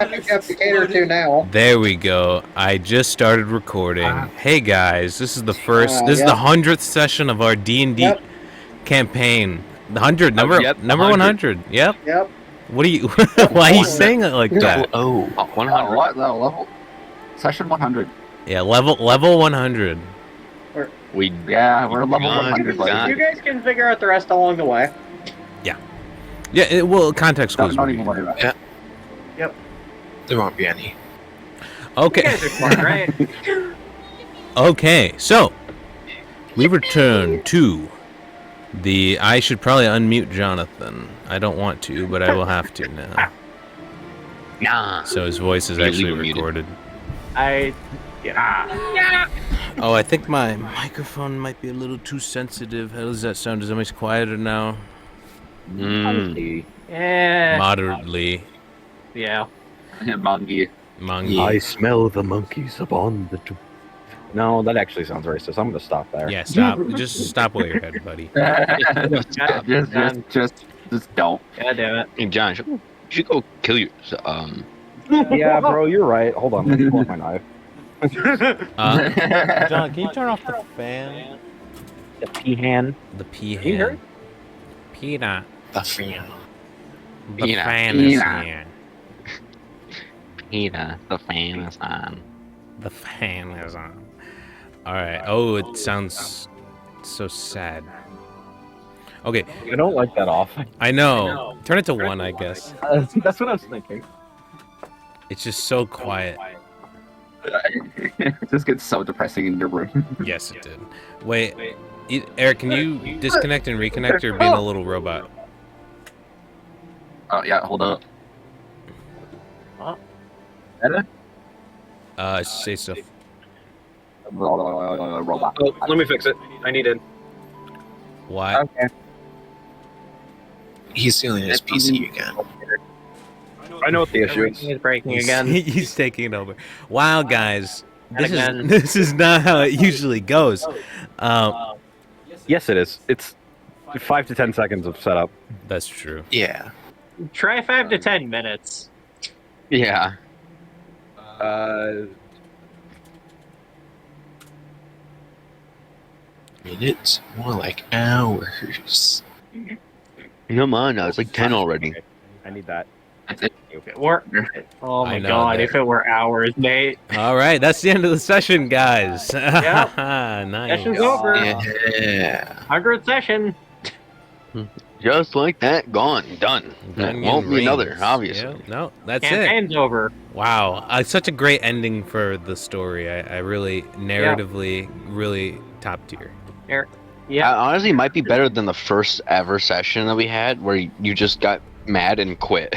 I think you have to cater to now. There we go. I just started recording. Hey guys, this is the first. This is the 100th session of our D&D campaign. The 100 number, number 100. Yep. What are you? Why are you saying it like that? Oh, 100. What level? Session 100. Yeah, level 100. We're level 100. You guys can figure out the rest along the way. Yeah. Well, context clues. Don't even worry about it. Yep. There won't be any. Okay. You guys are smart, right? Okay, so we return to the. I should probably unmute Jonathan. I don't want to, but I will have to now. Nah. So his voice is You actually leave him recorded. Oh, I think my microphone might be a little too sensitive. How does that sound? Is it much quieter now? Yeah. Moderately. Yeah. Monkey. Mongy. I smell the monkeys upon the. No, that actually sounds racist. I'm gonna stop there. Yeah, stop. Just stop while you're head, buddy. just don't. God damn it. Hey, John, you should go kill yourself. Yeah, bro, you're right. Hold on, let me pull out my knife. John, can you turn off the fan? The peahan. The you hear peahan. it? Peanut. The fan. The Peanut. fan is Peanut. here. Peter, the fan is on. The fan is on. Alright. Oh, it sounds so sad. Okay, I don't like that off. I know. Turn it to 1, I guess. That's what I was thinking. It's just so quiet. This gets so depressing in your room. Yes, it did. Wait, Eric, can you disconnect and reconnect or being a little robot? Oh yeah, hold up. Say stuff. Robot. Oh, let me fix it. I need it. Why? Okay. He's stealing his PC again. I know what the issue Everything is. is breaking again. He's taking it over. Wow, guys. Again. This is not how it usually goes. Yes, it is. It's 5 to 10 seconds of setup. That's true. Yeah. Try 5 to 10 minutes. Yeah. Minutes? More like hours. Come on now, it's like 10 already. I need that. If it were, oh I my know god, that. if it were hours, mate. All right, that's the end of the session, guys. Yep. Nice. Session's over. Yeah. 100th session. Just like that, gone, done. Gun Won't and be another, rings. obviously. Yeah, no, that's it. Campaign's over. Wow, such a great ending for the story. I really, narratively, really top tier. Yeah. Honestly, it might be better than the first ever session that we had, where you just got mad and quit.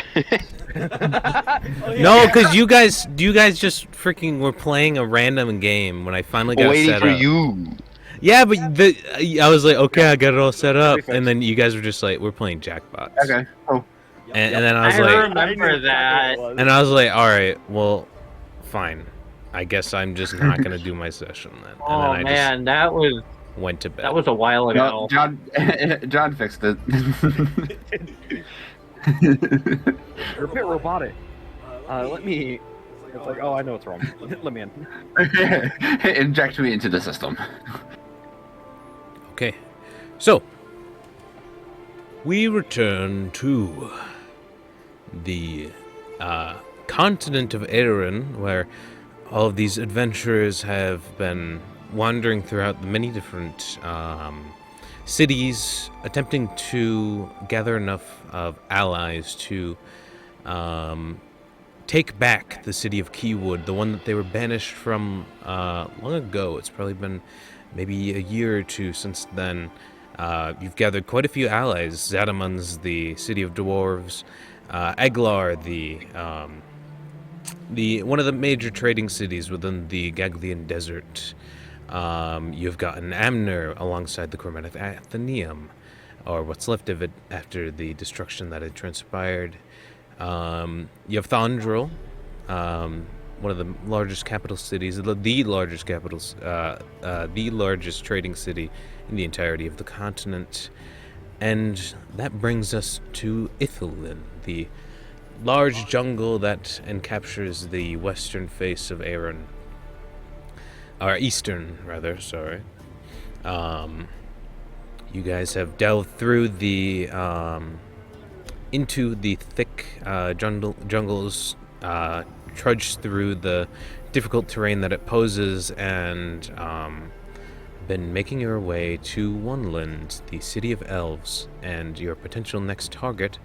No, because you guys just freaking were playing a random game when I finally got it Waiting set for up. you. Yeah, but I was like, okay, I got it all set up, and then you guys were just like, we're playing jackpots. Okay. Oh. And then I was I like, remember that. and I was like, all right, well, fine. I guess I'm just not gonna do my session then. And Oh then I man, that was just went to bed. that was a while ago. No, John fixed it. You're a bit robotic. Let me. It's like, oh, I know what's wrong. Let me in. Inject me into the system. Okay, so we return to the continent of Erin, where all of these adventurers have been wandering throughout the many different cities, attempting to gather enough of allies to take back the city of Keywood, the one that they were banished from long ago. It's probably been maybe a year or two since then. You've gathered quite a few allies. Zadamun's the city of dwarves, Eglar, the one of the major trading cities within the Gaglian Desert. You've gotten Amner alongside the Chromatic Athenaeum, or what's left of it after the destruction that had transpired. You have Thondril, one of the largest capital cities, the largest capitals, the largest trading city in the entirety of the continent. And that brings us to Ithelin, the large jungle that encaptures the western face of Aeron. Or eastern, rather, sorry. You guys have delved through the into the thick jungles, trudged through the difficult terrain that it poses, and been making your way to Oneland, the city of elves, and your potential next target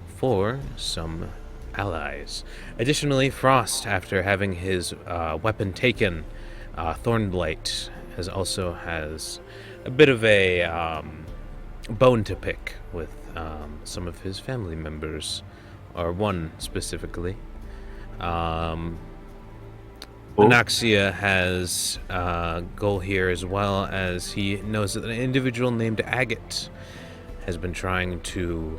for some allies. Additionally, Frost, after having his weapon taken, Thornblight has a bit of a bone to pick with some of his family members, or one specifically. Anaxia has a goal here, as well as he knows that an individual named Agate has been trying to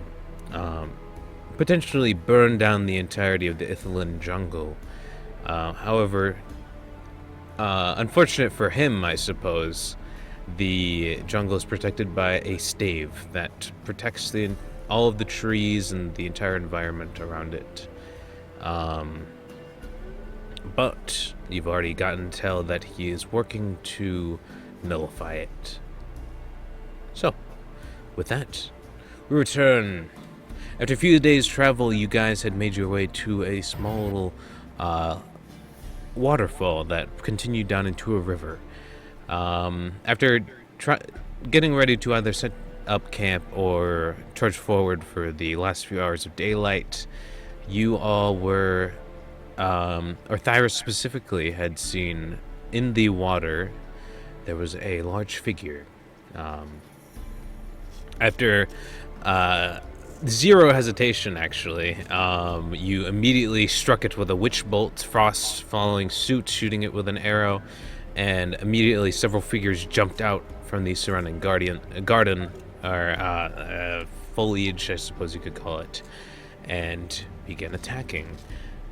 potentially burn down the entirety of the Ithilin jungle. However, unfortunate for him, I suppose, the jungle is protected by a stave that protects all of the trees and the entire environment around it. But you've already gotten tell that he is working to nullify it. So, with that, we return. After a few days' travel, you guys had made your way to a small little waterfall that continued down into a river. After getting ready to either set up camp or trudge forward for the last few hours of daylight, you all were, or Thyra specifically, had seen in the water there was a large figure. After zero hesitation, actually, you immediately struck it with a witch bolt, Frost following suit, shooting it with an arrow, and immediately several figures jumped out from the surrounding garden, or foliage, I suppose you could call it, and began attacking.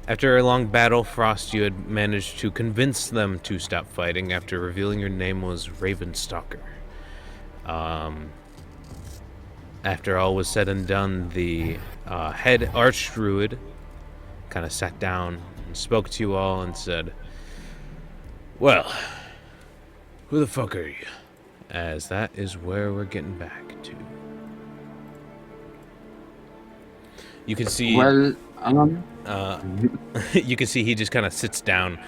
After a long battle, Frost, you had managed to convince them to stop fighting after revealing your name was Ravenstalker. After all was said and done, the head archdruid kind of sat down and spoke to you all and said, "Well, who the fuck are you?" As that is where we're getting back to. You can see. Well, you can see he just kind of sits down.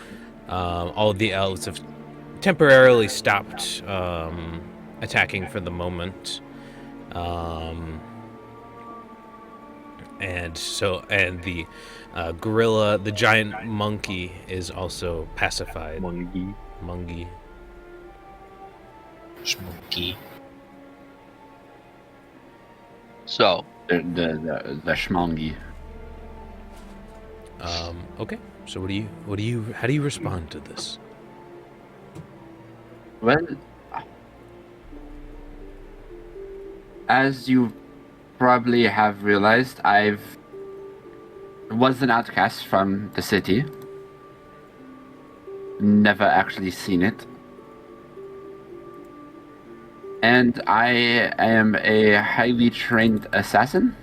All of the elves have temporarily stopped attacking for the moment. And the gorilla, the giant monkey, is also pacified. Monkey. Schmunky. So, the schmongi. Okay. So how do you respond to this? Well, as you probably have realized, was an outcast from the city. Never actually seen it. And I am a highly trained assassin.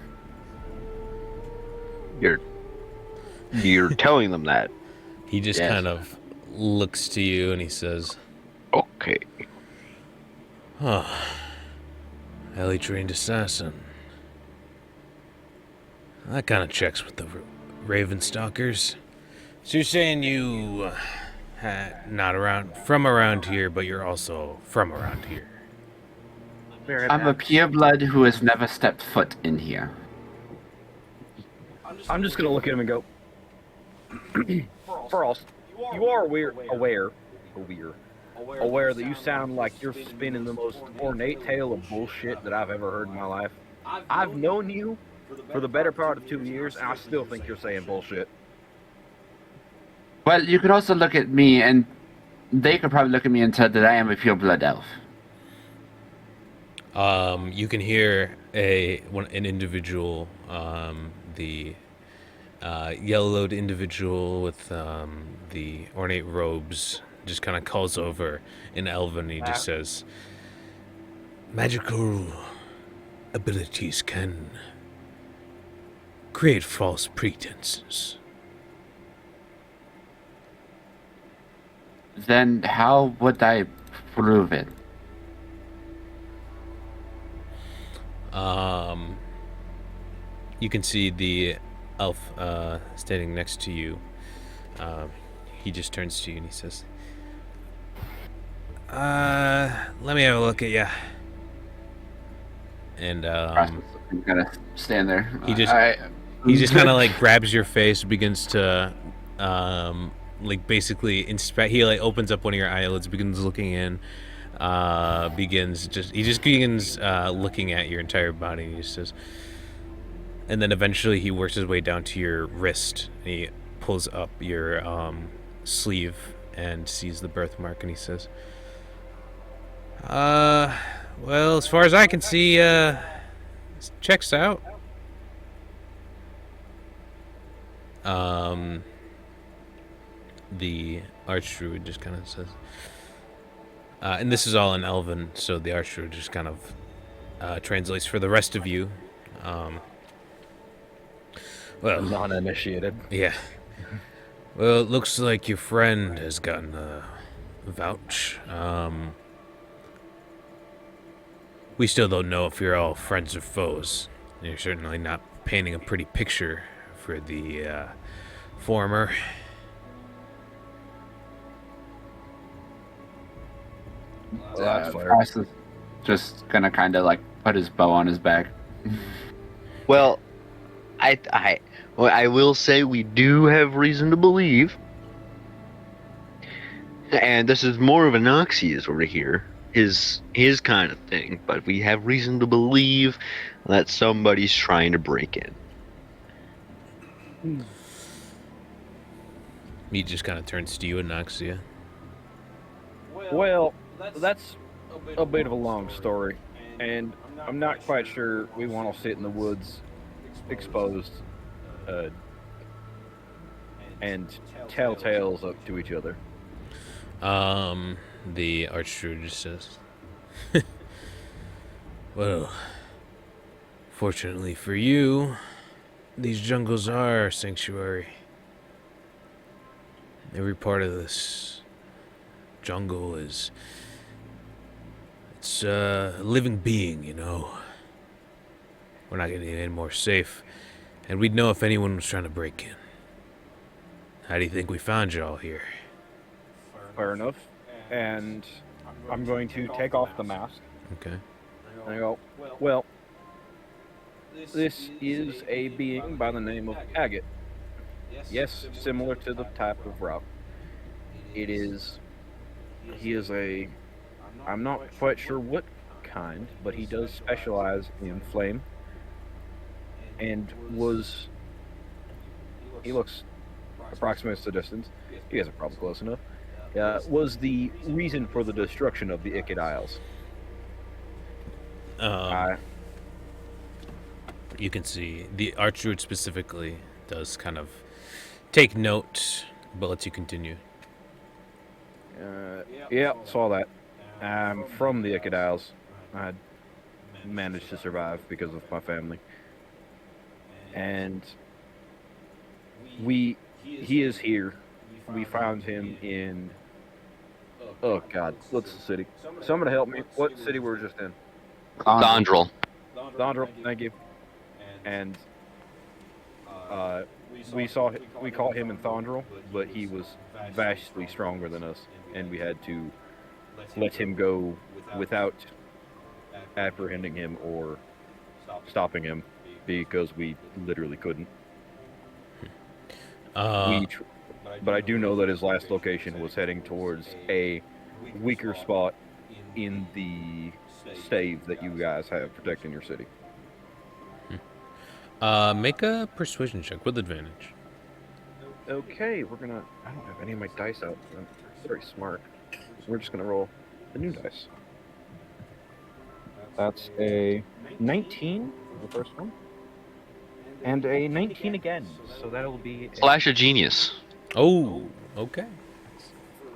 you're telling them that. He just Yes. kind of looks to you and he says, Okay. highly trained assassin. That kind of checks with the Ravenstalkers. So you're saying you not from around here, but you're also from around here. I'm a pureblood who has never stepped foot in here. I'm just gonna look at him and go, Frost, you are aware that you sound like you're spinning the most ornate tale of bullshit that I've ever heard in my life. I've known you for the better part of 2 years, and I still think you're saying bullshit. Well, you could also look at me, and they could probably look at me and tell that I am a pureblood elf. You can hear an individual, the yellowed individual with the ornate robes, just kind of calls over in Elven. He just says, "Magical abilities can create false pretenses. Then how would I prove it? You can see the elf standing next to you. He just turns to you and he says, let me have a look at you. And I'm gonna stand there. he just kind of like grabs your face, begins to like basically inspect. He like opens up one of your eyelids, begins looking in, begins looking at your entire body. And he just says, and then eventually he works his way down to your wrist. And he pulls up your sleeve and sees the birthmark, and he says, well, as far as I can see, checks out. The archdruid just kind of says, and this is all in Elven, so the archdruid just kind of translates for the rest of you. Well, Non-initiated. yeah. Well, it looks like your friend has gotten a vouch. We still don't know if you're all friends or foes. You're certainly not painting a pretty picture for the former. That's fair. Frost is just gonna kind of like put his bow on his back. Well, I will say we do have reason to believe, and this is more of an Oxy's over here, his kind of thing, but we have reason to believe that somebody's trying to break in. He just kind of turns to you and knocks you. Well, that's a bit of a long story, and I'm not quite sure we want to sit in the woods exposed and tell tales up to each other. The archdruid just says, well, fortunately for you, these jungles are our sanctuary. Every part of this jungle it's a living being, you know. We're not getting any more safe, and we'd know if anyone was trying to break in. How do you think we found y'all here? Fair enough. And I'm going to take off the mask. Okay. And I go, well, this is a being by the name of agate. Yes, similar to the type of rock. He is I'm not quite sure what kind, but he does specialize in flame. And he looks approximates the distance. You guys are probably close enough. Was the reason for the destruction of the Ickid Isles. You can see the archdruid specifically does kind of take note, but lets you continue. Yeah, saw that. I'm from the Ickid Isles. I managed to survive because of my family. And he is here. We found him in, oh god, what's the city? Somebody help me. What city were we just in? Thondrel. Thondrel, thank you. And we caught him in Thondrel, but he was vastly stronger than us, and we had to let him go without apprehending him or stopping him because we literally couldn't. But I do know that his last location was heading towards a weaker spot in the stave that you guys have protecting your city. Make a persuasion check with advantage. Okay, I don't have any of my dice out. I'm very smart. We're just gonna roll the new dice. That's a 19, the first one. And a 19 again, so that'll be Flash of genius. Oh, okay.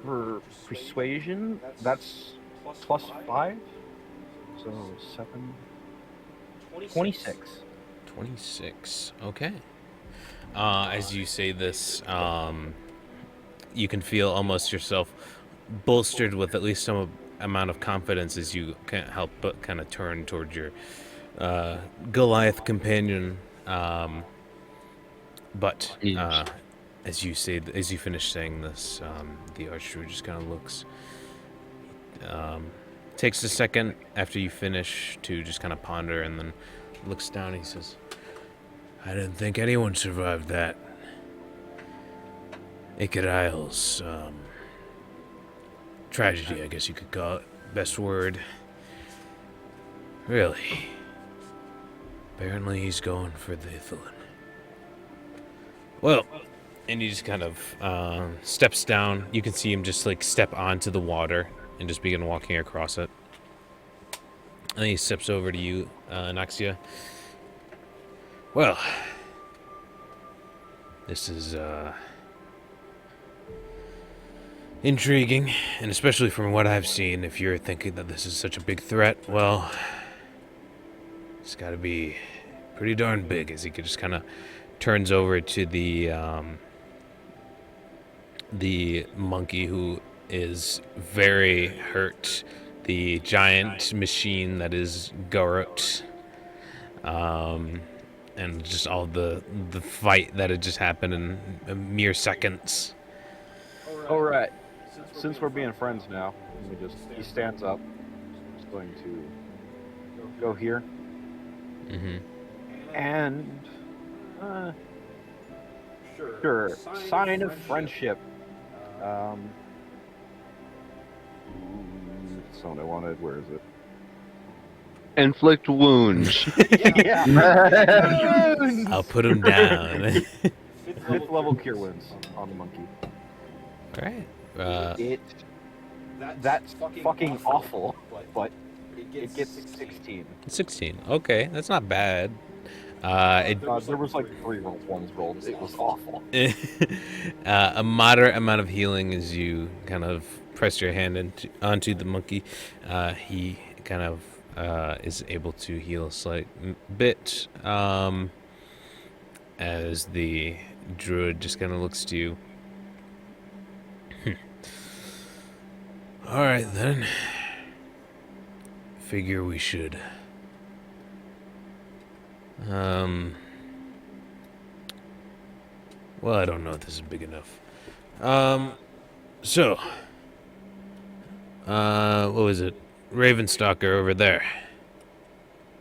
for persuasion. That's +5, so 7, 26. 26. Okay. As you say this, you can feel almost yourself bolstered with at least some amount of confidence as you can't help but kind of turn toward your Goliath companion. But as you say, as you finish saying this, the archdruid just kind of looks. Takes a second after you finish to just kind of ponder, and then looks down. And he says, "I didn't think anyone survived that. Icarile's tragedy, I guess you could call it. Best word. Really. Apparently he's going for the Ithilin. Well," and he just kind of steps down. You can see him just like step onto the water and just begin walking across it. And he steps over to you, Anaxia. "Well, this is intriguing, and especially from what I've seen, if you're thinking that this is such a big threat, well, it's got to be pretty darn big." As he just kind of turns over to the monkey who is very hurt, the giant machine that is Garrot, and just all the fight that had just happened in mere seconds. All right. Since we're being friends now, he stands up. He's going to go here. Mm-hmm. And sure, sign of friendship. That's what I wanted. Where is it? Inflict wounds. Yeah. I'll put him down. Fifth level cure wounds on the monkey. All right. That's fucking awful, but it gets 16. 16. Okay, that's not bad. There was like 3 ones rolled. It was awful. A moderate amount of healing as you kind of press your hand onto the monkey. He kind of is able to heal a slight bit as the druid just kind of looks to you. All right, then. Figure we should. Well, I don't know if this is big enough. So, what was it? Ravenstalker over there.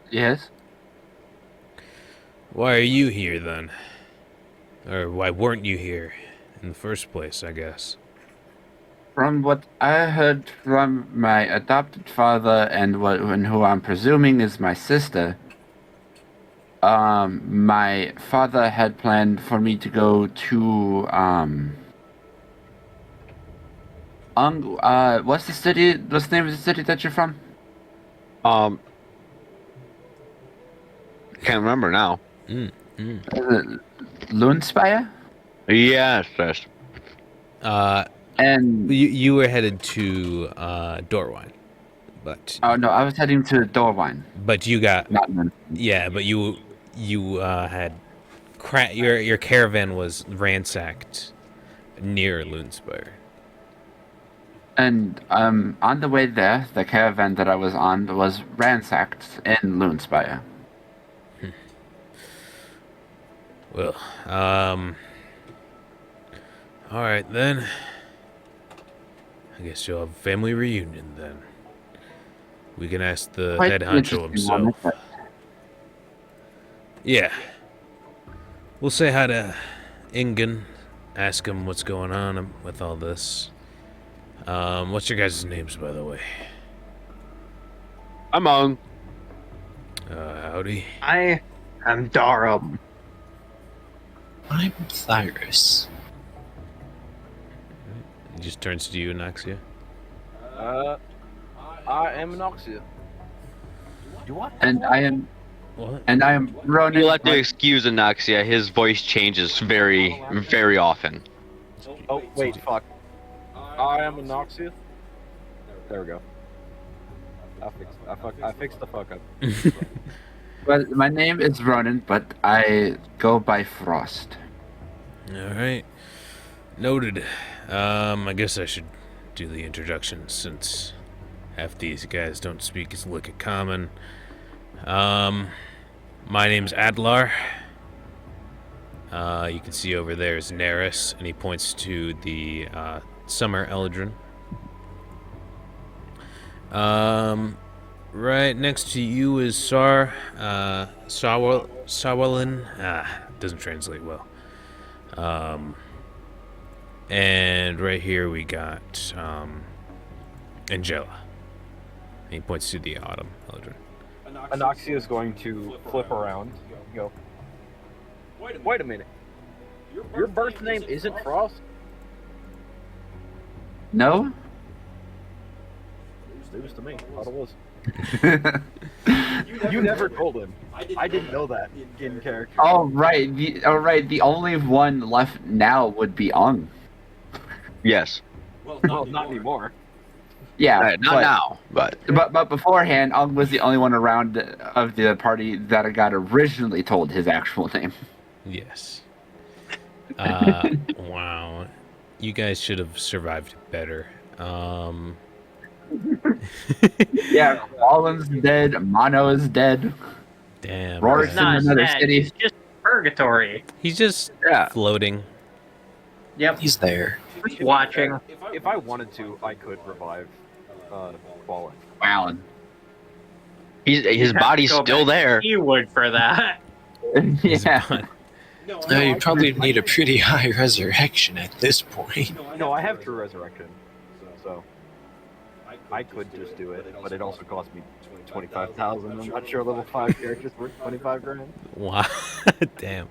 Yes. Why are you here then? Or why weren't you here in the first place, I guess? From what I heard from my adopted father and who I'm presuming is my sister, my father had planned for me to go to what's the city? What's the name of the city that you're from? Can't remember now. Is it Lundspire? Yes. And you were headed to Dorwine, but oh no, I was heading to Dorwine. but you got Not Lund. yeah, but you had your caravan was ransacked near Loonspire. And on the way there, the caravan that I was on was ransacked in Lundspire. Well, all right then. I guess you'll have a family reunion then. We can ask the Quite head the honcho interesting one, himself. isn't it? Yeah. We'll say hi to Ingen. Ask him what's going on with all this. What's your guys' names, by the way? Among. Howdy. I am Darum. I'm Cyrus. He just turns to you, Anaxia. I am Anoxia. You what? And I am What? Ronan. You'll have to excuse Anoxia. His voice changes very, very often. Oh wait, fuck. I am Anoxia. There we go. I fixed the fuck up. Well, my name is Ronan, but I go by Frost. All right. Noted. I guess I should do the introduction since half these guys don't speak Licket Common. My name's Adlar. You can see over there is Neris, and he points to the Summer Eldrin. Right next to you is Sawalin. Doesn't translate well. And right here we got Angela. And he points to the Autumn Eldrin. Anoxia is going to flip around and go, wait a minute. Your birth name isn't Frost? No? News to me. Thought it was. You never told him. I didn't know that in character. Oh right, the only one left now would be Ung. Yes. Well, not anymore. Yeah, Not now, but But beforehand, Ung was the only one around of the party that got originally told his actual name. Yes. Wow. You guys should have survived better. Yeah, Rollins dead, Mono is dead. Damn. Rorik's man. in another dead, city. He's just purgatory. He's just Yeah. floating. Yep. He's there. Watching. If I wanted to, I could revive Fallen. Wow. his You'd have body's to go still back there. to Ewood for that. He's Yeah. fine. No, you probably need a pretty high resurrection at this point. No, I have True Resurrection, so I could just do it, but it also cost me 25,000. I'm not sure level 5 characters worth 25 grand. Wow. Damn.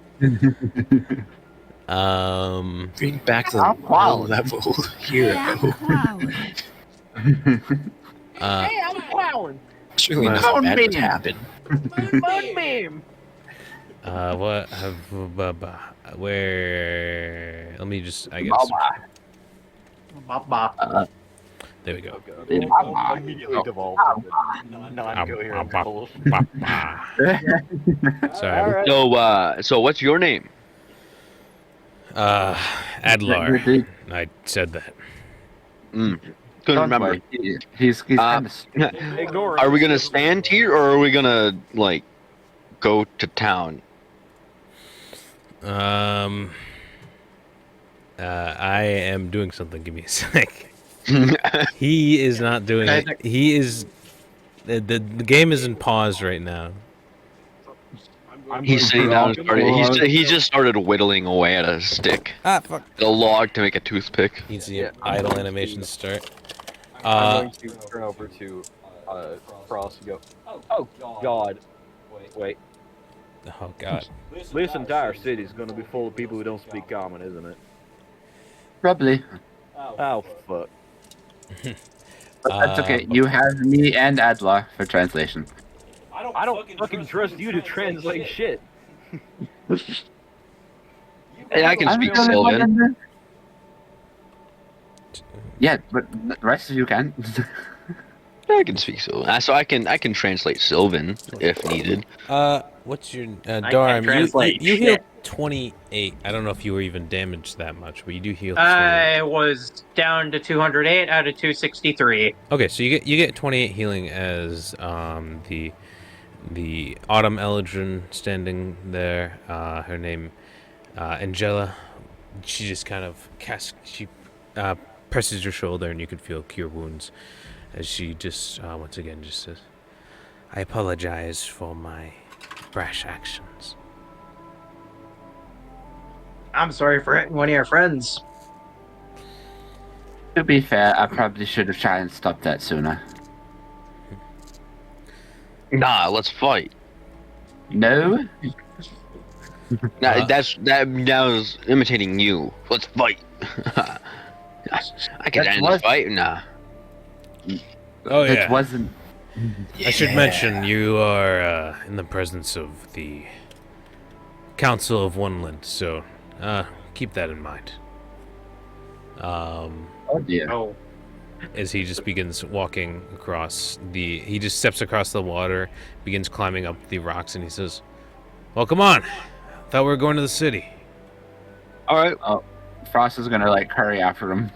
Bring back the I'm wild. low-level hero. Hey, I'm plowing. Surely Moon nothing bad would beam. happen. Moon beam. What have where? Let me just. I guess. Baba. There we go. I immediately devolved into non-coherent bullshit. Sorry. So what's your name? Adlar. I said that. Couldn't Don't remember. worry, he's kind of stupid. Ignore it. Are we gonna stand here or are we gonna like go to town? I am doing something. Give me a sec. He is not doing it. He is. The game is in pause right now. He's sitting down. And started, he just started whittling away at a stick, Ah, fuck. a log to make a toothpick. You see idle animation start. I'm going to turn over to Frost and go, oh god. Wait. Oh god. This entire city is going to be full of people who don't speak common, isn't it? Probably. Oh, fuck. But that's okay. You have me and Adla for translation. I don't fucking trust you to translate shit. Hey, I can I'm speak the only one Sylvan. in there. Yeah, but the rest of you can. I can speak Sylvan. So I can translate Sylvan if needed. What's your can't Darm? translate You shit. healed 28. I don't know if you were even damaged that much, but you do heal. I was down to 208 out of 263. Okay, so you get 28 healing as the Autumn Eldrin standing there. Her name Angela. She just kind of presses your shoulder, and you can feel cure wounds as she just once again just says, "I apologize for my brash actions." I'm sorry for hitting one of your friends. To be fair, I probably should have tried and stopped that sooner. Nah, let's fight. No? Nah, that was imitating you. Let's fight. I can That end was- this fight. Nah. Oh That yeah. wasn't. I should mention you are in the presence of the Council of Oneland, so keep that in mind. Oh dear. Oh. as he just begins walking across he just steps across the water, begins climbing up the rocks, and he says, "Well, come on. Thought we were going to the city." All right. Frost is gonna like hurry after him.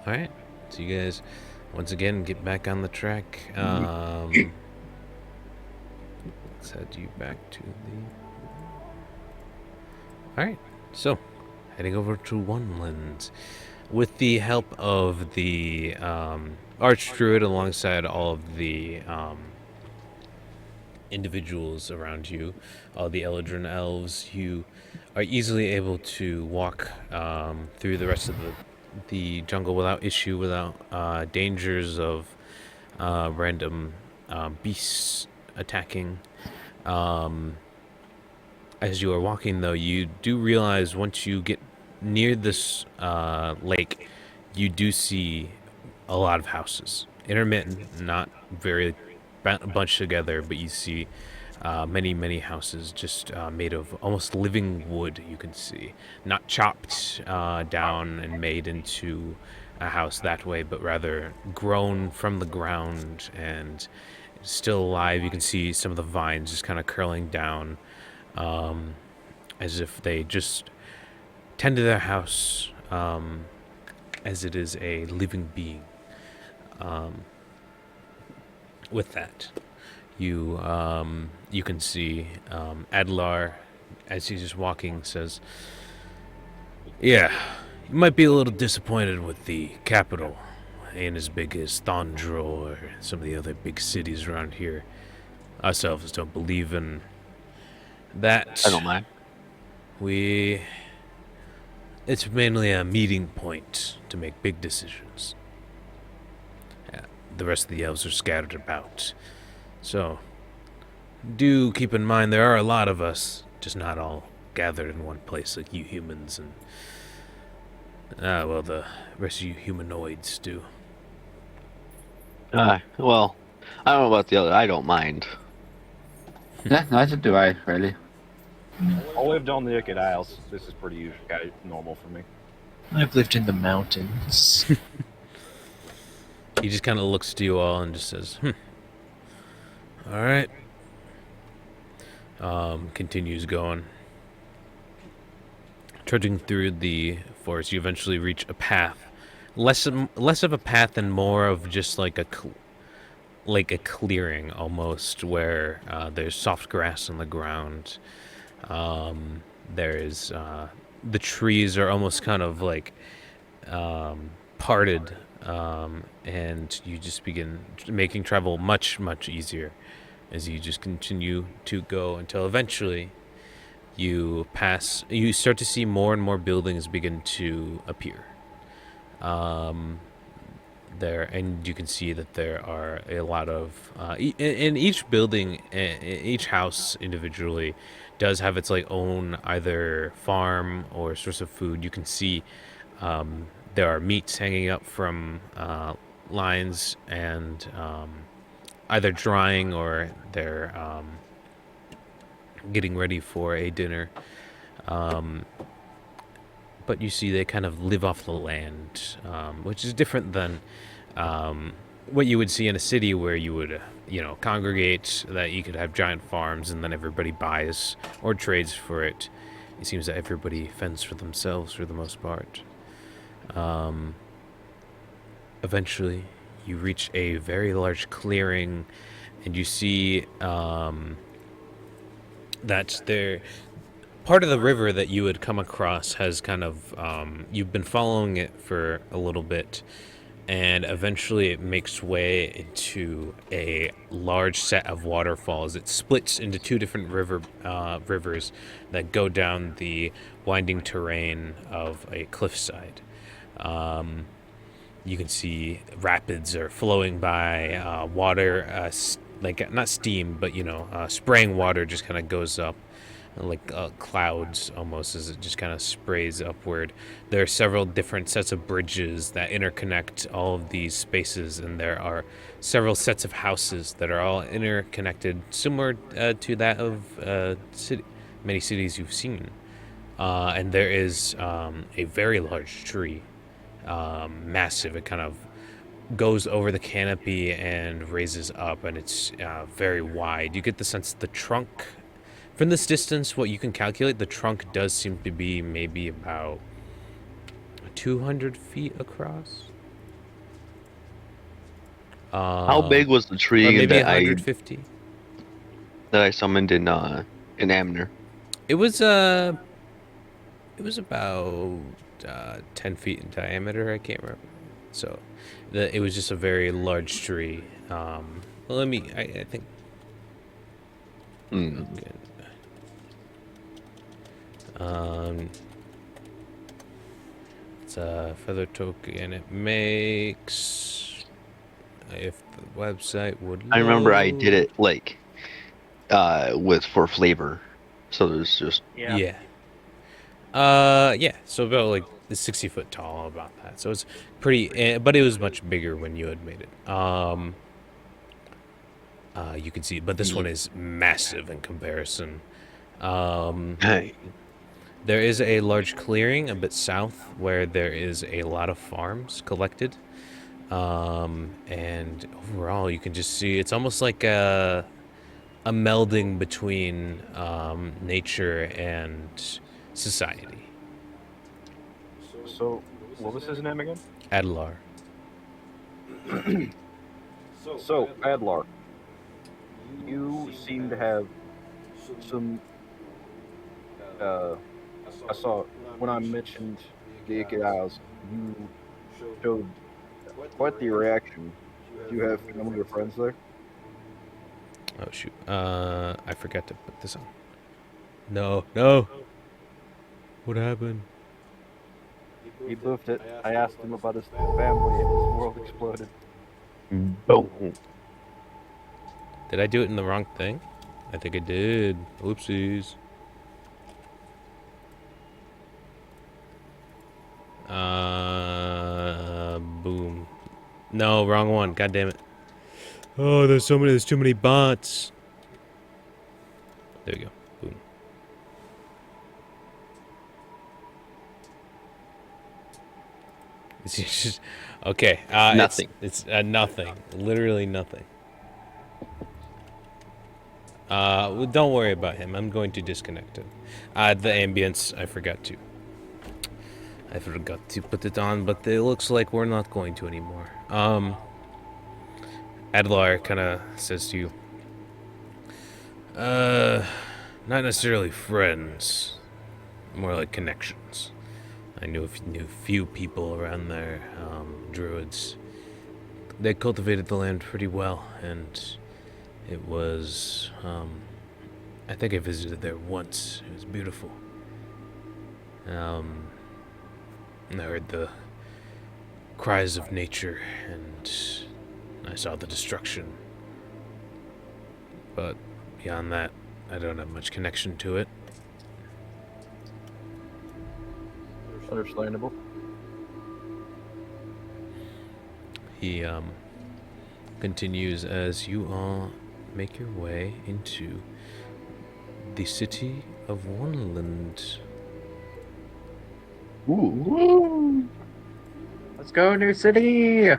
All right. So you guys, once again, get back on the track. Let's head you back to the... All right. So, heading over to Oneland. With the help of the Archdruid alongside all of the individuals around you, all the Eldrin elves, you are easily able to walk through the rest of the jungle without issue, without dangers of random beasts attacking. As you are walking, though, you do realize once you get near this lake, you do see a lot of houses. Intermittent, not very bunched together, but you see many, many houses just made of almost living wood, you can see. Not chopped down and made into a house that way, but rather grown from the ground and still alive. You can see some of the vines just kind of curling down as if they just tend to their house as it is a living being. With that, you can see Adlar, as he's just walking, says, "Yeah, you might be a little disappointed with the capital. Ain't as big as Thondro or some of the other big cities around here. Ourselves don't believe in that. I don't mind. It's mainly a meeting point to make big decisions. The rest of the elves are scattered about. So, do keep in mind there are a lot of us, just not all gathered in one place like you humans and, well, the rest of you humanoids do." Well, I don't know about the other. I don't mind. Yeah, neither do I, really. I lived on the Wicked Isles. This is pretty normal for me. I've lived in the mountains. He just kind of looks to you all and just says, "All right." Continues going. Trudging through the forest, you eventually reach a path. Less of a path and more of just like a clearing almost, where there's soft grass on the ground. There's the trees are almost kind of like parted, and you just begin making travel much, much easier as you just continue to go until eventually you start to see more and more buildings begin to appear. There, and you can see that there are a lot of in each building, each house individually does have its like own either farm or source of food. You can see there are meats hanging up from lines and either drying or they're getting ready for a dinner. But you see they kind of live off the land, which is different than what you would see in a city where you would, congregate, that you could have giant farms and then everybody buys or trades for it. It seems that everybody fends for themselves for the most part. Eventually, you reach a very large clearing and you see that there... Part of the river that you had come across has kind of, you've been following it for a little bit, and eventually it makes way into a large set of waterfalls. It splits into two different rivers that go down the winding terrain of a cliffside. You can see rapids are flowing by, water, like not steam, but spraying water just kind of goes up like clouds almost as it just kind of sprays upward. There are several different sets of bridges that interconnect all of these spaces, and there are several sets of houses that are all interconnected, similar to that of many cities you've seen. And there is a very large tree, massive. It kind of goes over the canopy and raises up, and it's very wide. You get the sense the trunk, from this distance, what you can calculate, the trunk does seem to be maybe about 200 feet across. How big was the Or tree maybe that I 150. summoned in Amner? It was about 10 feet in diameter. I can't remember. So, it was just a very large tree. Well, I think. Hmm. It's a feather token. It makes. If the website would. I remember I load. did it for flavor, so there's just Yeah. So about like 60 foot tall, about that. So it's pretty, but it was much bigger when you had made it. You can see, but this one is massive in comparison. hey. There is a large clearing a bit south where there is a lot of farms collected. And overall, you can just see it's almost like a melding between nature and society. So, what was his name again? Adlar. So, Adlar, you seem to have some. I saw when I mentioned the Icked Isles, you showed quite the reaction. Do you have family or friends there? Oh shoot. I forgot to put this on. No. What happened? He boofed it. I asked him about his family, and his world exploded. Boom. Did I do it in the wrong thing? I think I did. Oopsies. Boom. No, wrong one. God damn it. Oh, there's too many bots. There we go. Boom. It's just, okay. Nothing. It's nothing. Literally nothing. Well, don't worry about him. I'm going to disconnect him. The ambience, I forgot to put it on, but it looks like we're not going to anymore. Adlar kind of says to you, not necessarily friends, more like connections. I knew a few people around there, druids. They cultivated the land pretty well, and it was, I think I visited there once. It was beautiful. And I heard the cries of nature, and I saw the destruction. But beyond that, I don't have much connection to it. Understandable. He continues as you all make your way into the city of Wonderland. Ooh. Let's go, New City!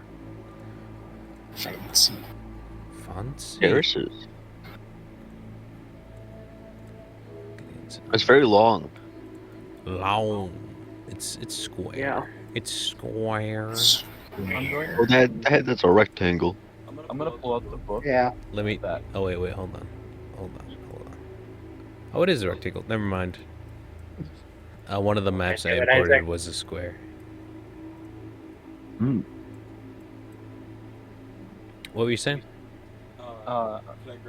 Fancy. Fancy. Terraces. It's very long. Long. It's square. Yeah. It's square. I'm going. Oh, that's a rectangle. I'm gonna pull out the book. Yeah. Let me. That. Oh wait, hold on. Oh, it is a rectangle. Never mind. One of the maps I Okay, but imported Isaac- was a square. Hmm. What were you saying? Can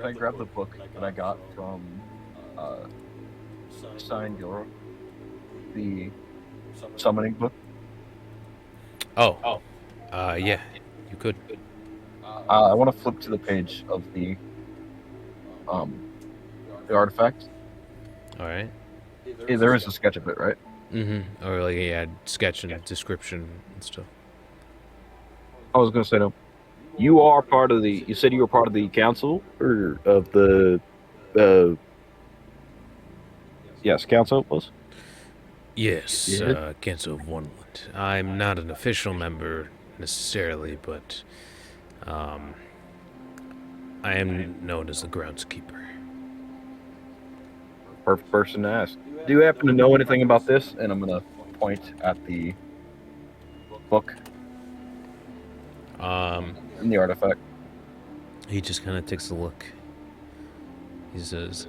I grab the book that I got from Sign Gilro? The summoning book? Oh. Yeah. You could. I want to flip to the page of the artifact. All right. Hey, there is a sketch of it, right? Mm-hmm. Or like sketch and description and stuff. I was gonna say no. You are part of the. You said you were part of the council or of the. Yes, council was. Yes. Yeah. Council of Wonderland. I'm not an official member necessarily, but I am known as the groundskeeper. Perfect person to ask. Do you happen to know anything about this? And I'm gonna point at the book Um, and the artifact. he just kind of takes a look. He says,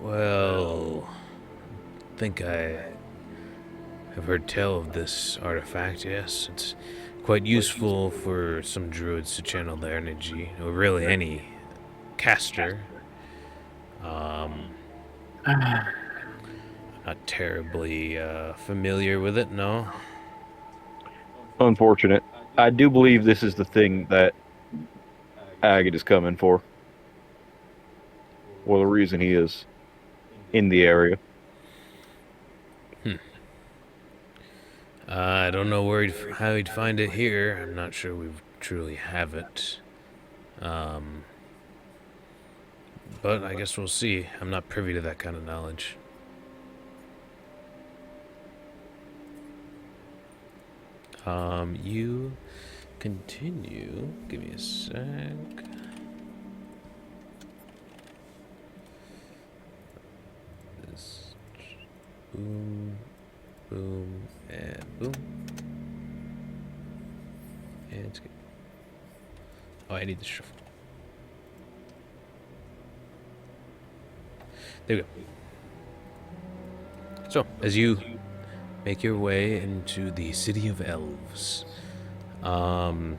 well, I think I have heard tell of this artifact, yes. It's quite useful for some druids to channel their energy, or really any caster. Not terribly familiar with it, no. Unfortunate. I do believe this is the thing that Agate is coming for. Well, the reason he is in the area. I don't know how he'd find it here. I'm not sure we truly have it. But I guess we'll see. I'm not privy to that kind of knowledge. You continue. Give me a sec. This. Boom. Boom. And boom. And it's good. Oh, I need the shuffle. There we go. So, as you make your way into the city of elves, Adelar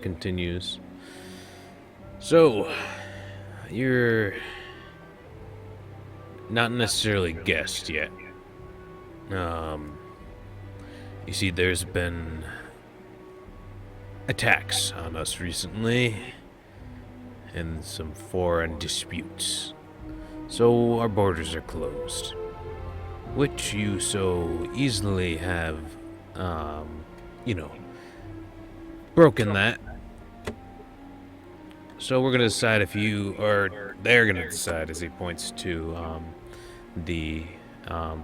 continues. So, you're not necessarily guessed yet. You see, there's been attacks on us recently, and some foreign disputes. So our borders are closed, which you so easily have, broken that. So we're gonna decide if you, or they're gonna decide, as he points to the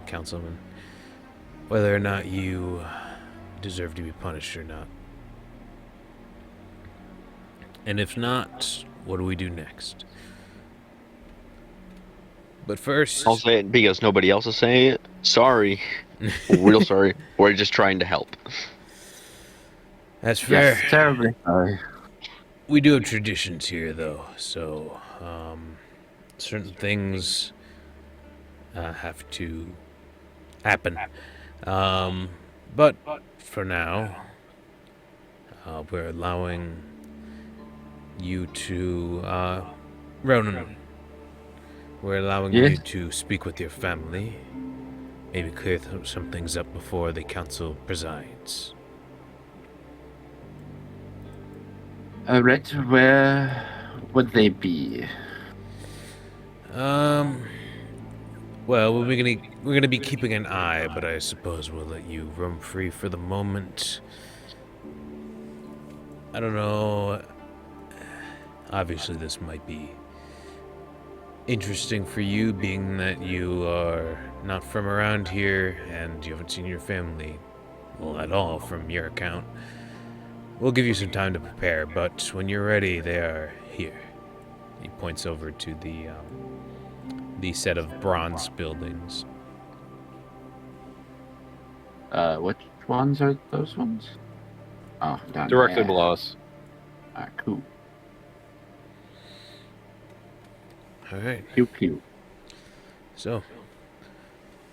councilman, whether or not you deserve to be punished or not. And if not, what do we do next? But first, I'll say it because nobody else is saying it. Sorry. Real sorry. We're just trying to help. that's fair. Yes, terribly sorry. We do have traditions here, though, so certain things have to happen. But for now, we're allowing you to, Ronan, we're allowing you Yes? to speak with your family, maybe clear some things up before the council presides. Right, where would they be? Well, we're gonna be keeping an eye, but I suppose we'll let you roam free for the moment. I don't know. Obviously, this might be interesting for you, being that you are not from around here and you haven't seen your family, well, at all from your account. We'll give you some time to prepare, but when you're ready, they are here. He points over to the set of bronze buildings. Which ones are those ones? Oh, down Directly there. below us. Cool. All right. Pew pew. So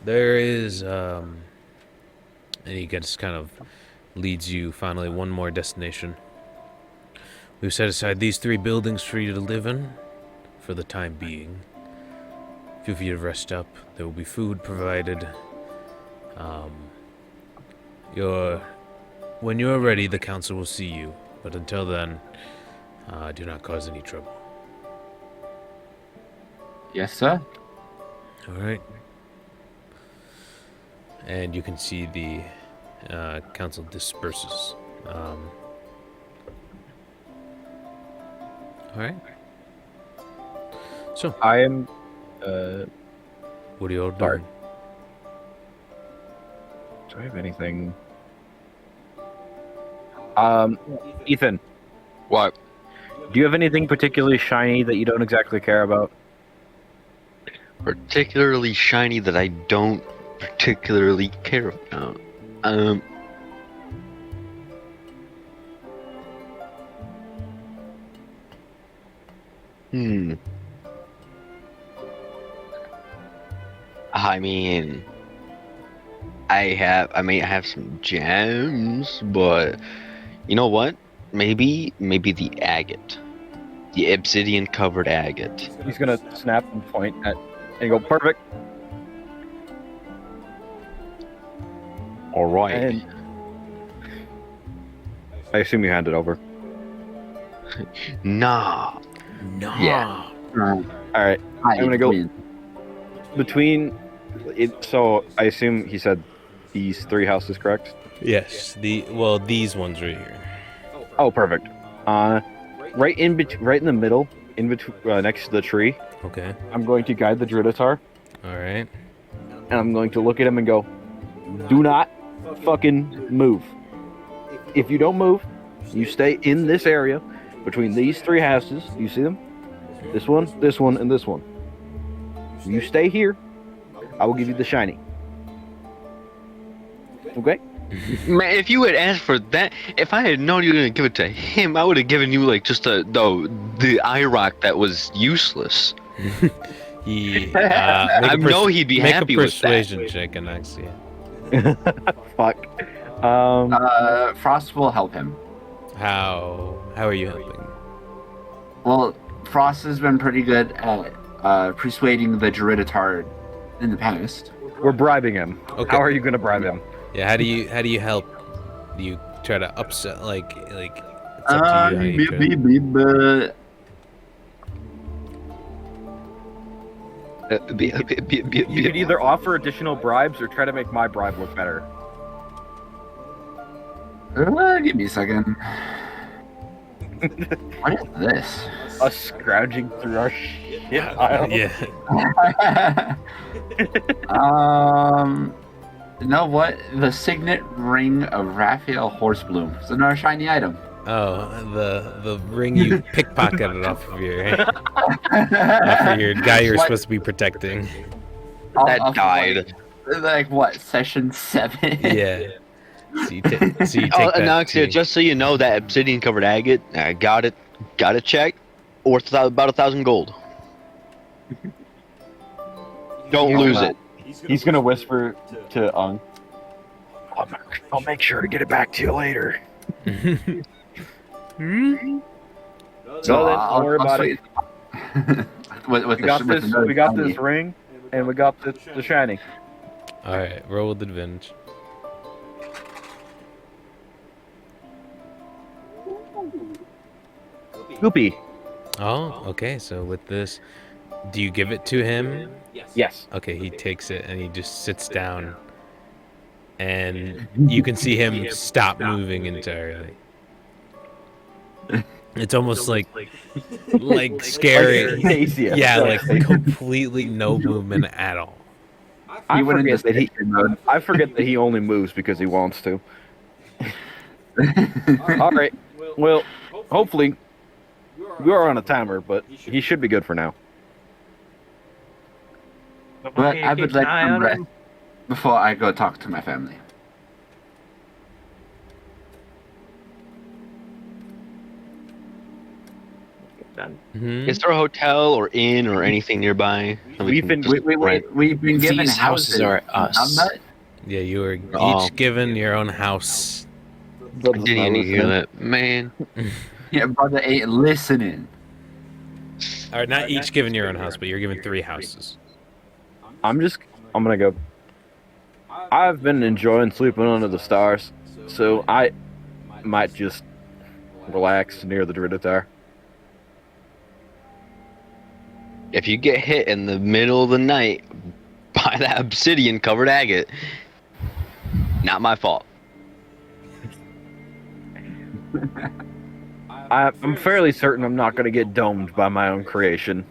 there is, and he gets kind of leads you finally one more destination. We've set aside these 3 buildings for you to live in for the time being. Feel free to rest up. There will be food provided. When you're ready, the council will see you. But until then, do not cause any trouble. Yes, sir. All right. And you can see the council disperses. All right. So, I am. what are you all Sorry. doing? Do I have anything? Ethan, What? do you have anything particularly shiny that you don't exactly care about? Particularly shiny that I don't particularly care about. Hmm. I mean, I may have some gems, but you know what? Maybe the agate, the obsidian covered agate. He's gonna snap and point at, and go perfect. All right. And I assume you hand it over. Nah. No. Yeah. All right. I'm gonna go between. So I assume he said these 3 houses, correct? Yes. These ones right here. Oh, perfect. Right in the middle, in between, next to the tree. Okay. I'm going to guide the Dritatar, All right. and I'm going to look at him and go, "Do not fucking move. If you don't move, you stay in this area between these 3 houses. You see them? This one, and this one. You stay here. I will give you the shiny. Okay?" Man, if you had asked for that, if I had known you were gonna give it to him, I would have given you like just the eye rock that was useless. He. I know he'd be make happy a with that. persuasion check, Anaxia. Fuck. Frost will help him. How are you helping? Well, Frost has been pretty good at persuading the Druiditar in the past. We're bribing him. Okay. How are you going to bribe him? Yeah. How do you help? Do you try to upset like? It's up to you how you try to- You could either offer additional bribes or try to make my bribe look better. Give me a second. What is this? Us scrounging through our shit pile. Yeah. You know what? The signet ring of Raphael Horsebloom. It's another shiny item. Oh, the ring you pickpocketed off of your guy you're What? supposed to be protecting. That died. Like what? Session 7. Yeah. So you take Oh, that. Anoxia, too. just so you know, that obsidian covered agate, I got it checked, worth about 1,000 gold. Don't lose it. He's going to whisper to Ung. I'll make sure to get it back to you later. So Don't worry about it. with We got with this. the We got shiny. this ring, and we got the shiny. All right, roll with advantage. Goopy. Oh, okay. So with this, do you give it to him? Yes. Okay, he takes it and he just sits down, and you can see him stop moving entirely. It's almost like scary. Acacia. Yeah, like completely no movement at all. I went into forget that he. station mode. I forget that he only moves because he wants to. All right. Well, hopefully, we are on a timer, but he should be good for now. But I would like some rest before I go talk to my family. Done. Mhm. Is there a hotel or inn or anything nearby? So We've can been- just rent? We've been given These houses are us. I'm not- Yeah, you were Oh. each given your own house. I didn't even hear that, man. Yeah, brother ain't listening. Or not each given your own house, but you're given 3 houses. I'm gonna go. I've been enjoying sleeping under the stars, so I might just relax near the Dritatar. If you get hit in the middle of the night by that obsidian covered agate, not my fault. I'm fairly certain I'm not gonna get domed by my own creation.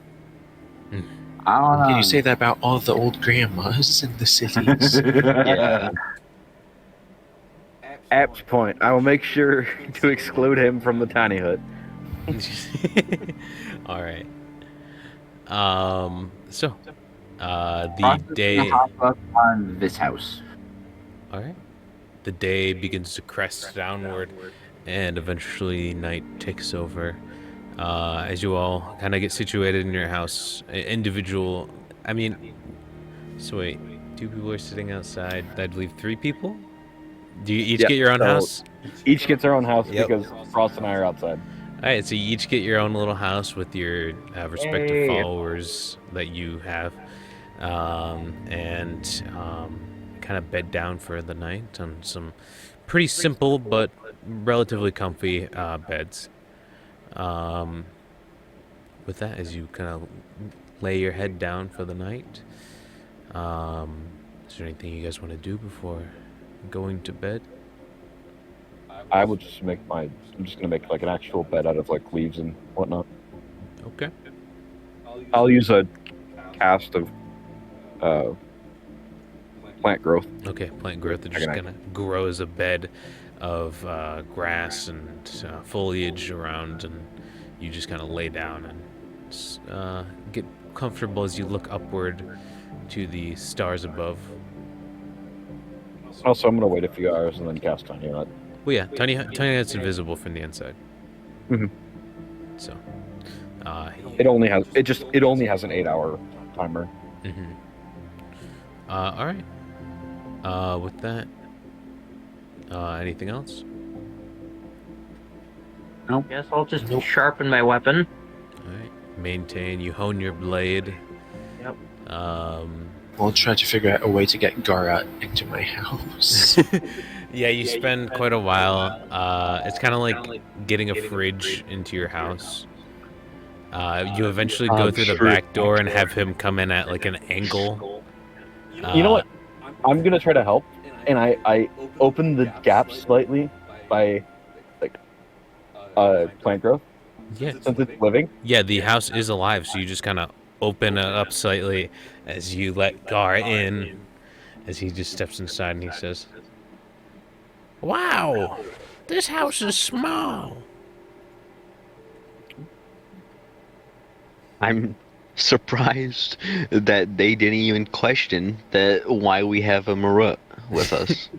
I don't know. Can you say that about all the old grandmas in the cities? Yeah. Apt point. I will make sure to exclude him from the tiny hut. All right. So, the Frost is gonna day. hop up on this house. All right. The day begins to crest downward, and eventually night takes over. As you all kind of get situated in your house, individual. I mean, so wait, 2 people are sitting outside. That'd leave 3 people. Do you each Yeah, get your own so- house? Each gets their own house Yep. because Frost and I are outside. All right, so you each get your own little house with your respective Yay. followers that you have, and kind of bed down for the night on some pretty simple but relatively comfy beds. With that, as you kind of lay your head down for the night, is there anything you guys want to do before going to bed? I would just I'm just gonna make like an actual bed out of like leaves and whatnot. Okay. I'll use a cast of plant growth. Okay, plant growth is just Okay. gonna grow as a bed of grass and foliage around, and you just kind of lay down and get comfortable as you look upward to the stars above. Also, I'm gonna wait a few hours and then cast on you. Well, yeah, Tiny Hut's invisible from the inside. Mhm. So, It only has an 8-hour timer. mhm. All right. With that, anything else? Guess I'll just sharpen my weapon. All right. Maintain. You hone your blade. Yep. I'll try to figure out a way to get Garat into my house. Yeah, you spend quite a while. It's kind of like getting a fridge into your house. You eventually go through the sure. back door and have him come in at like an angle. You know what? I'm gonna try to help, and I open the gap slightly by like plant growth Yeah, since it's living. yeah. The house is alive, so you just kind of open it up slightly as you let Gar in, as he just steps inside and he says, "Wow, this house is small." I'm surprised that they didn't even question that why we have a Marut with us.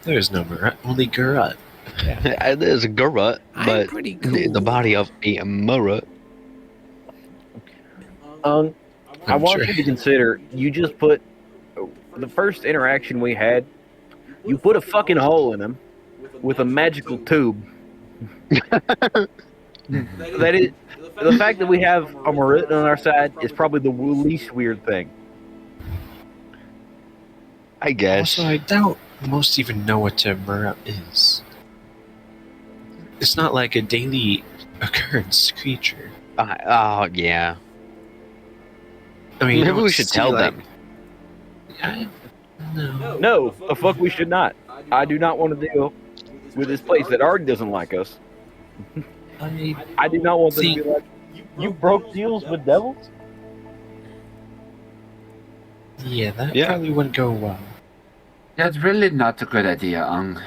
There's no Murat, only Garat. There's a Garut, I'm but pretty the cool. body of a Marut. I I'm want sure. you to consider you just put the first interaction we had. You put a fucking hole in him with a magical tube. That is the fact that we have a Marit on our side is probably the least weird thing. I guess. Also, I doubt most even know what a Murat is. It's not like a daily occurrence creature. Oh yeah. I mean, Maybe you don't we should see, tell like- them. No. No, the fuck we should not. I do not want to deal with this place that already doesn't like us. I do not want them to be like, you broke deals with devils? Yeah, that Yeah. probably wouldn't go well. That's really not a good idea, Ung.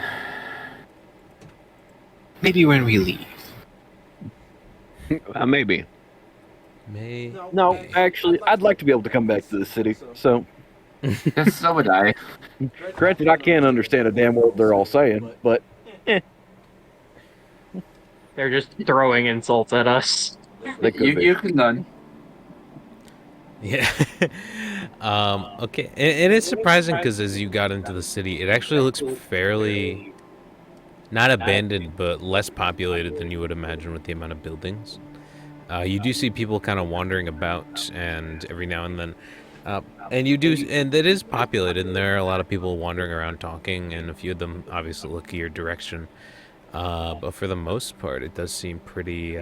Maybe when we leave. Maybe. May. No, actually, I'd like to be able to come back to the city. So, Yes, so would I. granted, I can't understand a damn word they're all saying, but They're just throwing insults at us. they could be. You can learn. Yeah. Okay. And it's surprising because as you got into the city, it actually looks fairly not abandoned, but less populated than you would imagine with the amount of buildings. You do see people kind of wandering about, and every now and then, and it is populated, and there are a lot of people wandering around talking, and a few of them obviously look your direction. But for the most part, it does seem pretty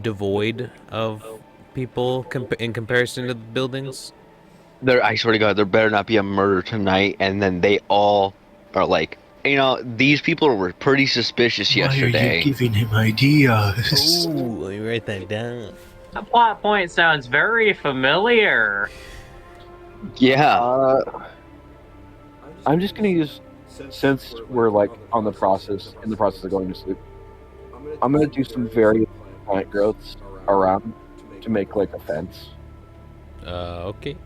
devoid of people in comparison to the buildings. I swear to God, there better not be a murder tonight, and then they all are like, these people were pretty suspicious Why are yesterday. you giving him ideas? Ooh, let me write that down. That plot point sounds very familiar. Yeah. I'm just gonna use, since we're like in the process of going to sleep, I'm gonna do some very plant growths around to make like a fence. Okay.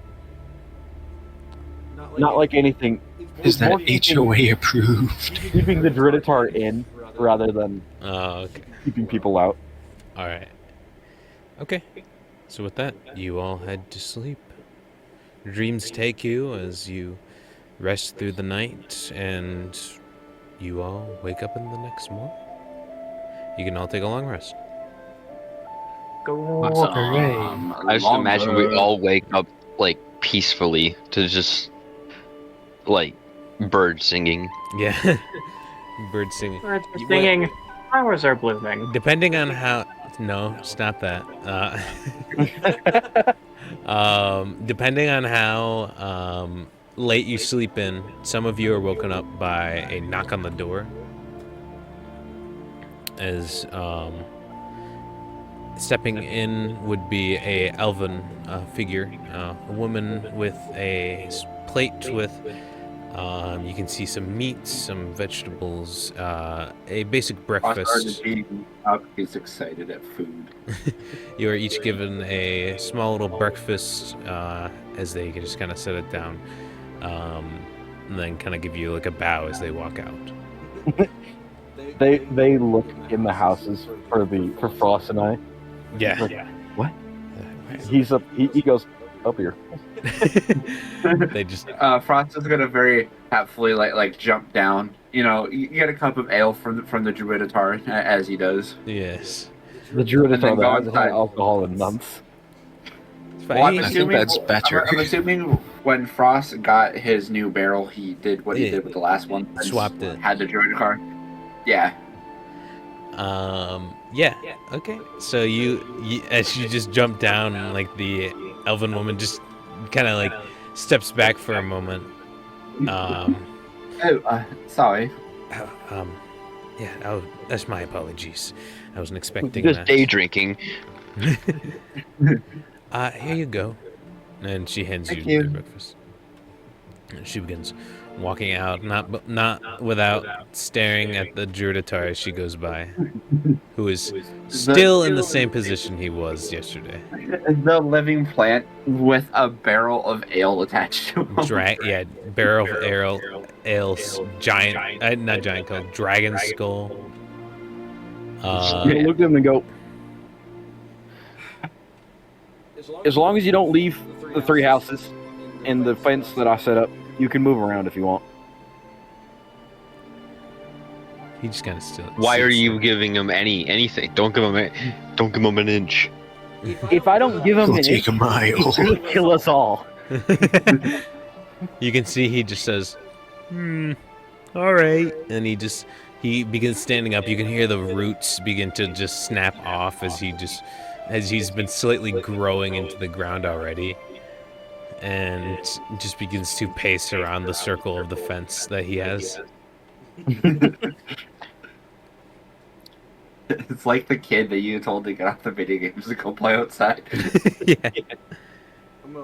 Not like anything. Is that more keeping- HOA approved? Keeping the Druiditar in rather than Okay. keeping people out. All right. Okay. So with that, you all head to sleep. Dreams take you as you rest through the night, and you all wake up in the next morning. You can all take a long rest. Go. I just imagine we all wake up like peacefully to just like birds singing. Yeah. Bird singing. Birds are You- singing. Flowers are blooming. Depending on how... No, stop that. Depending on how late you sleep in, some of you are woken up by a knock on the door. As stepping in would be a elven figure, a woman with a plate with... you can see some meat, some vegetables, a basic Ross breakfast. started beating up. He's excited at food. You are each given a small little breakfast as they just kind of set it down, and then kind of give you like a bow as they walk out. They look in the houses for Frost and I. Yeah. Like, what? He's up. He goes up here. They just Frost is gonna very helpfully like jump down. You get a cup of ale from the Druiditar as he does. yes. The And Druiditar then go that hasn't had inside. alcohol in months. It's Well, I'm fine. I think assuming, that's better. I'm assuming when Frost got his new barrel, he did what he Yeah. did with the last one. and Swapped it. Had the Druiditar. Yeah. Yeah. Okay. So you as you just jump down, like the elven woman just kind of like steps back for a moment. Oh, sorry. Yeah. Oh, that's my apologies. I wasn't expecting Just that. day drinking. Here you go. And she hands Thank you you. your breakfast. And she begins walking out, not without staring at the Druiditar as she goes by, who is still in the same position he was yesterday. The living plant with a barrel of ale attached to him. Barrel of ale, giant, not giant, called dragon skull. You look at him and go, as long as you don't leave the three houses and the fence that I set up, you can move around if you want. He just kind of still. Why are sits you there. giving him anything? Don't give him an inch. If I don't give him It'll an take inch, a mile. he's gonna kill us all. You can see he just says, all right. And he begins standing up. You can hear the roots begin to just snap off as he's been slightly growing into the ground already. And just begins to pace around the circle of the fence that he has. It's like the kid that you told to get off the video games to go play outside. Yeah.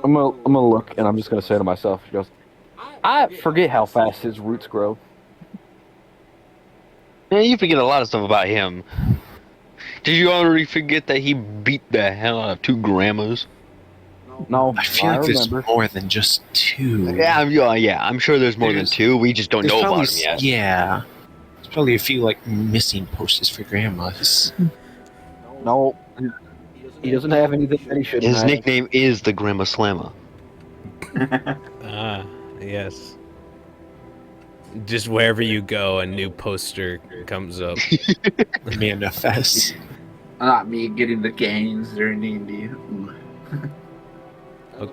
I'm gonna look and I'm just gonna say to myself, he goes, I forget how fast his roots grow. Man, you forget a lot of stuff about him. Did you already forget that he beat the hell out of 2 grandmas? No, I feel like there's remember. more than just 2. Yeah, I'm sure there's more than 2. We just don't There's know probably about him yet. Yeah. There's probably a few like missing posters for grandmas. No, he doesn't have anything that he shouldn't His have. nickname is the Grandma Slammer. Ah, yes. Just wherever you go, a new poster comes up. Manifest. Not me getting the gains during D&D.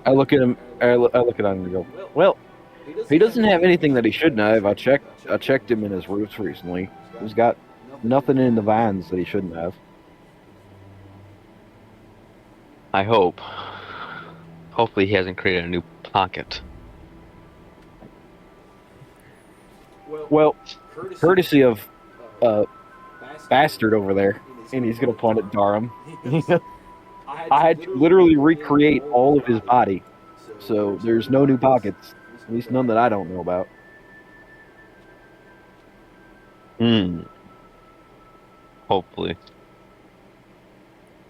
I look at him. I look at him and go, well, he doesn't have anything that he shouldn't have. I checked him in his roots recently. He's got nothing in the vines that he shouldn't have. I hope. Hopefully he hasn't created a new pocket. Well, courtesy of bastard over there, and he's gonna point at Durham. I had to literally recreate all of his body, so there's no new pockets, at least none that I don't know about. Hmm. Hopefully.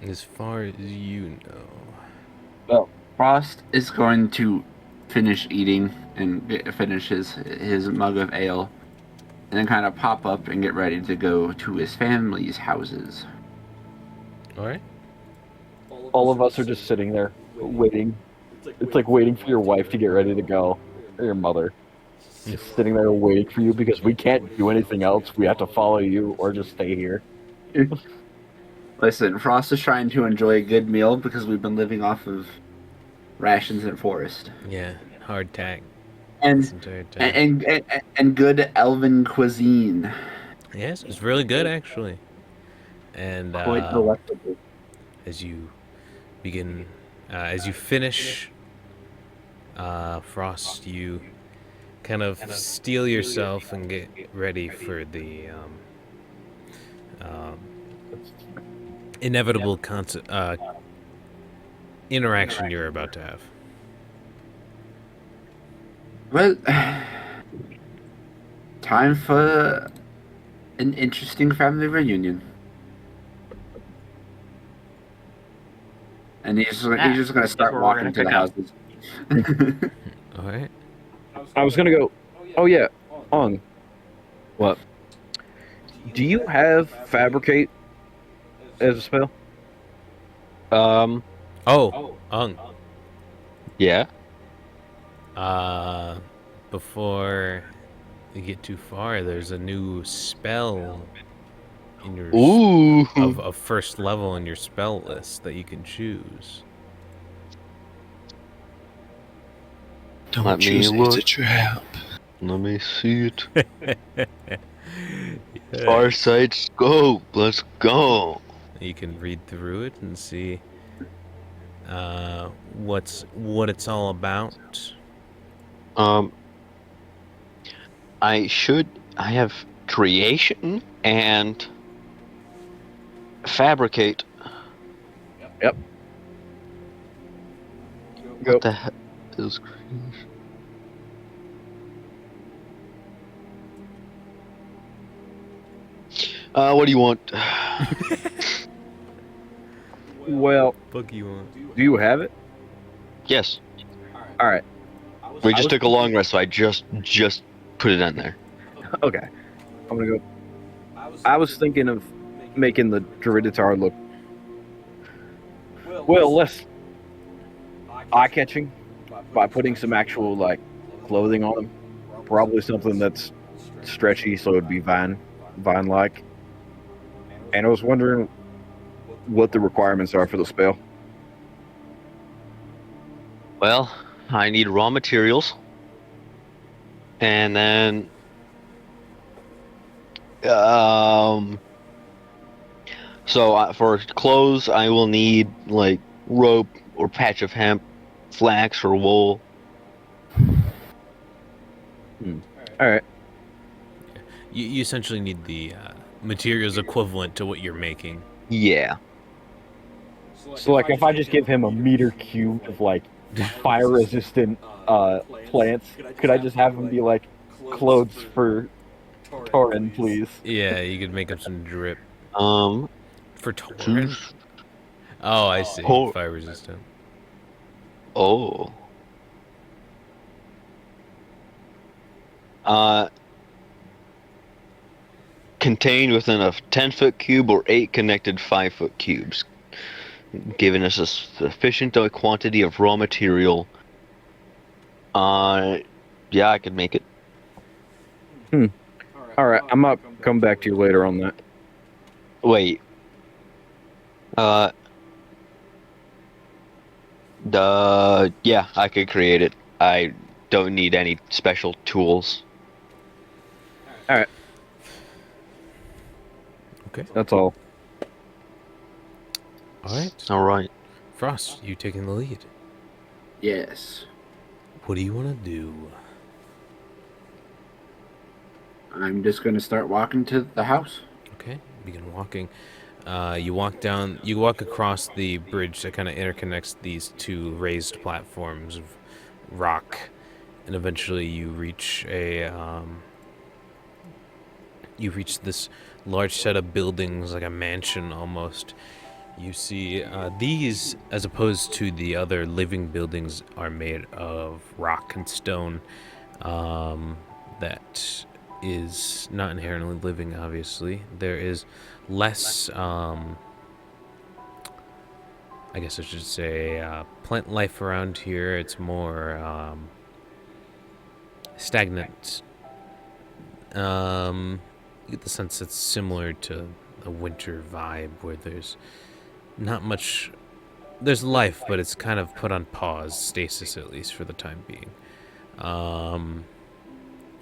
As far as you know. Well, Frost is going to finish eating and finish his mug of ale, and then kind of pop up and get ready to go to his family's houses. All right. All of us are just sitting there waiting. It's like waiting for your wife to get ready to go, or your mother. Just sitting there waiting for you because we can't do anything else. We have to follow you or just stay here. Listen, Frost is trying to enjoy a good meal because we've been living off of rations and forest. Yeah. Hard tack. And This entire time. and good elven cuisine. Yes, it's really good actually. And Quite delectable. as you begin, as you finish, Frost, you kind of steel yourself and get ready for the inevitable interaction you're about to have. Well, time for an interesting family reunion. And he's just going to start where we're walking gonna to the pick up. houses. All right. I was gonna go. Oh yeah, on. What? Do you have fabricate as a spell? Oh, Yeah. before you get too far, there's a new spell in your Ooh. of first level in your spell list that you can choose. Don't Let me choose it, it's a look. trap. Let me see it. Yeah. Farsight scope. Let's go. You can read through it and see what it's all about. I have creation and fabricate. Yep. Go. What the heck is creation? What do you want? Well, Fuck you want? do you have it? Yes. All right. We I just was took a long rest, so I just put it in there. Okay. I'm gonna go. I was thinking of making the Druiditar look less eye-catching by putting some actual like clothing on him. Probably something that's stretchy, so it'd be vine-like. And I was wondering what the requirements are for the spell. Well, I need raw materials, and then so for clothes, I will need like rope or patch of hemp, flax or wool. All right. You essentially need the materials equivalent to what you're making. Yeah. So like, if I just give him a meter cubed of like fire-resistant plants, could I just have him be like, clothes for Torin, please? Yeah, you could make up some drip Um. for Torin. choose- Oh, I see. Oh. Fire resistant. Oh. Contained within a 10-foot cube or 8 connected 5-foot cubes, giving us a sufficient quantity of raw material. Yeah, I could make it. All right. I might come back to you later on that. Wait. Yeah, I could create it. I don't need any special tools. Okay. That's all. All right. All right. Frost, you taking the lead. Yes. What do you want to do? I'm just going to start walking to the house. Okay. Begin walking. You walk across the bridge that kind of interconnects these two raised platforms of rock, and eventually you reach you reach this large set of buildings, like a mansion almost. You see these, as opposed to the other living buildings, are made of rock and stone. That is not inherently living, obviously. There is less, I guess I should say, plant life around here. It's more stagnant. You get the sense it's similar to a winter vibe where there's not much. There's life, but it's kind of put on pause, stasis at least for the time being.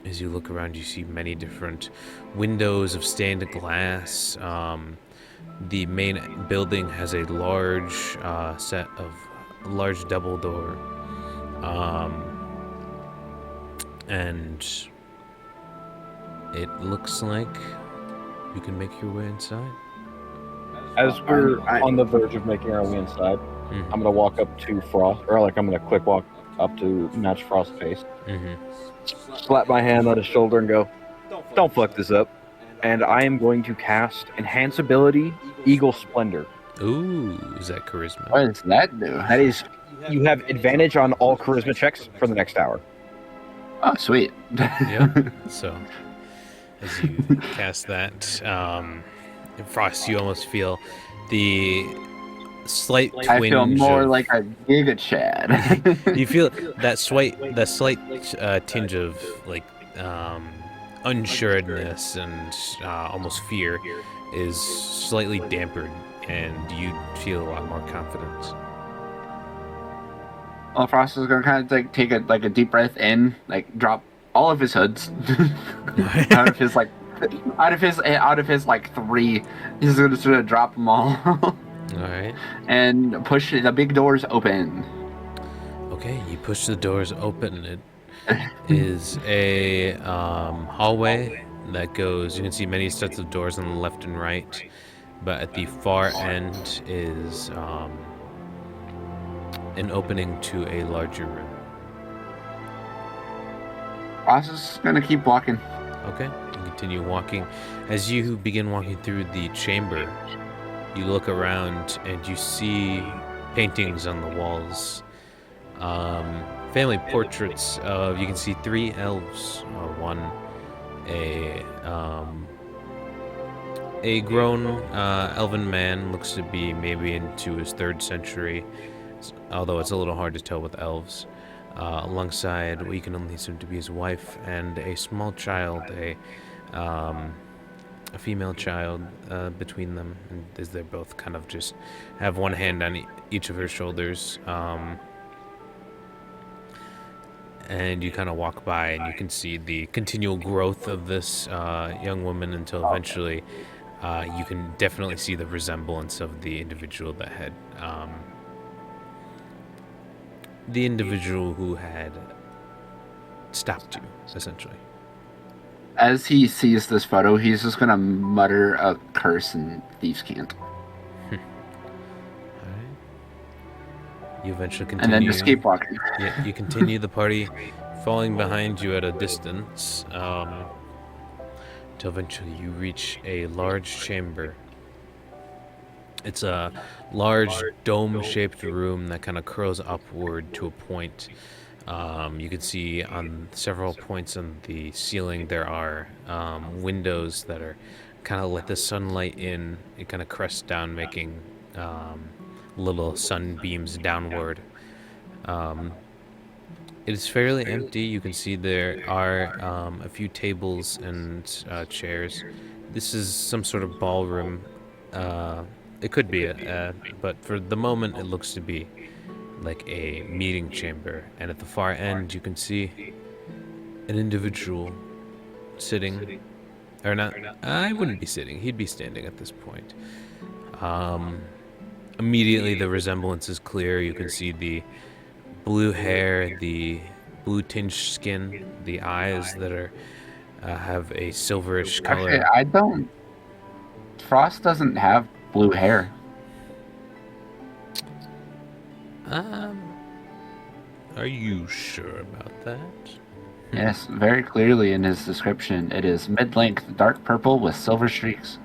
As you look around, you see many different windows of stained glass. The main building has a large large double door, and it looks like you can make your way inside. As we're on the verge of making our way inside, Mm-hmm. I'm gonna walk up to Frost, or like I'm gonna quick walk up to match Frost's pace. Mm-hmm. Slap my hand on his shoulder and go, "Don't fuck this up." And I am going to cast Enhance Ability, Eagle Splendor. Ooh, is that charisma? What does that do? That is, you have advantage on all charisma checks for the next hour. Oh, sweet. Yeah. So, as you cast that, Frost, you almost feel the slight twinge. I feel more of, like a Giga Chad. you feel that slight tinge of like unsureness and almost fear is slightly dampened, and you feel a lot more confidence. Well, Frost is gonna kind of like take a deep breath in, like drop all of his hoods out of his like 3. He's gonna sort of drop them all. All right. And push the big doors open. Okay, you push the doors open. It is a hallway that goes. You can see many sets of doors on the left and right, but at the far end is an opening to a larger room. Frost is gonna keep walking. Okay, you continue walking. As you begin walking through the chamber, you look around and you see paintings on the walls. Family portraits of, you can see 3 elves. One, a grown elven man, looks to be maybe into his 3rd century, although it's a little hard to tell with elves. Alongside what you can only assume to be his wife, and a small child, a female child between them, and as they're both kind of just have one hand on each of her shoulders. And you kind of walk by and you can see the continual growth of this young woman until eventually you can definitely see the resemblance of the individual that had the individual who had stopped you, essentially. As he sees this photo, he's just gonna mutter a curse in Thieves' Cant. Alright. You eventually continue. And then just keep walking. Yeah, you continue the party falling behind you at a distance till eventually you reach a large chamber. It's a large dome-shaped room that kind of curls upward to a point. You can see on several points on the ceiling there are windows that are kind of let the sunlight in. It kind of crests down, making little sunbeams downward. It is fairly empty. You can see there are a few tables and chairs. This is some sort of ballroom. It could be, but for the moment it looks to be like a meeting chamber. And at the far end you can see an individual sitting, or not, I wouldn't be sitting, he'd be standing at this point. Immediately the resemblance is clear. You can see the blue hair, the blue tinged skin, the eyes that are have a silverish color. Actually, Frost doesn't have blue hair. Are you sure about that? Yes, very clearly in his description, it is mid-length, dark purple with silver streaks.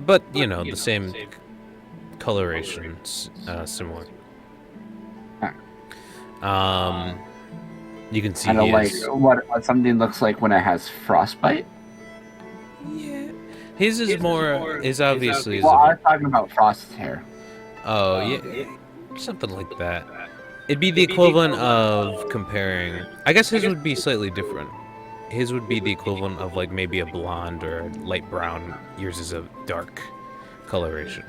But, you know, the same coloration, similar. You can see Kind of he like is... what something looks like when it has frostbite. Yeah. His is more... His obviously is Well, I a... was talking about Frost's hair. Oh, yeah. Something like that. It'd be the equivalent of comparing... I guess his would be slightly different. His would be the equivalent of, like, maybe a blonde or light brown. Yours is a dark coloration.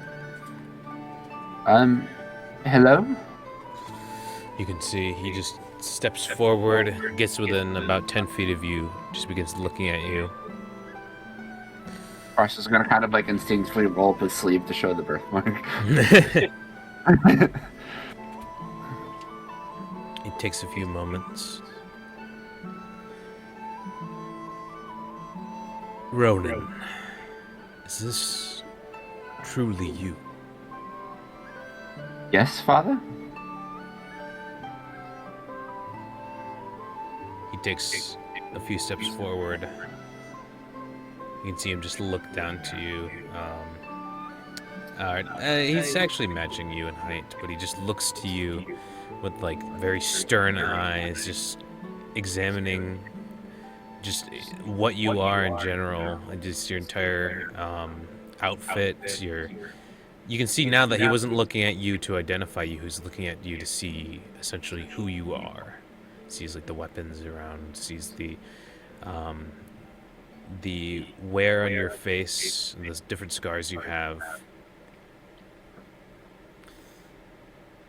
Hello? You can see he just steps forward, gets within about 10 feet of you, just begins looking at you. Frost is gonna kind of like instinctively roll up his sleeve to show the birthmark. It takes a few moments. Ronan, is this truly you? Yes, father? He takes a few steps forward. You can see him just look down to you. He's actually matching you in height, but he just looks to you with like very stern eyes, just examining just what you are in general, and just your entire outfit. You can see now that he wasn't looking at you to identify you; he was looking at you to see essentially who you are. Sees like the weapons around, sees the wear on your face, and the different scars you have,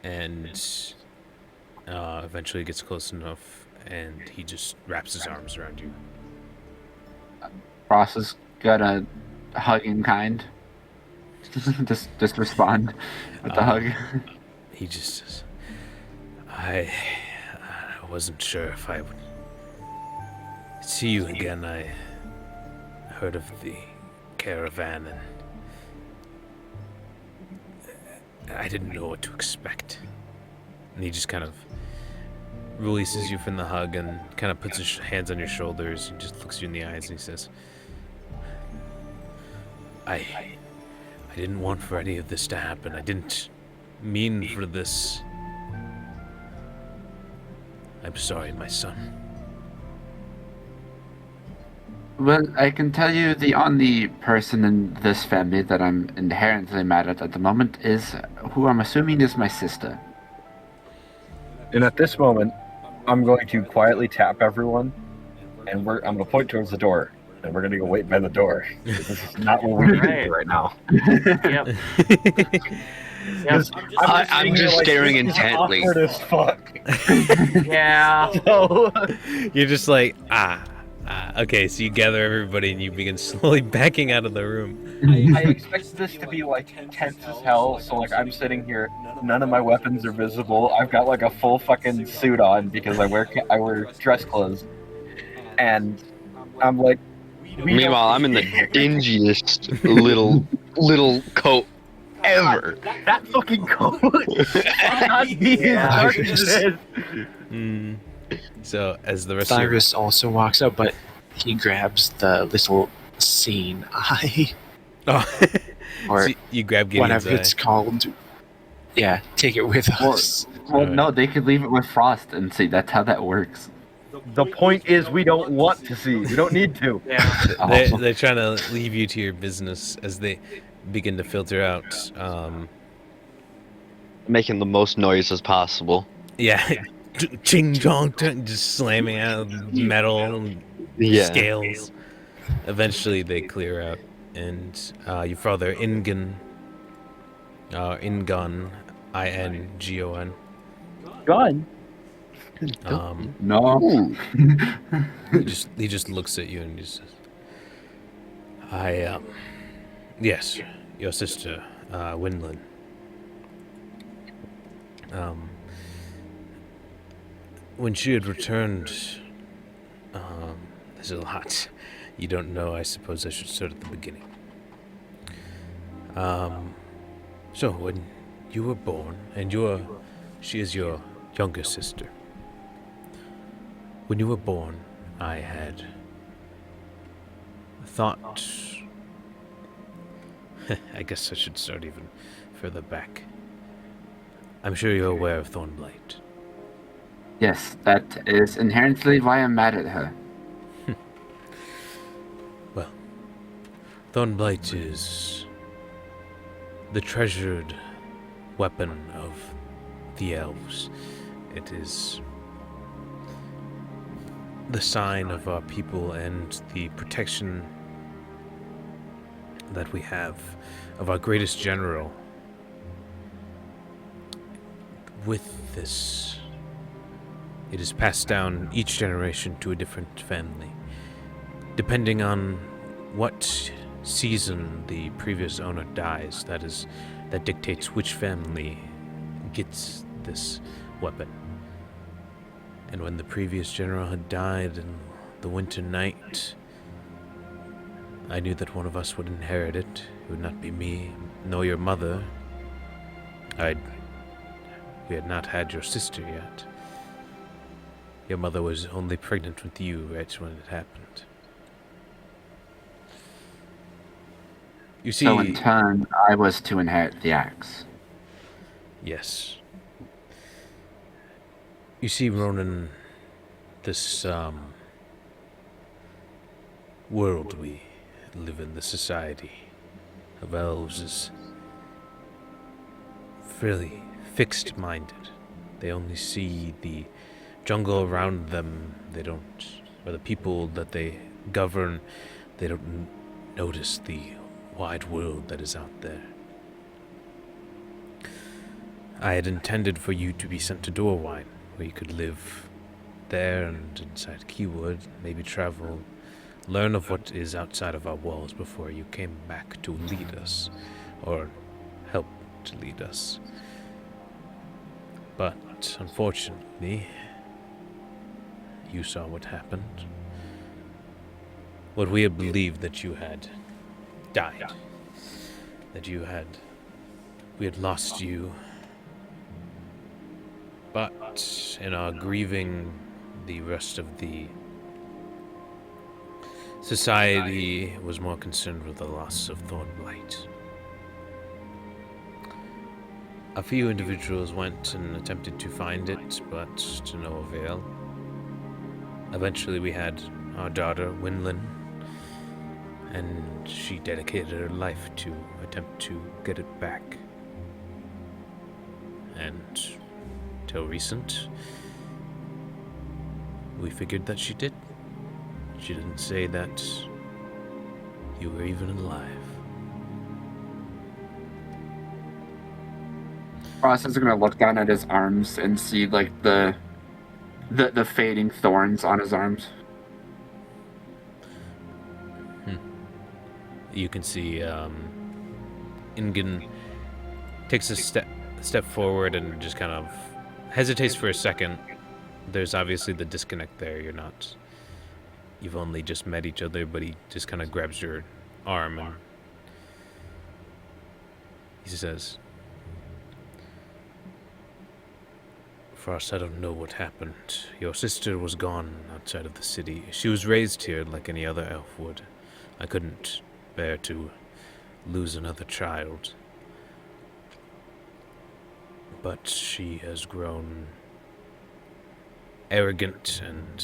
and eventually gets close enough, and he just wraps his arms around you. Frost is gonna hug in kind. just respond with the hug. He just says, I wasn't sure if I would see you again. I heard of the caravan, and I didn't know what to expect. And he just kind of releases you from the hug and kind of puts his hands on your shoulders and just looks you in the eyes, and he says, I didn't want for any of this to happen. I didn't mean for this. I'm sorry, my son. Well, I can tell you the only person in this family that I'm inherently mad at the moment is who I'm assuming is my sister. And at this moment, I'm going to quietly tap everyone, and I'm going to point towards the door, and we're going to go wait by the door. This is not what we need to do right now. Yep. Yep. I'm just staring intently. Awkward as fuck. Yeah. So, You're just like, okay, so you gather everybody and you begin slowly backing out of the room. I expect this to be like tense as hell. So like I'm sitting here, none of my weapons are visible. I've got like a full fucking suit on because I wear dress clothes, and I'm like. Meanwhile, I'm in the dingiest little coat ever. That fucking coat cannot be as dark as it is. So as the rest of Cyrus also walks up, but he grabs the little seeing eye, oh, or so you grab Gideon's whatever eye. it's called. Yeah, take it with us. Well, no, they could leave it with Frost and see. That's how that works. The point is, we don't want to see. We don't need to. Yeah. They're trying to leave you to your business as they begin to filter out. Making the most noise as possible. Yeah, ching chong, just slamming out metal and Yeah. scales. Eventually, they clear out, and your father Ingun, Ingon, Ingon. Gun. No. Ooh. He just looks at you and just says, yes, your sister, Winlin. When she had returned, there's a lot you don't know. I suppose I should start at the beginning. So when you were born, and she is your younger sister. When you were born, I had thought... I guess I should start even further back. I'm sure you're aware of Thornblight. Yes, that is inherently why I'm mad at her. Well, Thornblight is the treasured weapon of the elves. It is the sign of our people and the protection that we have of our greatest general. With this, it is passed down each generation to a different family. Depending on what season the previous owner dies, that dictates which family gets this weapon. And when the previous general had died in the winter night, I knew that one of us would inherit it. It would not be me, nor your mother. We had not had your sister yet. Your mother was only pregnant with you right when it happened. You see... So in turn, I was to inherit the axe. Yes. You see, Ronan, this, world we live in, the society of elves, is fairly fixed-minded. They only see the jungle around them. They don't, or the people that they govern, they don't notice the wide world that is out there. I had intended for you to be sent to Dorwine, where you could live there and inside Keywood, maybe travel, learn of what is outside of our walls before you came back to lead us, or help to lead us. But, unfortunately, you saw what happened. What we had believed that you had died. That we had lost you. But, in our grieving, the rest of the society was more concerned with the loss of Thornblight. A few individuals went and attempted to find it, but to no avail. Eventually we had our daughter, Winlin, and she dedicated her life to attempt to get it back. And till recent, we figured that she did. She didn't say that you were even alive. Frost is gonna look down at his arms and see like the fading thorns on his arms. You can see Ingen takes a step forward and just kind of hesitates for a second. There's obviously the disconnect there. You've only just met each other, but he just kind of grabs your arm and he says, Frost, I don't know what happened. Your sister was gone outside of the city. She was raised here like any other elf would. I couldn't bear to lose another child. But she has grown arrogant, and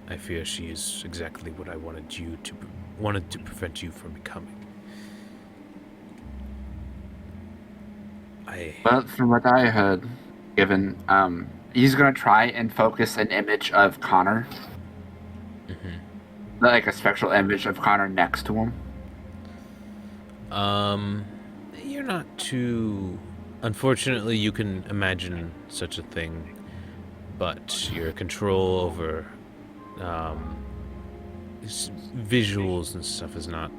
I fear she is exactly what I wanted to prevent you from becoming. Well, from what I heard, given he's gonna try and focus an image of Connor, like a spectral image of Connor next to him. You're not too... Unfortunately, you can imagine such a thing, but your control over visuals and stuff is not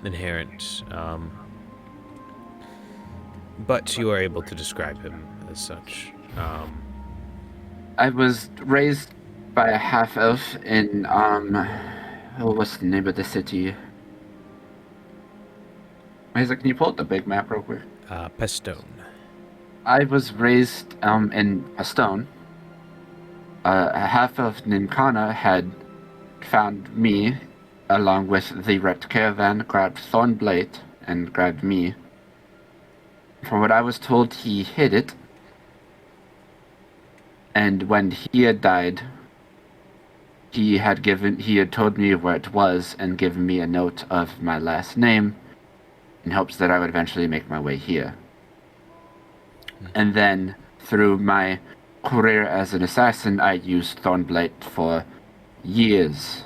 inherent. But you are able to describe him as such. I was raised by a half-elf in, what's the name of the city? Isaac, can you pull up the big map real quick? Pestone. I was raised in Pestone. a half-elf named Kana had found me, along with the wrecked caravan, grabbed Thornblade, and grabbed me. From what I was told, he hid it. And when he had died, he had told me where it was and given me a note of my last name in hopes that I would eventually make my way here. And then, through my career as an assassin, I used Thornblight for years.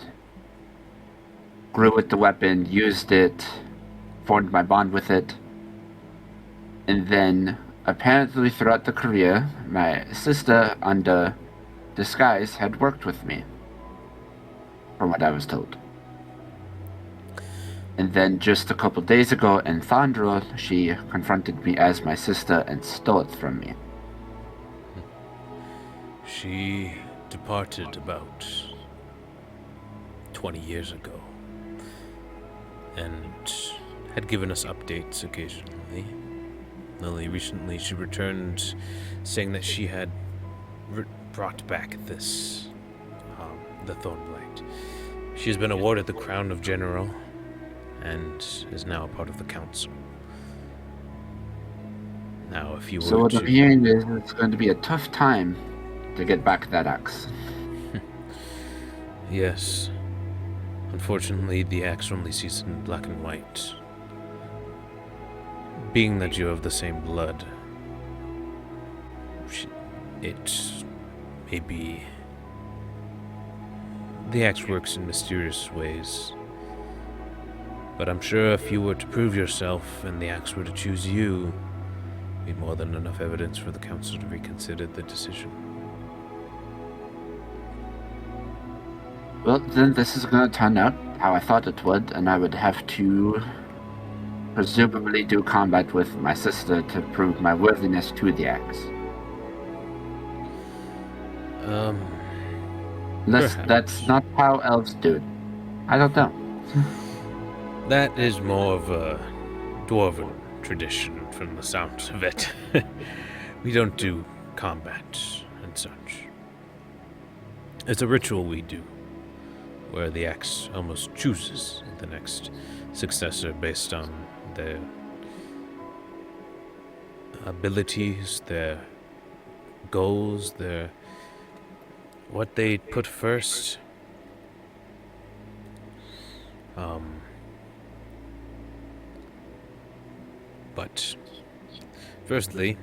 Grew with the weapon, used it, formed my bond with it. And then, apparently throughout the career, my sister, under disguise, had worked with me. From what I was told. And then just a couple days ago in Thondrel, she confronted me as my sister and stole it from me. She departed about 20 years ago and had given us updates occasionally. Only recently she returned saying that she had brought back this, the Thornblight. She has been awarded the crown of general and is now a part of the council. Now, if you were So what to... I'm hearing is it's going to be a tough time to get back that axe. Yes. Unfortunately, the axe only sees in black and white. Being that you have the same blood, it may be... The axe works in mysterious ways. But I'm sure if you were to prove yourself and the axe were to choose you, be more than enough evidence for the council to reconsider the decision. Well, then this is going to turn out how I thought it would, and I would have to presumably do combat with my sister to prove my worthiness to the axe. That's not how elves do it. I don't know. That is more of a dwarven tradition from the sounds of it. We don't do combat and such. It's a ritual we do, where the axe almost chooses the next successor based on their abilities, their goals, what they put first. But firstly,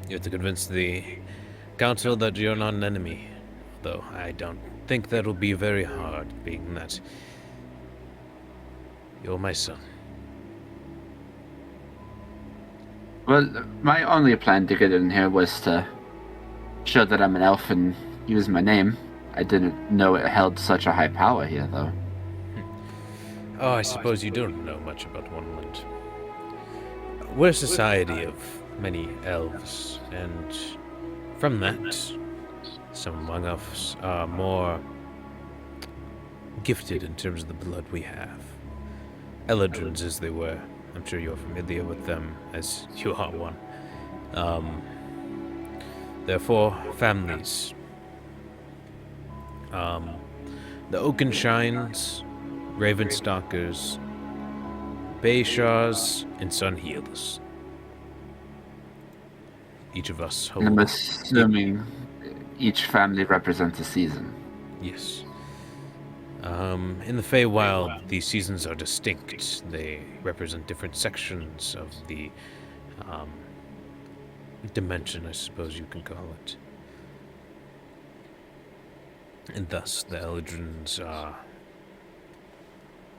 you have to convince the council that you're not an enemy. Though I don't think that'll be very hard, being that you're my son. Well, my only plan to get in here was to show that I'm an elf and use my name. I didn't know it held such a high power here, though. Oh, I suppose you don't know much about Oneland. We're a society of many elves, and from that, some among us are more gifted in terms of the blood we have. Eladrins as they were. I'm sure you're familiar with them, as you are one. Therefore, families. The Oakenshines, Ravenstalkers, Bayshars, and Sunhealers. Each of us hold... I'm assuming each family represents a season. Yes. In the Feywild, the seasons are distinct. They represent different sections of the dimension, I suppose you can call it. And thus, the Eldrins are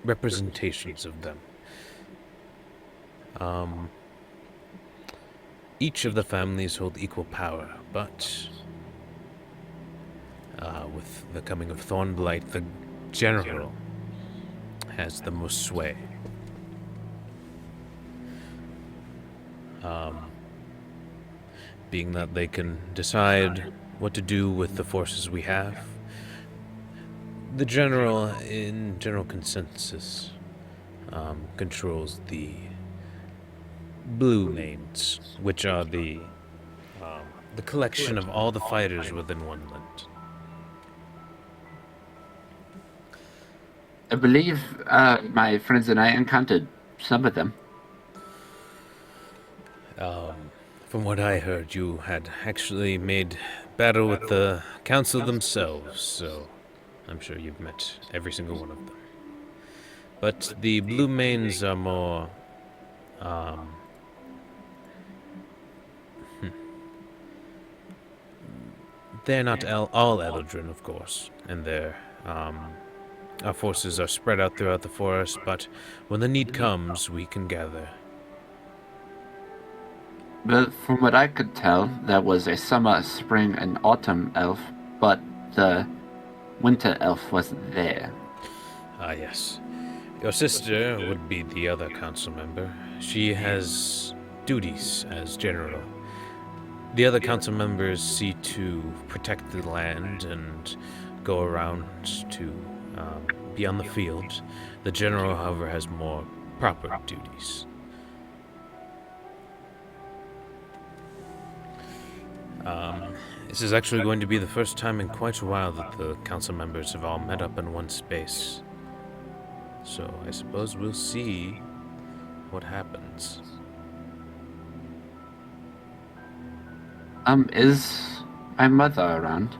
representations of them. Each of the families hold equal power, but with the coming of Thornblight, the general has the most sway. Being that they can decide what to do with the forces we have. The general, in general consensus, controls the blue lanes, which are the collection of all the fighters within Oneland. I believe my friends and I encountered some of them. From what I heard, you had actually made battle with the council themselves, so I'm sure you've met every single one of them. But the Blue Mains are more, they're not all Eldrin, of course, and our forces are spread out throughout the forest, but when the need comes, we can gather. But from what I could tell, there was a summer, spring, and autumn elf, but the winter elf wasn't there. Ah, yes. Your sister would be the other council member. She has duties as general. The other council members see to protect the land and go around to be on the field. The general, however, has more proper duties. This is actually going to be the first time in quite a while that the council members have all met up in one space. So I suppose we'll see what happens. Is my mother around?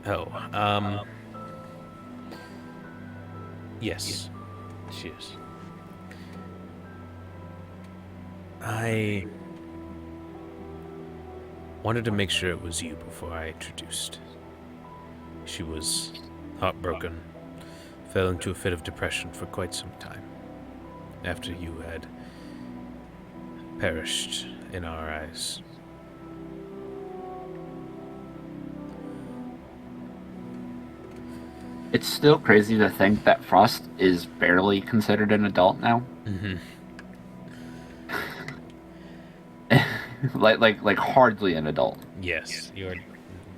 Oh, yes, she is. I wanted to make sure it was you before I introduced. She was heartbroken, fell into a fit of depression for quite some time after you had perished in our eyes. It's still crazy to think that Frost is barely considered an adult now. Mm-hmm. like hardly an adult. Yes, you're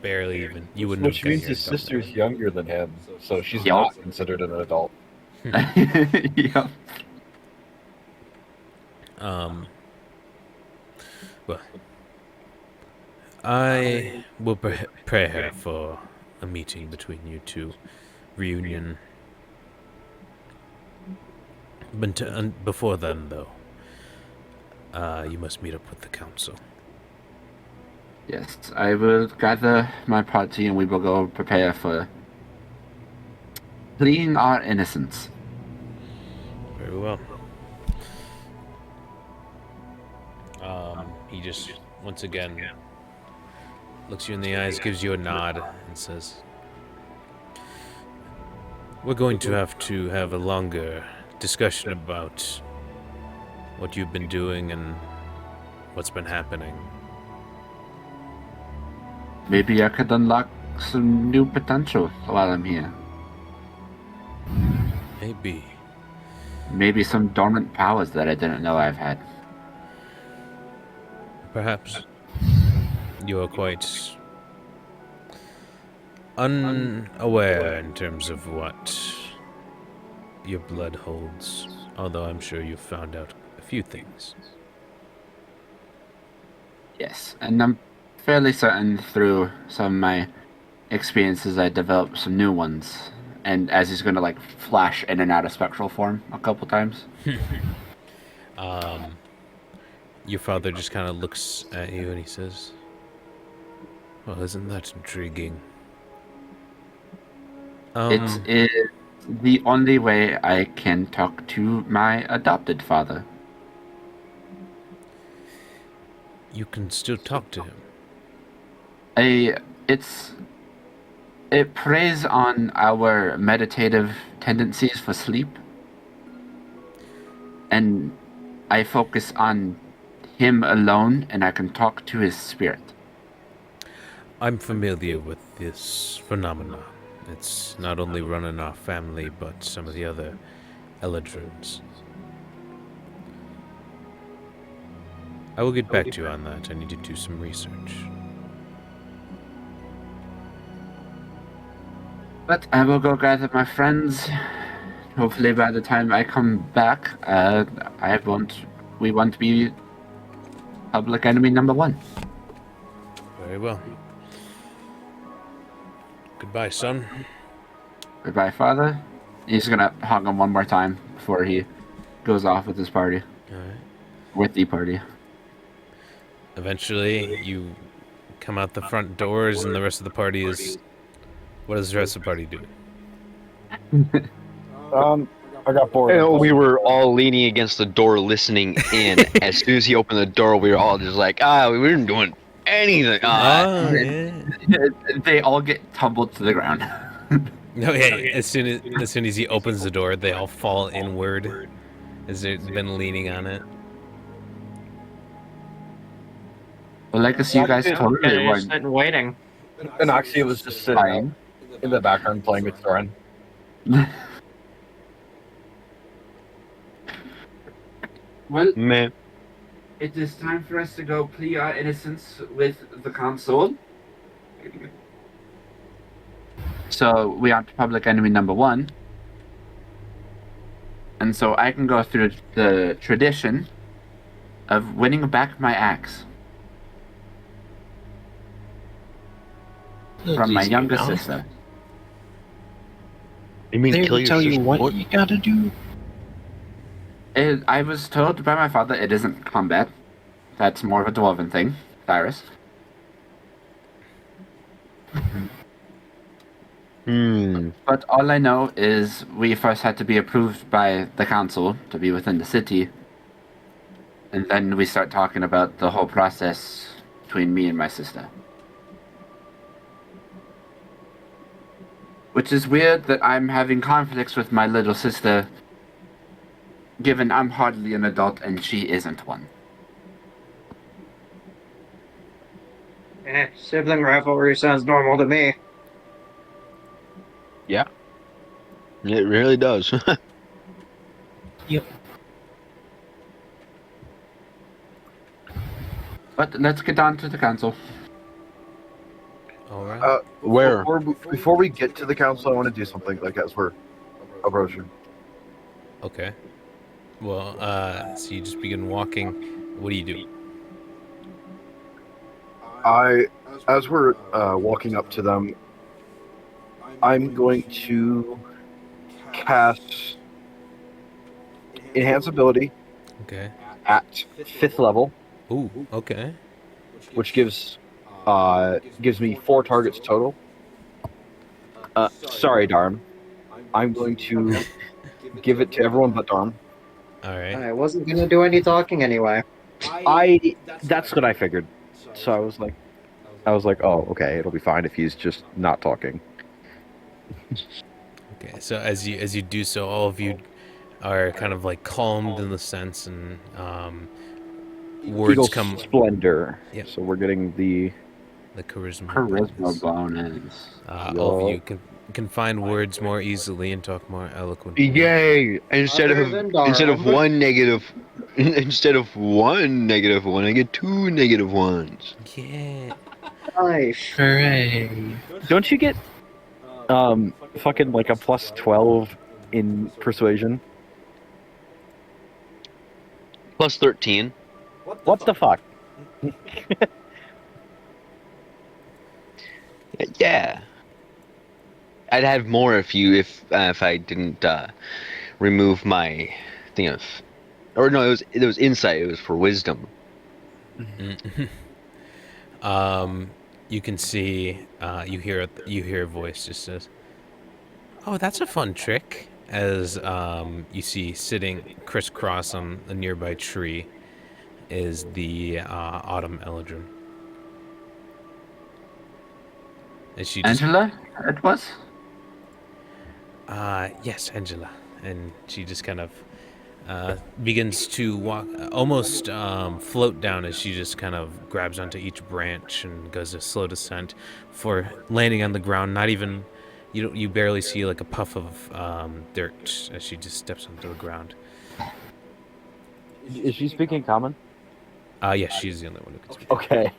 barely even. You wouldn't Which have gotten means his your adult sister's younger than him, so she's Yup. not considered an adult. Yep. Well, I will prepare for a meeting between you two, reunion. But before then, though, you must meet up with the council. Yes, I will gather my party and we will go prepare for fleeing our innocence. Very well. He just, once again, looks you in the eyes, gives you a nod, and says, "We're going to have a longer discussion about what you've been doing and what's been happening. Maybe I could unlock some new potential while I'm here. Maybe. Maybe some dormant powers that I didn't know I've had. Perhaps. You are quite unaware in terms of what your blood holds, although I'm sure you've found out a few things." Yes, and I'm fairly certain through some of my experiences I developed some new ones. And as he's gonna like flash in and out of spectral form a couple times. Your father just kind of looks at you and he says, "Well, isn't that intriguing?" It is the only way I can talk to my adopted father. You can still talk to him. It preys on our meditative tendencies for sleep. And I focus on him alone and I can talk to his spirit. I'm familiar with this phenomena. It's not only run in our family, but some of the other Eladrins. I will get back to you on that. I need to do some research. But I will go gather my friends. Hopefully by the time I come back, we won't be public enemy number one. Very well. Goodbye, son. Goodbye, father. He's gonna hug him one more time before he goes off with his party. All right. With the party. Eventually, you come out the front doors, and the rest of the party is. What does the rest of the party do? I got bored. We were all leaning against the door, listening in. As soon as he opened the door, we were all just like, we weren't doing anything. Oh, yeah. They all get tumbled to the ground. No, yeah. As soon as he opens the door, they all fall inward, as they've been leaning on it. Well, I guess you guys Yeah, totally just weren't sitting waiting. Anoxia was just sitting fine. in the background playing with Thorin. Well, Man. it is time for us to go plea our innocence with the council. So we are to public enemy number 1. And so I can go through the tradition of winning back my axe from my Easy younger enough. sister. You mean They kill will your tell you sister? what you gotta do. I was told by my father it isn't combat. That's more of a dwarven thing, Cyrus. But all I know is we first had to be approved by the council to be within the city. And then we start talking about the whole process between me and my sister. Which is weird that I'm having conflicts with my little sister, given I'm hardly an adult and she isn't one. Sibling rivalry sounds normal to me. It really does. But let's get on to the council. All right. Where? Before we get to the council, I want to do something like as we're approaching. Okay. Well, so you just begin walking. What do you do? As we're walking up to them, I'm going to cast Enhance Ability Okay. at 5th level, Ooh. Okay. which gives me 4 targets total. Sorry, Darm. I'm going to give it to everyone but Darm. All right. I wasn't gonna do any talking anyway. That's what I figured. So I was like, oh, okay, it'll be fine if he's just not talking. Okay. So as you do so, all of you are kind of like calmed in the sense, and words Eagle come. Splendor. Yep. So we're getting the The charisma. Charisma bonus. All of you can find words more easily and talk more eloquently. Yay! Instead Other of than Darm. one negative, instead of 1 negative 1, I get 2 negative 1s. Yeah. Nice. Hooray. Don't you get fucking like a plus 12 in persuasion? Plus 13. What the fuck? Yeah. I'd have more if I didn't remove my thing of, or no, it was insight. It was for wisdom. You can see, you hear a voice just says, "Oh, that's a fun trick." As you see sitting crisscross on a nearby tree is the Autumn Eldrin. And she just, Angela, it was? yes, Angela. And she just kind of begins to walk, almost float down as she just kind of grabs onto each branch and goes a slow descent for landing on the ground. Not even, you barely see like a puff of dirt as she just steps onto the ground. Is she speaking common? Yes, she's the only one who can speak. Okay.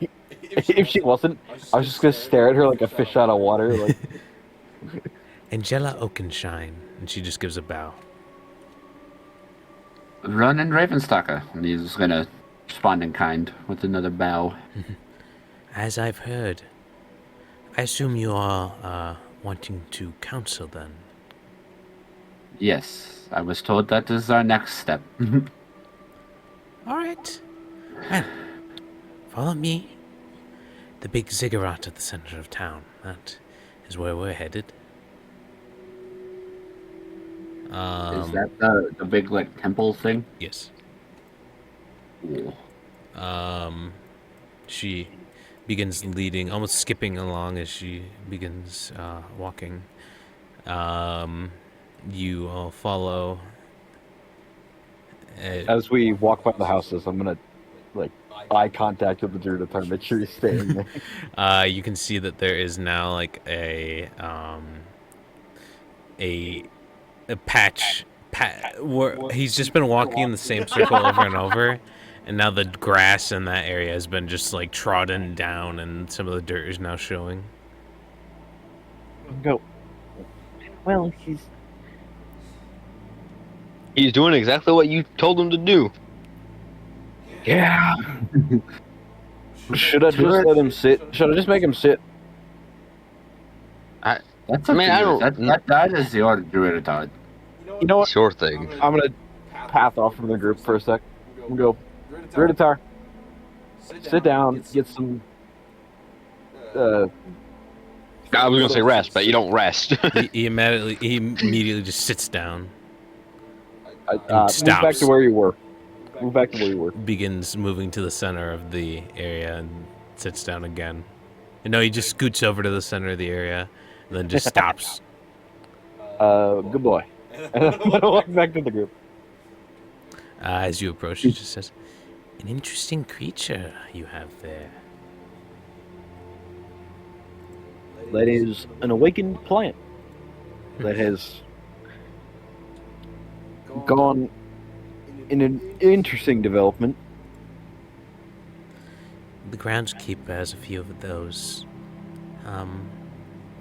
If she wasn't, I was just gonna stare at her like a fish out of water. Like, Angela Oakenshine, and she just gives a bow. Ronan Ravenstalker. And he's gonna respond in kind with another bow. As I've heard, I assume you are wanting to counsel then. Yes, I was told that is our next step. All right. Well, follow me. The big ziggurat at the center of town. That is where we're headed. Is that the big like temple thing? Yes. Cool. She begins leading, almost skipping along as she begins walking. You all follow. As we walk by the houses, I'm gonna like eye contact with the Druidatar, make sure he's staying there. You can see that there is now like a patch where he's just been walking in the same circle over and over, and now the grass in that area has been just like trodden down, and some of the dirt is now showing. Go. Well, He's doing exactly what you told him to do. Yeah. Should I just let him sit? Should I just make him sit? That's I mean, I don't- that is your Druidatar. You know what? Sure thing. I'm gonna path off from the group for a sec. I'm gonna go. Druidatar, sit down, get some. I was gonna say rest, but you don't rest. He immediately just sits down. Move back to where you were. Move back to where you were. Begins moving to the center of the area and sits down again. And no, he just scoots over to the center of the area and then just stops. Good boy. And I'm gonna walk back to the group. As you approach, he just says, "An interesting creature you have there." That is an awakened plant that has gone in an interesting development. The groundskeeper has a few of those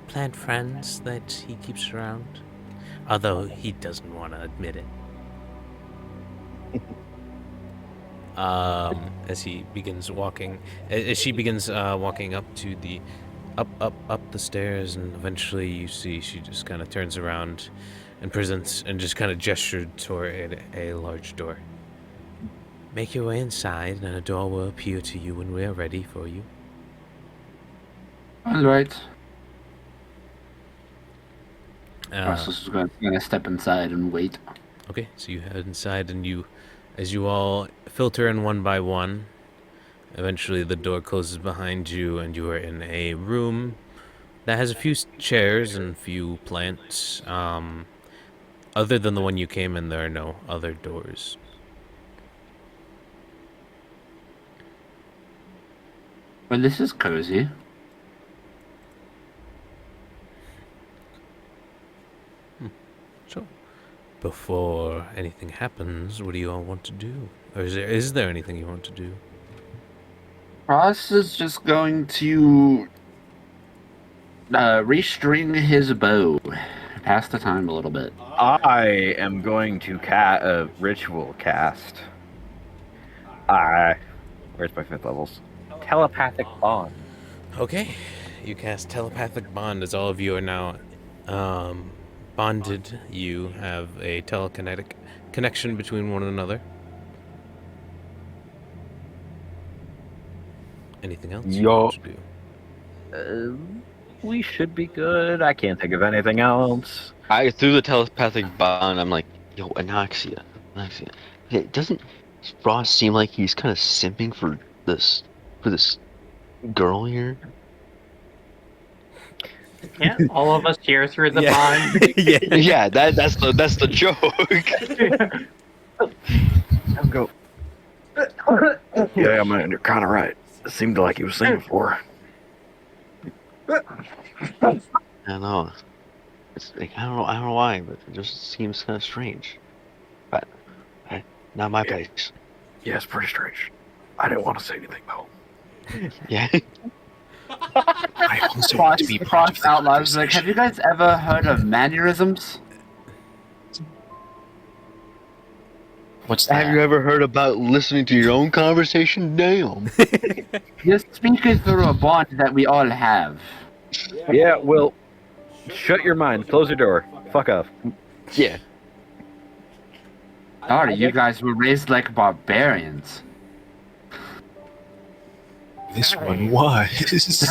plant friends that he keeps around, although he doesn't want to admit it. As he begins walking, as she begins walking up to the up the stairs, and eventually you see she just kind of turns around and presents and just kind of gestured toward a large door. Make your way inside, and a door will appear to you when we are ready for you. All right. Uh, Just gonna step inside and wait. Okay, so you head inside, and as you all filter in one by one, eventually the door closes behind you, and you are in a room that has a few chairs and a few plants. Other than the one you came in, there are no other doors. Well, this is cozy. So, before anything happens, what do you all want to do? Or is there anything you want to do? Ross is just going to restring his bow. Pass the time a little bit. I am going to ritual cast. Where's my 5th levels? Telepathic bond. Okay, you cast telepathic bond, as all of you are now bonded. You have a telekinetic connection between one another. Anything else you want to do? We should be good. I can't think of anything else. Through the telepathic bond, I'm like, yo, Anoxia. Okay, doesn't Frost seem like he's kind of simping for this girl here? Yeah, all of us hear through the bond. Yeah, that's the joke. I'll go. Yeah, man, you're kind of right. It seemed like he was singing for her. I don't know. It's like, I don't know why, but it just seems kind of strange. But not my place. Yeah, it's pretty strange. I didn't want to say anything though. Yeah. I also want to be part of Cross the out loud. Like, conversation. have you guys ever heard of mannerisms? What's that? Have you ever heard about listening to your own conversation? Damn. You're speaking through a bond that we all have. Yeah, well, shut your mind. Close your door. Fuck off. Yeah. Sorry, you guys were raised like barbarians. This one was.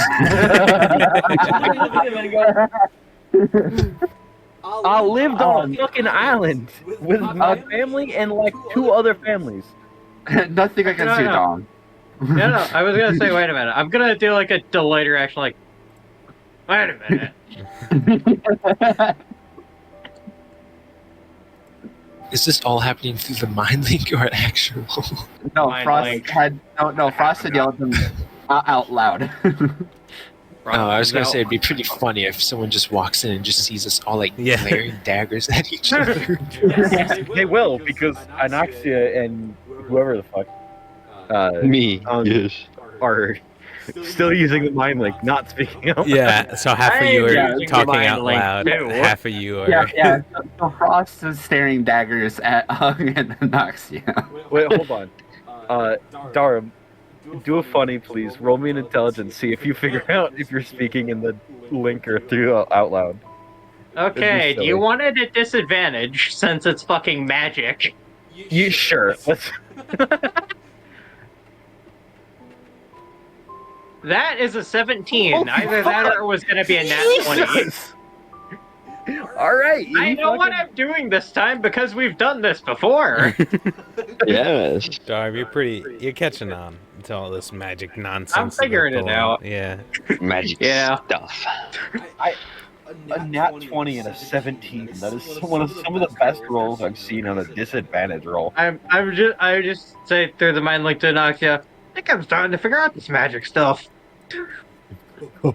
I lived on a fucking island with my family and like 2 other families. Nothing against you, No. Dom. No, I was gonna say, wait a minute. I'm gonna do like a delayed reaction, like, wait a minute. Is this all happening through the mind link or actual? No, Mind Frost link. had Frost had yelled them out loud. Oh, I was gonna say it'd be pretty funny if someone just walks in and just sees us all like Yeah. glaring daggers at each other. They will, because Anoxia and whoever the fuck Me. yes. Are still using the mind link, not speaking up. Yeah, so half of I you am are using the talking mind out link, loud, too. half of you are. yeah. So Frost is staring daggers at Hung and Anoxia. Wait, hold on. Dara, do a funny, please. Roll me an intelligence. See if you figure out if you're speaking in the link or through out loud. Okay, do you silly. want it at disadvantage since it's fucking magic? You sure? Let's. That is a 17. Either that or it was gonna be a nat 20. All right. I know what I'm doing this time because we've done this before. Yes. Darb, you're catching on to all this magic nonsense. I'm figuring that it they're out. pulling. Yeah. Magic Yeah. stuff. A nat 20 and a 17. That is some of the best rolls I've seen on a disadvantage roll. I just say through the mind link to Noxia, I think I'm starting to figure out this magic stuff. A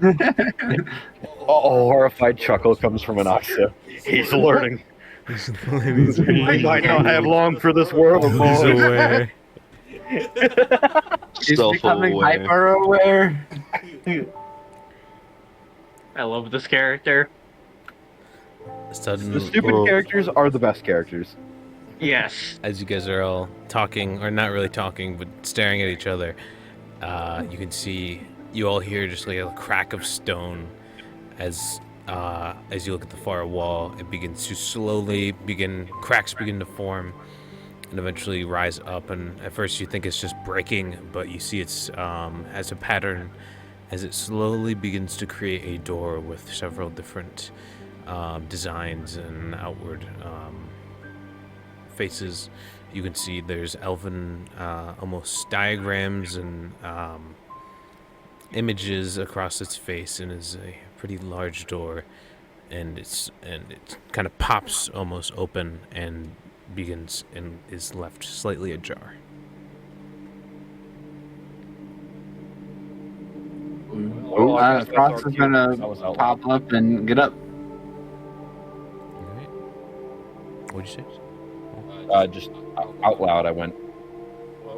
horrified chuckle comes from Anoxia. He's learning. He might not have long for this world, He's boy. aware. He's becoming Self-aware. hyper aware. I love this character. Sudden, The stupid characters are the best characters. Yes. as you guys are all talking, or not really talking, but staring at each other, you can see, you all hear just like a crack of stone as you look at the far wall. It begins to slowly cracks begin to form and eventually rise up. And at first you think it's just breaking, but you see it's has a pattern as it slowly begins to create a door with several different designs and outward faces. You can see there's elven almost diagrams and images across its face, and is a pretty large door, and it kind of pops almost open and begins and is left slightly ajar. Frost is gonna pop up and get up. Alright. What'd you say? Just out loud, I went,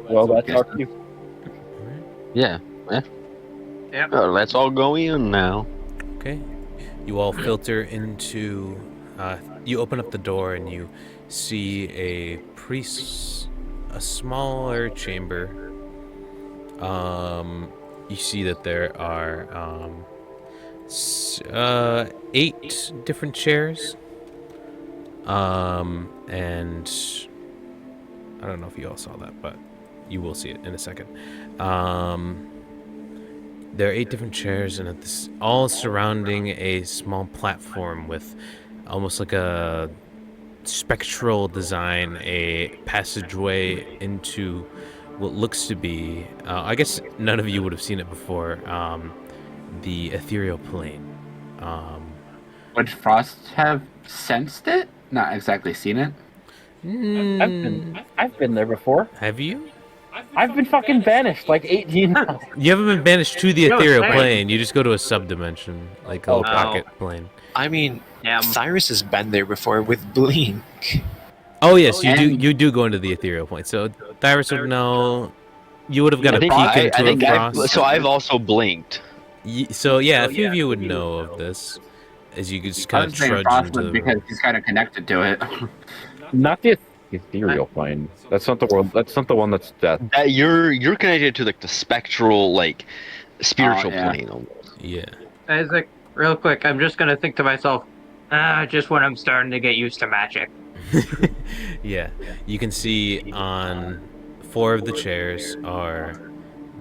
well, that's our cue. Alright. Yeah. Yep. Oh, let's all go in now. Okay. You all filter into. You open up the door and you see a smaller chamber. You see that there are 8 different chairs. And I don't know if you all saw that, but you will see it in a second. There are 8 different chairs, and all surrounding a small platform with almost like a spectral design, a passageway into what looks to be, I guess none of you would have seen it before, the ethereal plane. Would Frost have sensed it? Not exactly seen it. I've been there before. Have you? I've been fucking banished like 18 times. You haven't been banished to the No, ethereal same. plane. You just go to a sub-dimension, like a little Oh. pocket plane. I mean, Damn. Cyrus has been there before with Blink. Oh yes, you do. And- You do go into the ethereal plane. So Tyrus would know. You would have got I a think, peek I into think a I've, frost. so I've also blinked. So yeah, a few of you would know of this, as you just I kind was of saying trudge Frost into would the because room. he's kind of connected to it. Not the Ethereal plane. That's not the world. That's not the one that's death. That you're connected to like the spectral, like spiritual yeah. plane almost. Yeah. Isaac, real quick, I'm just gonna think to myself, just when I'm starting to get used to magic. Yeah, you can see on 4 of the chairs are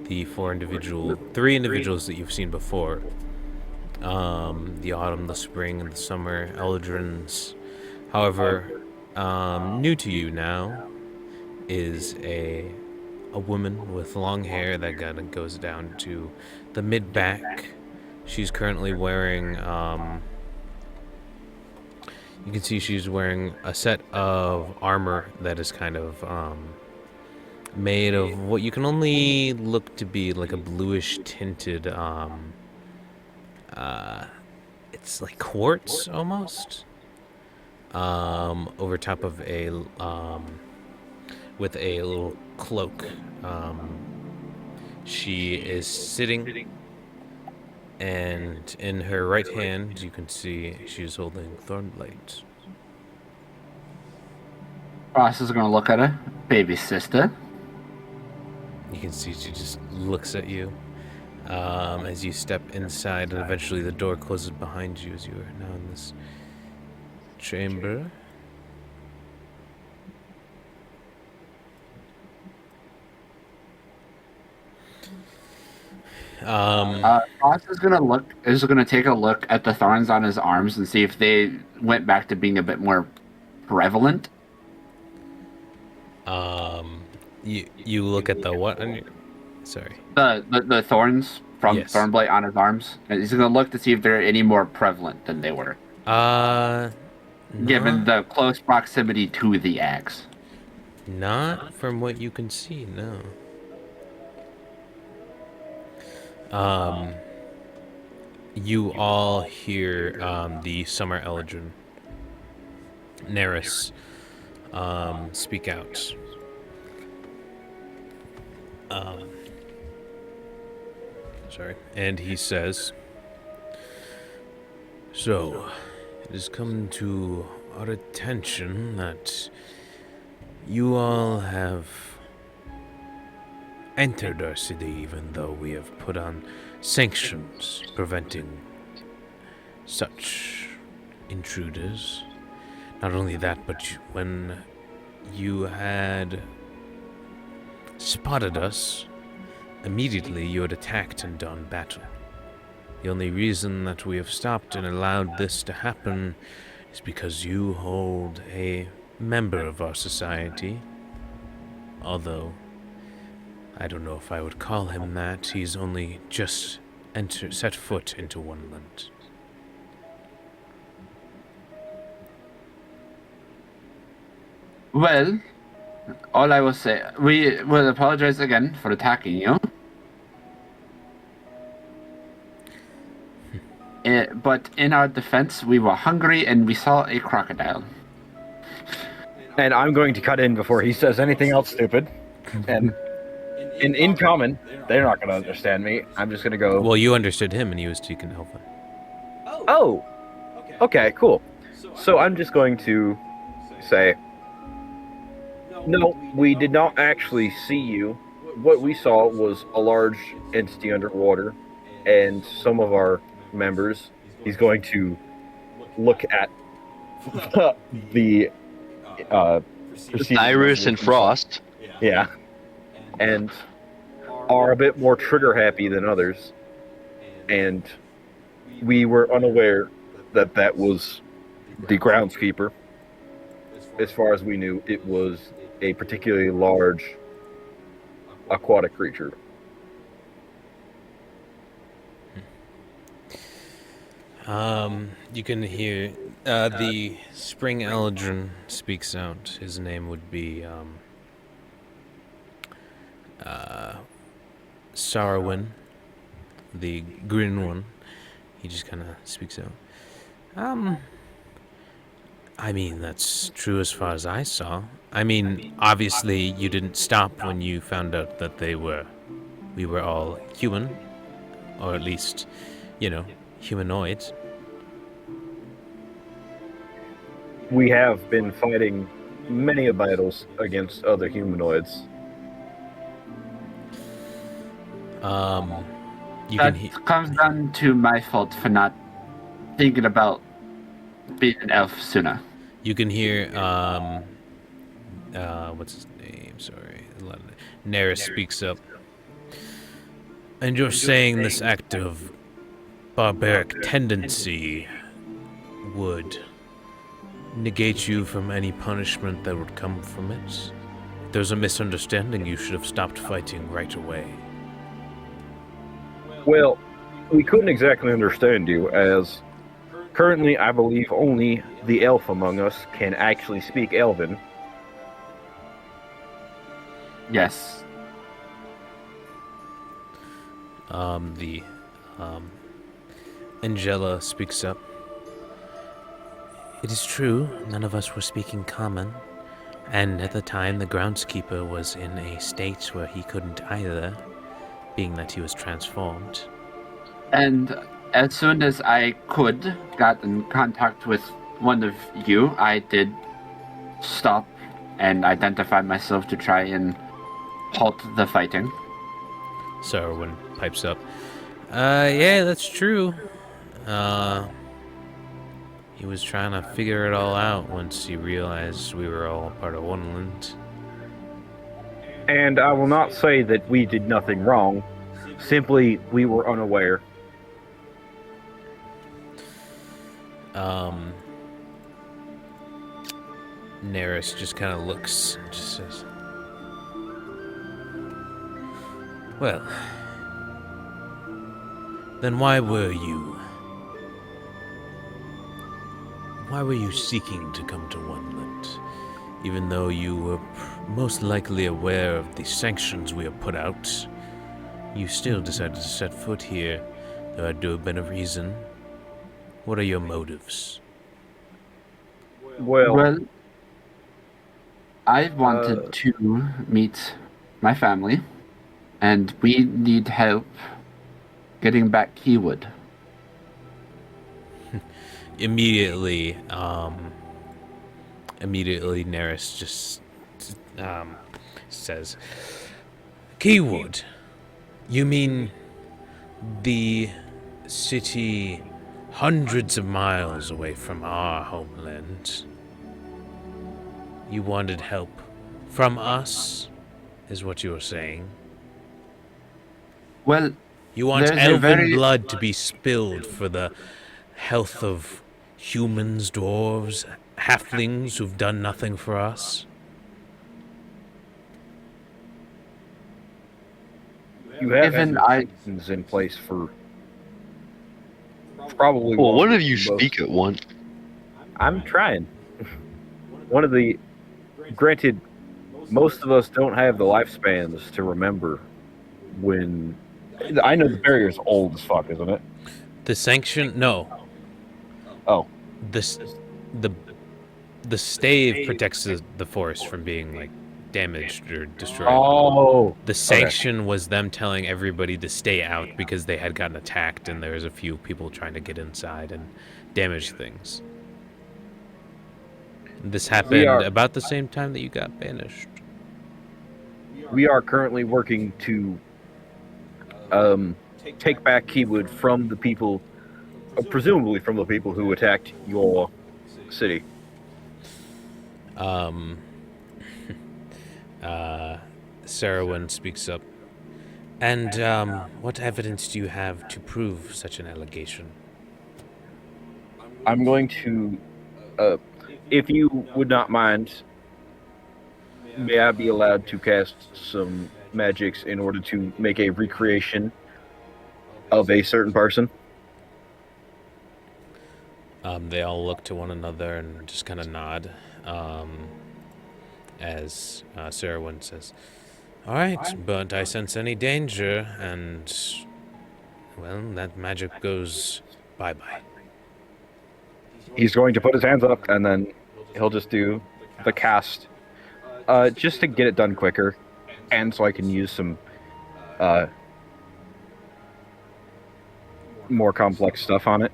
the 3 individuals that you've seen before. The autumn, the spring, and the summer Eldrins. However, new to you now is a woman with long hair that kind of goes down to the mid back. She's currently wearing you can see she's wearing a set of armor that is kind of made of what you can only look to be like a bluish tinted it's like quartz almost over top of a with a little cloak. She is sitting, and in her right hand you can see she's holding Thornblight. Ross is gonna look at her. Baby sister. You can see she just looks at you as you step inside, and eventually the door closes behind you as you are now in this chamber. Ross is gonna take a look at the thorns on his arms and see if they went back to being a bit more prevalent. You look at the what on your... Sorry. The thorns from Yes. Thornblight on his arms. And he's gonna look to see if they're any more prevalent than they were, given the close proximity to the axe. Not from what you can see, no. You all hear the Summer Eldrin, Neris, speak out. Sorry. And he says, "So, it has come to our attention that you all have entered our city even though we have put on sanctions preventing such intruders. Not only that, but when you had spotted us, immediately you had attacked and done battle. The only reason that we have stopped and allowed this to happen is because you hold a member of our society. Although, I don't know if I would call him that. He's only just set foot into Wonderland." Well, all I will say, we will apologize again for attacking you. But in our defense, we were hungry and we saw a crocodile. And I'm going to cut in before he says anything else stupid. And in common, they're not going to understand me. I'm just going to go, Well, you understood him and he was speaking Elven. oh, okay, cool. So I'm just going to say, no, we did not actually see you. What we saw was a large entity underwater, and some of our members, he's going to look at the Iris and Frost. Yeah. And are a bit more trigger happy than others. And we were unaware that that was the groundskeeper. As far as we knew, it was a particularly large aquatic creature. You can hear the Spring Eldrin speaks out. His name would be Sarwin, the green one. He just kind of speaks out. I mean, that's true as far as I saw. I mean, obviously you didn't stop when you found out that we were all human, or at least, humanoids. We have been fighting many battles against other humanoids. That comes down to my fault for not thinking about being an elf sooner. You can hear what's his name? Sorry, Neris speaks up. And you're saying this act of barbaric tendency would negate you from any punishment that would come from it? If there's a misunderstanding, you should have stopped fighting right away. Well, we couldn't exactly understand you, as currently I believe only the elf among us can actually speak Elven. Yes. Angela speaks up. It is true, none of us were speaking common, and at the time the groundskeeper was in a state where he couldn't either, being that he was transformed. And as soon as I could got in contact with one of you, I did stop and identify myself to try and halt the fighting. Sarwin pipes up. Yeah, that's true. He was trying to figure it all out once he realized we were all part of Wonderland. And I will not say that we did nothing wrong, simply we were unaware. Neris just kind of looks and just says, well, then why were you seeking to come to Wonderland, even though you were most likely aware of the sanctions we have put out? You still decided to set foot here. There had to have been a reason. What are your motives? Well, I wanted to meet my family, and we need help getting back Keywood. Immediately Neris just says, Keywood? You mean the city hundreds of miles away from our homeland? You wanted help from us, is what you were saying? Well, You want there's a elven very- blood to be spilled for the health of humans, dwarves, halflings who've done nothing for us? you have Even things in place for probably. Well, one longer of you than most. speak at once. I'm trying. Granted, most of us don't have the lifespans to remember when. I know the barrier's old as fuck, isn't it? The sanction? No. Oh. The stave protects the forest from being, like, damaged or destroyed. Oh. The sanction was them telling everybody to stay out because they had gotten attacked and there was a few people trying to get inside and damage things. This happened about the same time that you got banished. We are currently working to take back Keywood from the people, presumably from the people who attacked your city. Sarwin speaks up. And what evidence do you have to prove such an allegation? I'm going to, if you would not mind, may I be allowed to cast some magics in order to make a recreation of a certain person? They all look to one another and just kind of nod as Sarwin says, all right, but I sense any danger, and, well, that magic goes bye-bye. He's going to put his hands up, and then he'll just do the cast, just to get it done quicker, and so I can use some more complex stuff on it.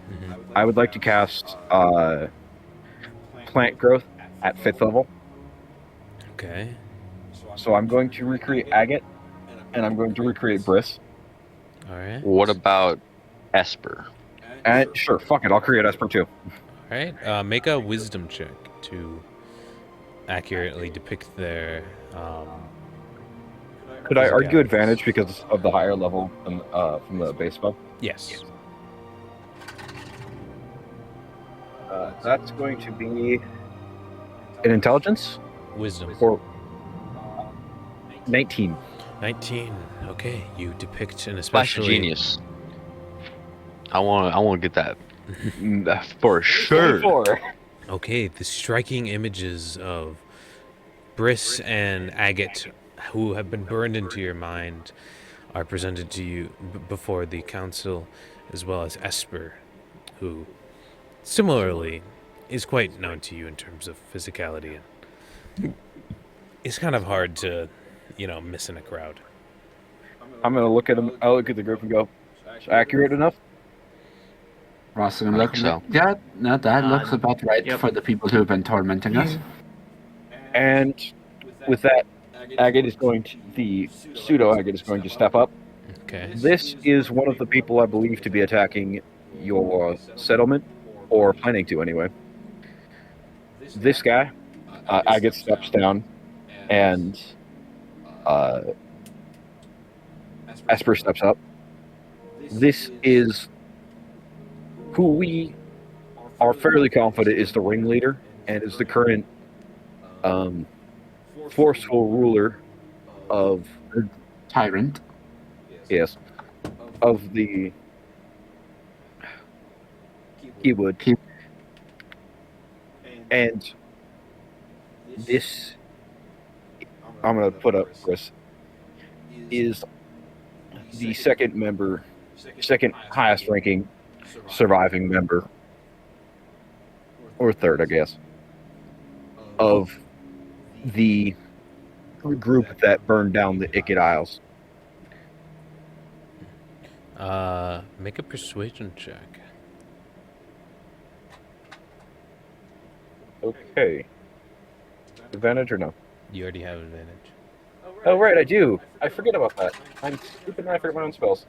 Mm-hmm. I would like to cast plant growth at 5th level. Okay. So I'm going to recreate agate, and I'm going to recreate bris. All right. What about Esper? And sure, fuck it, I'll create Esper too. All right. Make a wisdom check to accurately depict their. Could I argue physicalities. advantage because of the higher level from the base spell? Yes. That's going to be an intelligence Wisdom. or 19. 19. Okay, you depict an Flash of especially genius. I want to get that for sure. 24. Okay, the striking images of Briss and Agate, who have been burned into your mind, are presented to you before the council, as well as Esper, who similarly is quite known to you in terms of physicality. And it's kind of hard to, miss in a crowd. I'm gonna look at him. I'll look at the group and go, "It's accurate enough." Ross is gonna I look. think so. Yeah, no, that looks Uh, about right yep. for the people who have been tormenting us. And with that, Agate is going to the pseudo Agate is going to step up. Okay. This is one of the people I believe to be attacking your settlement, or planning to anyway. This guy, Agate steps down, and Esper steps up. This is who we are fairly confident is the ringleader and is the current forceful ruler of Tyrant. yes of the Keywood. And this, I'm going to put up, Chris, is the second highest ranking surviving member, or third, I guess, of the group that burned down the Ikit Isles. Make a persuasion check. Okay. Advantage or no? You already have advantage. Oh, right, I do. I forget about that. I'm stupid and I forget my own spells.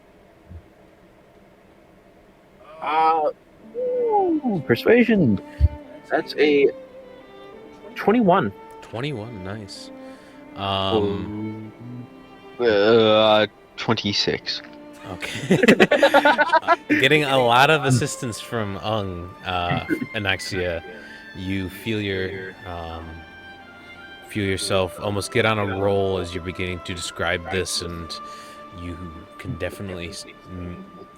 Persuasion. That's a 21. 21, nice. 26. Okay. Getting a lot of assistance from Ung, Anaxia. You feel yourself almost get on a roll as you're beginning to describe this, and you can definitely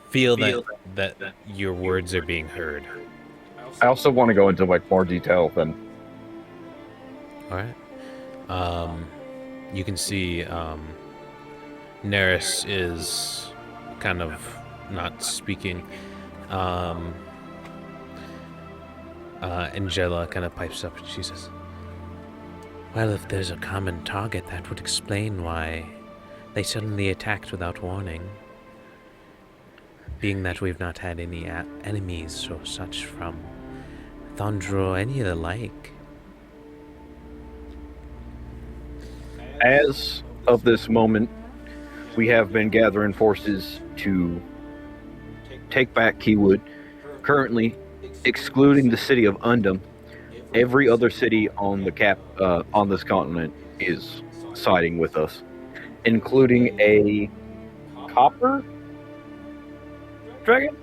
feel that your words are being heard. I also want to go into more detail than. All right. You can see Neris is kind of not speaking. Angela kind of pipes up and she says, "Well, if there's a common target, that would explain why they suddenly attacked without warning. Being that we've not had any enemies or such from Thondra or any of the like." As of this moment, we have been gathering forces to take back Keywood. Currently, excluding the city of Undham, every other city on the on this continent is siding with us, including a copper dragon.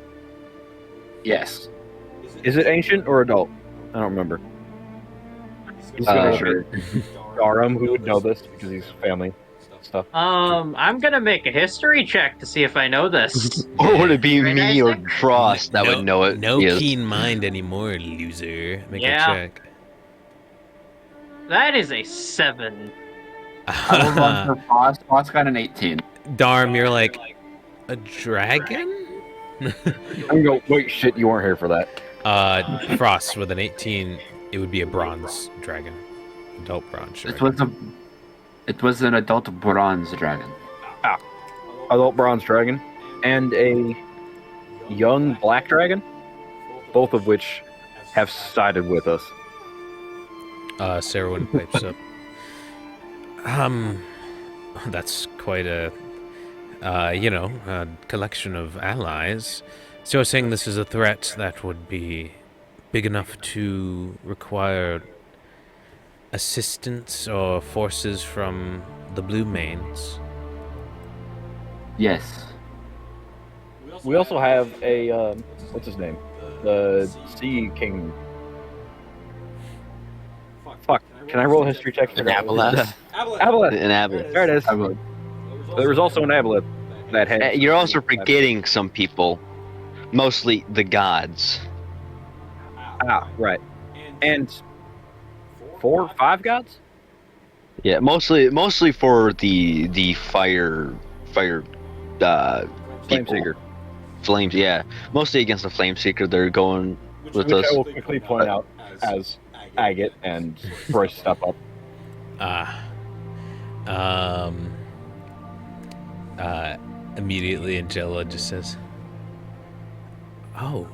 Yes. Is it ancient or adult? I don't remember. He's gonna sure. Garum, who would know this because he's family stuff. I'm gonna make a history check to see if I know this. Or would it be Right, me or Isaac? Frost that would know it? No Yes. keen mind anymore, loser. Make Yeah. a check. That is a 7. I will run for Frost. Frost got an 18. Darm, you're like, a dragon? I'm going, wait, shit, you weren't here for that. Frost with an 18, it would be a bronze dragon. Adult bronze dragon. It was an adult bronze dragon. Adult bronze dragon and a young black dragon, both of which have sided with us. Sarah pipes up. That's quite a collection of allies. So you're saying this is a threat that would be big enough to require assistance or forces from the Blue Mains? Yes. We also have a what's his name? The Sea King. Fuck. Can I roll a history check? An aboleth? Aboleth. An aboleth. There it is. I will. There was also an aboleth that had. You're also forgetting some people, mostly the gods. Ah, right. And 5 gods? Yeah, mostly for the fire Flameseeker. flames. Yeah, mostly against the Flameseeker. They're going with Which us. I will quickly point out as Agate and Bryce step up. Immediately Angela just says, "Oh,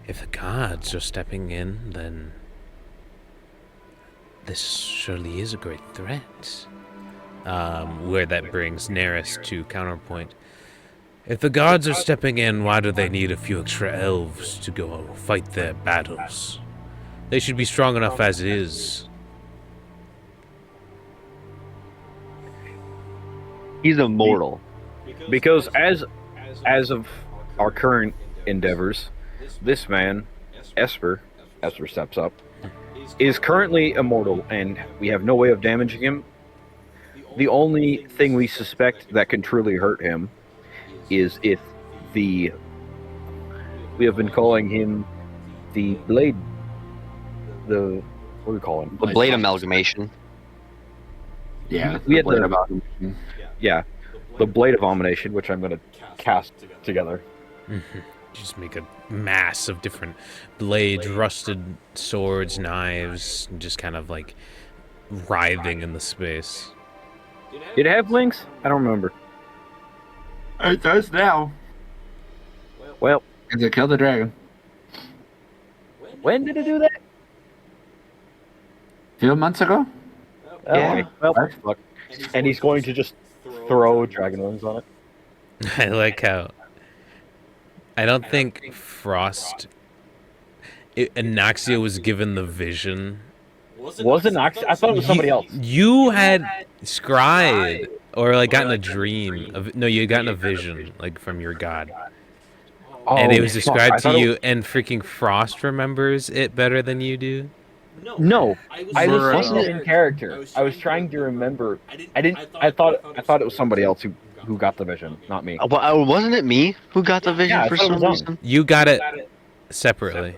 if the gods are stepping in, then this surely is a great threat." Where that brings Neris to counterpoint. If the gods are stepping in, why do they need a few extra elves to go fight their battles? They should be strong enough as is. He's immortal. Because as of our current endeavors, this man, Esper steps up, is currently immortal, and we have no way of damaging him. The only thing we suspect that can truly hurt him is if we have been calling him the blade, what do we call him? The blade amalgamation. Yeah. We had blade the- about Yeah, the blade abomination, which I'm going to cast together. Just make a mass of different blades, rusted swords, knives, just kind of like writhing in the space. Did it have links? I don't remember. It does now. Well, Because it killed the dragon. when did it do that? A few months ago? Okay. Well, Right. fuck. And he's going to just throw dragon wings on it. I like how. I don't think Frost. Anaxia was given the vision. Was it Nox? I thought it was somebody else. You had scryed or like gotten a dream of no, you had gotten a vision like from your god, and it was fuck. described I to thought it you. And freaking Frost remembers it better than you do. No, I was Right. saying it in character. I was trying to remember. I thought it was somebody else who got the vision, not me. Well, wasn't it me who got the vision Yeah, I for thought it some was on. reason? You got it separately.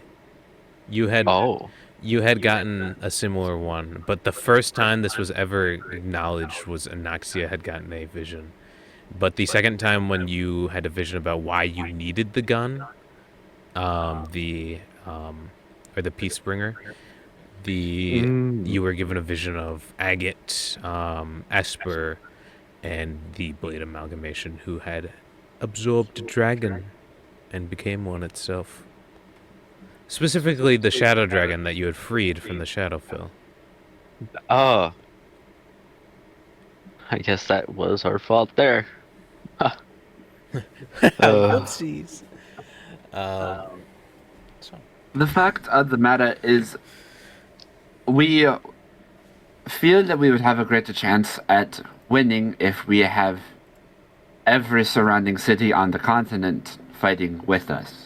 You had Oh, you had gotten a similar one, but the first time this was ever acknowledged was Anaxia had gotten a vision. But the second time when you had a vision about why you needed the gun, or the Peacebringer, you were given a vision of Agate, Esper, and the Blade Amalgamation, who had absorbed a dragon and became one itself. Specifically, the Shadow Dragon that you had freed from the Shadowfell. oh. I guess that was our fault there. Oopsies. The fact of the matter is, we feel that we would have a greater chance at winning if we have every surrounding city on the continent fighting with us.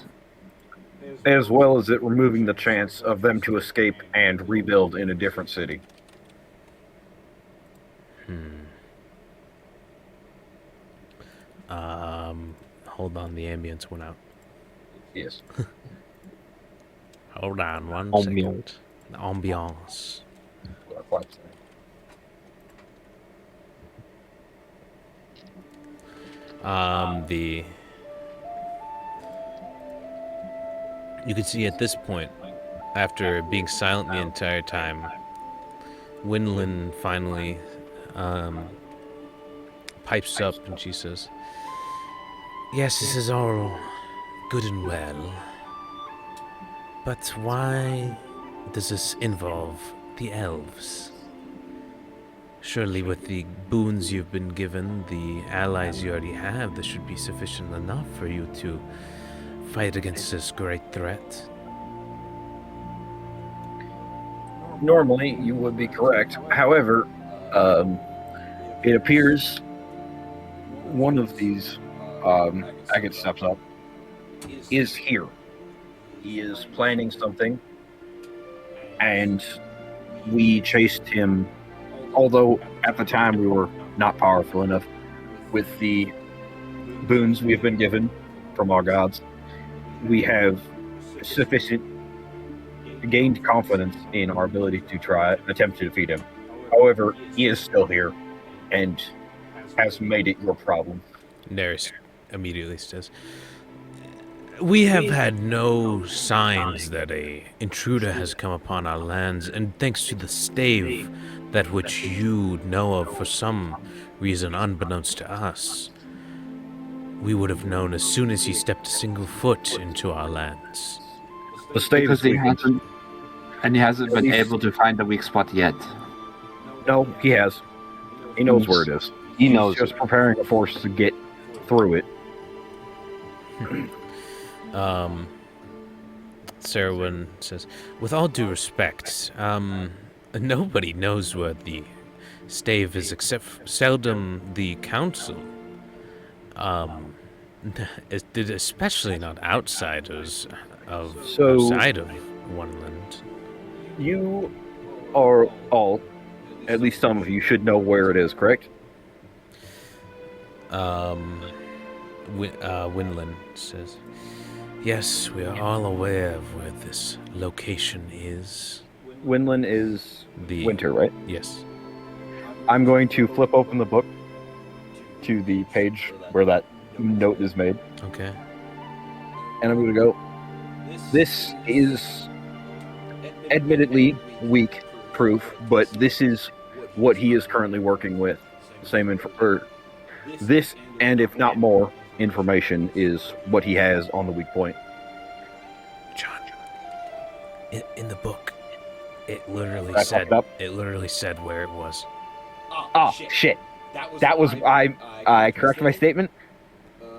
As well as it removing the chance of them to escape and rebuild in a different city. Hold on, the ambience went out. Yes. Hold on one Ambiance. second. The ambiance. You can see at this point, after being silent the entire time, Winlin finally pipes up and she says, "Yes, this is all good and well, but why does this involve the elves? Surely with the boons you've been given, the allies you already have, this should be sufficient enough for you to fight against this great threat." Normally, you would be correct. However, it appears one of these Agate steps up is here. He is planning something, and we chased him. Although at the time we were not powerful enough with the boons we have been given from our gods, we have sufficient gained confidence in our ability to attempt to defeat him. However, he is still here and has made it your problem. Neris immediately says, "We have had no signs that a intruder has come upon our lands, and thanks to the stave, that which you know of for some reason unbeknownst to us, we would have known as soon as he stepped a single foot into our lands." The stave Because is he weakened. hasn't been able to find the weak spot yet. No, he has. He knows where it is. He He's knows just it. preparing a force to get through it. Serwin says, "With all due respect, nobody knows where the stave is except seldom the council. Especially not outsiders outside of Oneland." You are all, at least some of you, should know where it is, correct? Winland says, "Yes, we are all aware of where this location is." Winland is The winter, right? Yes. I'm going to flip open the book to the page where that note is made, Okay. and I'm going to go, this is admittedly weak proof, but this is what he is currently working with. This, and if not more, information is what he has on the weak point. John, in the book, it literally I said fucked up? it literally said where it was. Ah, shit. That was I correct my statement.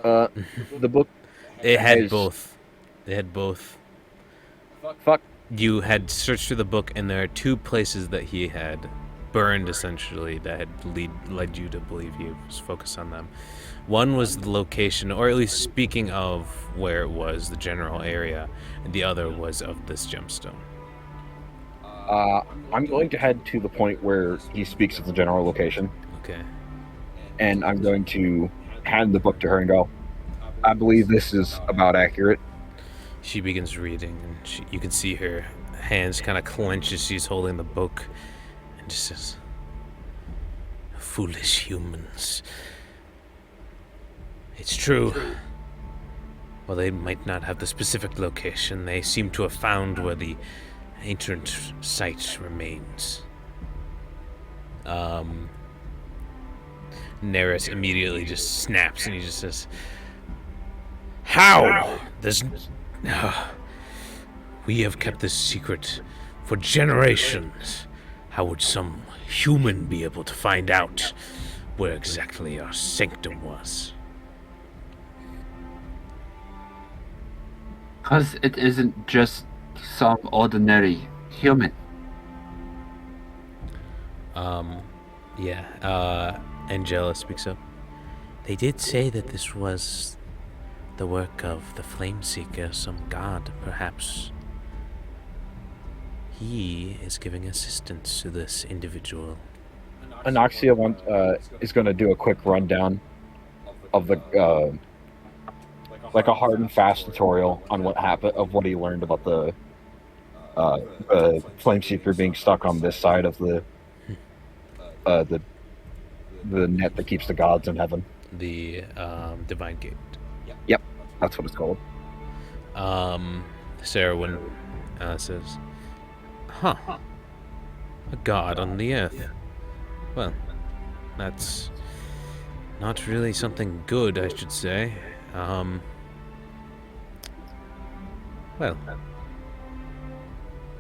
The book It had has- both. It had both. fuck. You had searched through the book, and there are two places that he had burned, essentially, that had led you to believe he was focused on them. One was the location, or at least speaking of where it was, the general area, and the other was of this gemstone. I'm going to head to the point where he speaks of the general location, Okay. and I'm going to hand the book to her and go, I believe this is about accurate. She begins reading, and you can see her hands kind of clench as she's holding the book, and just says, "Foolish humans. It's true. While they might not have the specific location, they seem to have found where the ancient site remains." Neris immediately just snaps, and he just says, "How? We have kept this secret for generations. How would some human be able to find out where exactly our sanctum was?" Because it isn't just some ordinary human. Angela speaks up. "They did say that this was the work of the Flameseeker, some god, perhaps. He is giving assistance to this individual." Anoxia is going to do a quick rundown of the like a hard and fast tutorial on what happened, of what he learned about the Flameseeker being stuck on this side of the net that keeps the gods in heaven. The Divine Gate. Yep, that's what it's called. Sarah says, "Huh. A god on the earth. Well, that's not really something good, I should say. Well,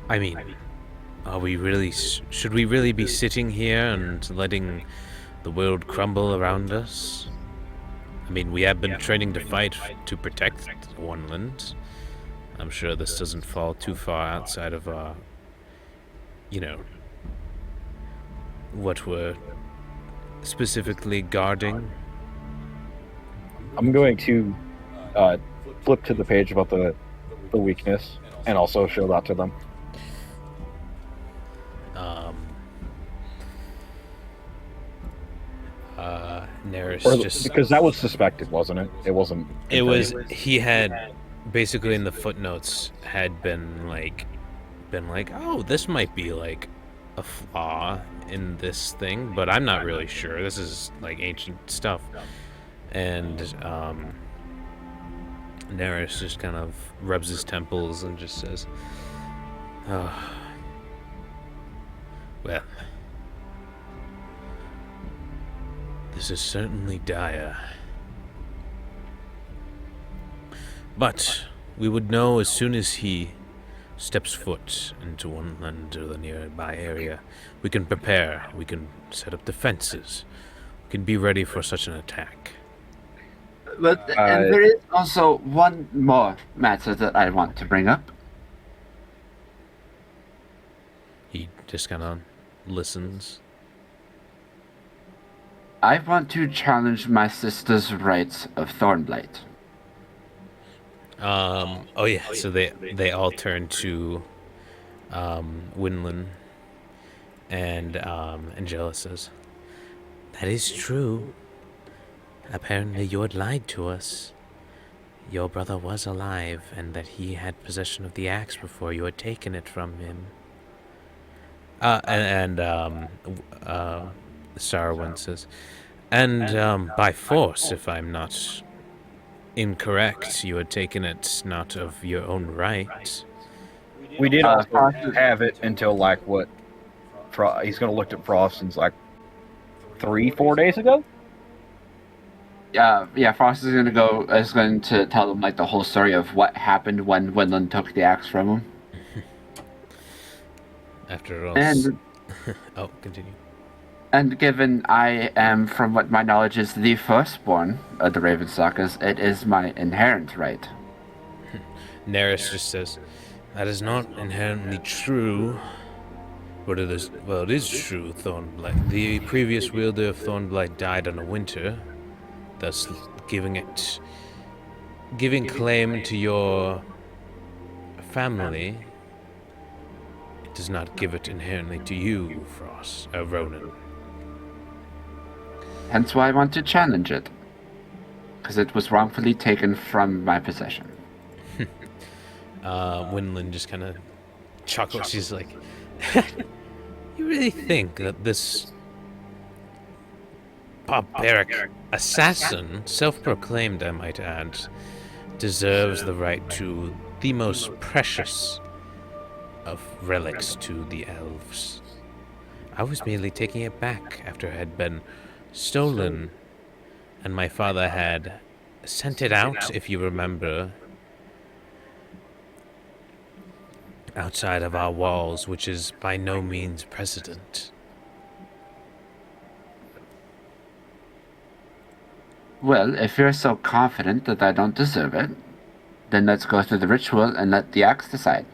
I mean, should we really be sitting here and letting the world crumble around us? I mean, we have been training to fight to protect Oneland. I'm sure this doesn't fall too far outside of our what we're specifically guarding. I'm going to flip to the page about the weakness and also show that to them. Neris Or, just because that was suspected, wasn't it? It wasn't. it was he had basically in the footnotes had been like, oh, this might be like a flaw in this thing, but I'm not really sure. This is like ancient stuff. And Neris just kind of rubs his temples and just says, oh, well, this is certainly dire. But we would know as soon as he steps foot into the nearby area. We can prepare. We can set up defenses. We can be ready for such an attack. But and there is also one more matter that I want to bring up. He just kind of listens. I want to challenge my sister's rights of Thornblight. Oh yeah, so they all turn to Winland, and Angela says, that is true. Apparently you had lied to us. Your brother was alive, and that he had possession of the axe before you had taken it from him. Sarwin says, and by force, if I'm not incorrect, you had taken it not of your own right. We did also have it until like what? He's going to look at Froston's like 3-4 days ago. Yeah. Frost is going to tell them like the whole story of what happened when Winland took the axe from him. After all, and continue. And given I am, from what my knowledge is, the firstborn of the Ravenstalkers, it is my inherent right. Neris just says, that is not inherently true. But it is true, Thornblight. The previous wielder of Thornblight died in a winter, thus giving claim to your family. It does not give it inherently to you, Ronan. Hence why I want to challenge it. Because it was wrongfully taken from my possession. Winland just kind of chuckles. She's like, you really think that this barbaric assassin, self-proclaimed I might add, deserves the right to the most precious of relics to the elves? I was merely taking it back after it had been stolen, and my father had sent it out, if you remember, outside of our walls, which is by no means precedent. Well, if you're so confident that I don't deserve it, then let's go through the ritual and let the axe decide.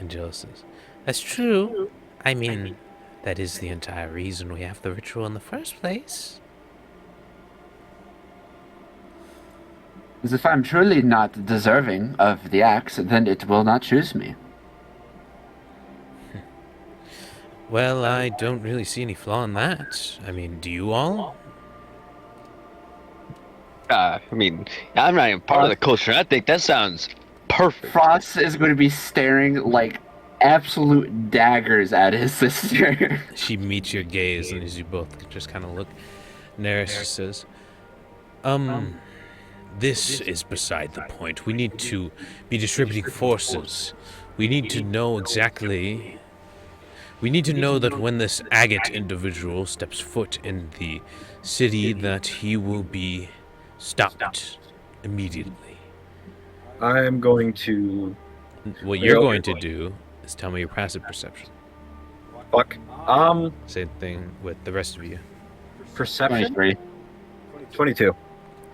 Angela says, that's true. I mean, that is the entire reason we have the ritual in the first place. Because if I'm truly not deserving of the axe, then it will not choose me. Well, I don't really see any flaw in that. I mean, do you all? I mean, I'm not even part of the culture. I think that sounds perfect. Frost is going to be staring like absolute daggers at his sister. She meets your gaze, and as you both just kind of look, Neris says, this is beside the point. We need to be distributing forces. We need to know exactly... We need to know that when this agate individual steps foot in the city, that he will be stopped immediately. I am going to... What you're going to do is tell me your passive perception. Fuck. Same thing with the rest of you. Perception? 23. 22.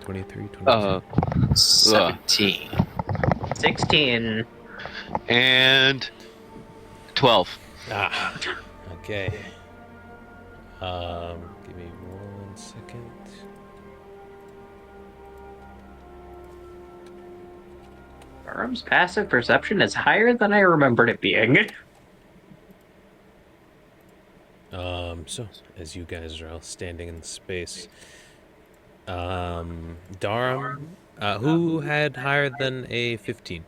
23, 22. 17. 16. And 12. Ah, okay. Give me 1 second. Durham's passive perception is higher than I remembered it being. So as you guys are all standing in space, Darum, who had higher than a 15?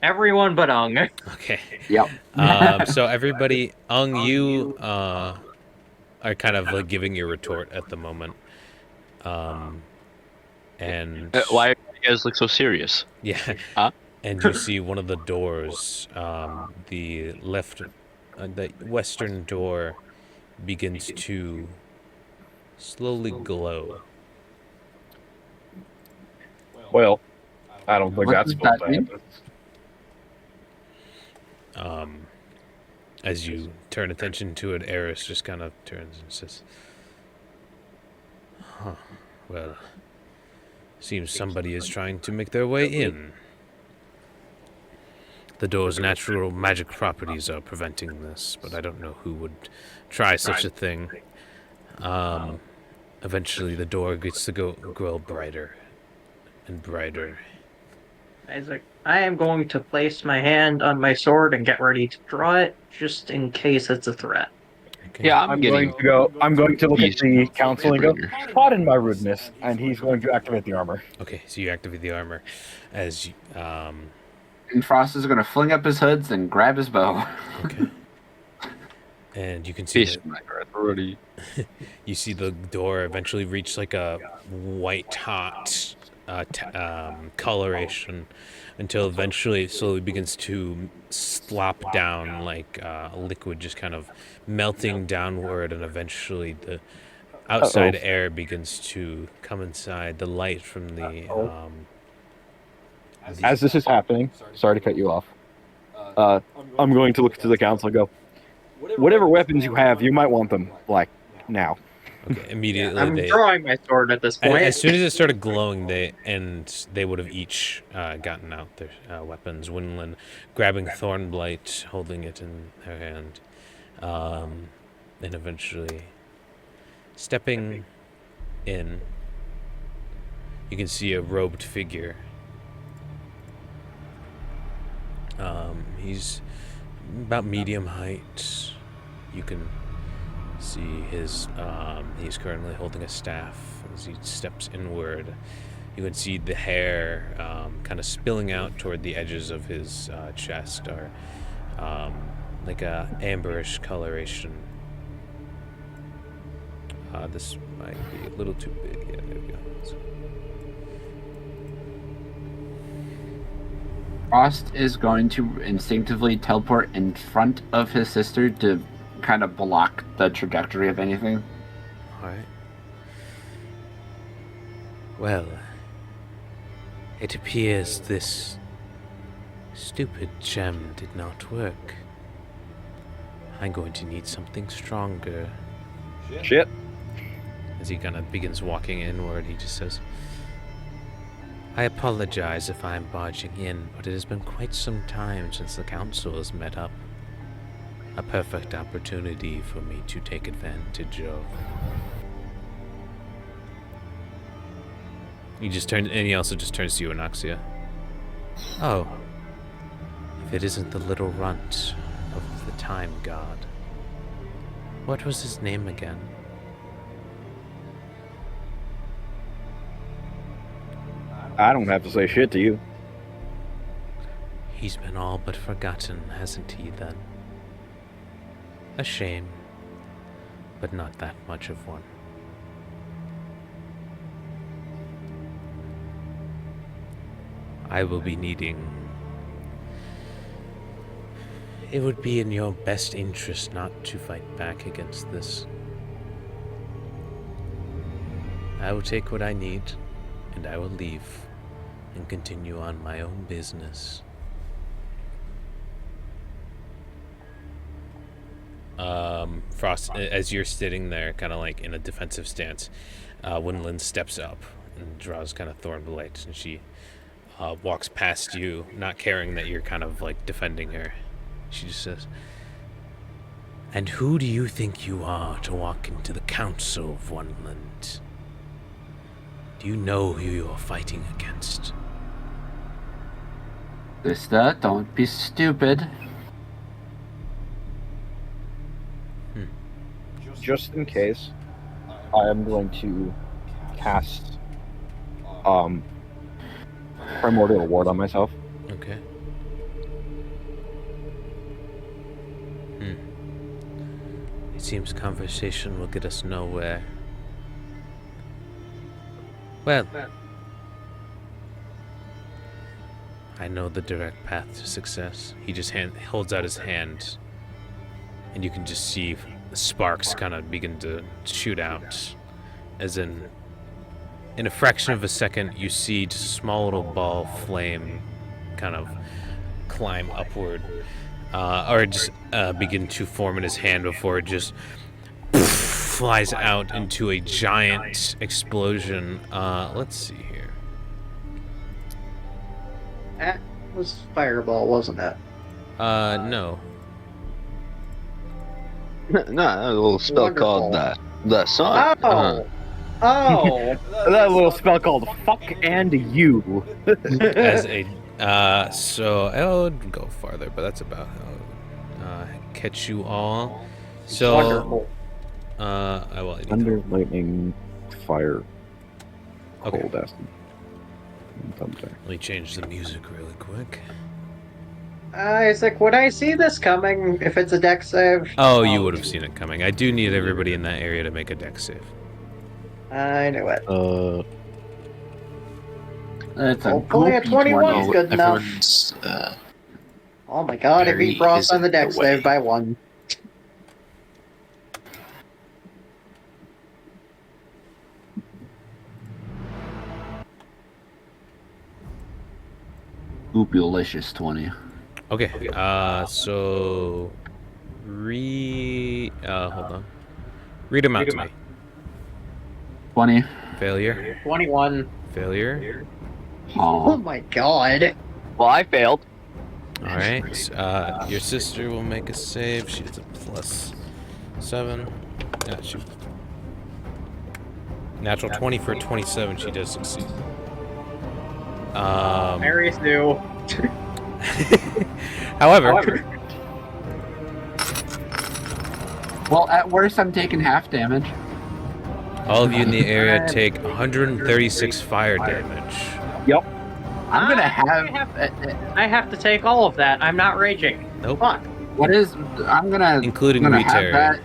Everyone but Ung. Okay. Yep. So everybody, you are kind of like giving your retort at the moment. And Why do you guys look so serious? yeah, Huh? and you see one of the doors, the western door, begins to slowly glow. Well, I don't think What that's does supposed that to mean? happen. As you turn attention to it, Eris just kind of turns and says, "Huh. Well, seems somebody is trying to make their way in. The door's natural magic properties are preventing this, but I don't know who would try such a thing. Eventually the door gets to grow brighter and brighter." Isaac, I am going to place my hand on my sword and get ready to draw it, just in case it's a threat. Okay. Yeah, I'm going to look at the council and go, pardon my rudeness, and he's going to activate the armor. Okay, so you activate the armor as you, And Frost is going to fling up his hoods and grab his bow. okay. And you can see Peace, my authority. you see the door eventually reach like a white hot coloration until eventually it slowly begins to slop down like a liquid just kind of melting downward, and eventually the outside air begins to come inside. The light from the As this is happening, sorry to cut you off. I'm going to look to the council and go, whatever weapons you have, you might want them, like, now. okay, immediately I'm they drawing my sword at this point. as soon as it started glowing, they would have each gotten out their weapons. Winland grabbing Thornblight, holding it in her hand, and eventually stepping in. You can see a robed figure. He's about medium height. You can see his he's currently holding a staff as he steps inward. You can see the hair kind of spilling out toward the edges of his chest, or like a amberish coloration. This might be a little too big. Yeah, there we go. Frost is going to instinctively teleport in front of his sister to kind of block the trajectory of anything. Alright. Well, it appears this stupid gem did not work. I'm going to need something stronger. Shit. As he kind of begins walking inward, he just says, I apologize if I'm barging in, but it has been quite some time since the council has met up. A perfect opportunity for me to take advantage of. And he also just turns to you, Anoxia. Oh, if it isn't the little runt of the time god. What was his name again? I don't have to say shit to you. He's been all but forgotten, hasn't he, then? A shame, but not that much of one. I will be needing... It would be in your best interest not to fight back against this. I will take what I need, and I will leave, and continue on my own business. Frost, as you're sitting there, kind of like in a defensive stance, Winland steps up and draws kind of Thornblight, and she walks past you, not caring that you're kind of like defending her. She just says, And who do you think you are to walk into the Council of Oneland? Do you know who you're fighting against? Sister, don't be stupid. Just in case, I am going to cast Primordial Ward on myself. Okay. It seems conversation will get us nowhere. Well, I know the direct path to success. He just holds out his hand, and you can just see the sparks kind of begin to shoot out. As in a fraction of a second, you see just a small little ball of flame kind of climb upward, or just begin to form in his hand before it just flies out into a giant explosion. Let's see here. That was Fireball, wasn't it? No. No, that was a little spell Wonderful. called the Sun. Oh! Oh! That little spell called Fuck and You. As a so I would go farther, but that's about how catch you all. So Wonderful. I will. Thunder, lightning, fire, Okay. cold acid. Thunder. Let me change the music really quick. Isaac, would I see this coming if it's a deck save? Oh, you would have seen it coming. I do need everybody in that area to make a deck save. I knew it. That's a Hopefully a goopy 21 is 20. good enough. Everyone's Oh my god, it Barry beat Frost on the is deck in the save way. by 1. Goopylicious 20. Okay. So hold on. Read them out to me. 20. Failure. 21. Failure. Oh Oh. my god. Well, I failed. All right. Your sister will make a save. She gets a +7. Yeah, she. Natural 20 for 27. She does succeed. Mary's new. However, Well, at worst, I'm taking half damage. all of you in the area take 136 fire damage. I'm gonna I have to take all of that. I'm not raging. Nope. Fuck. What is? I'm gonna. Including I'm gonna have Retary. that,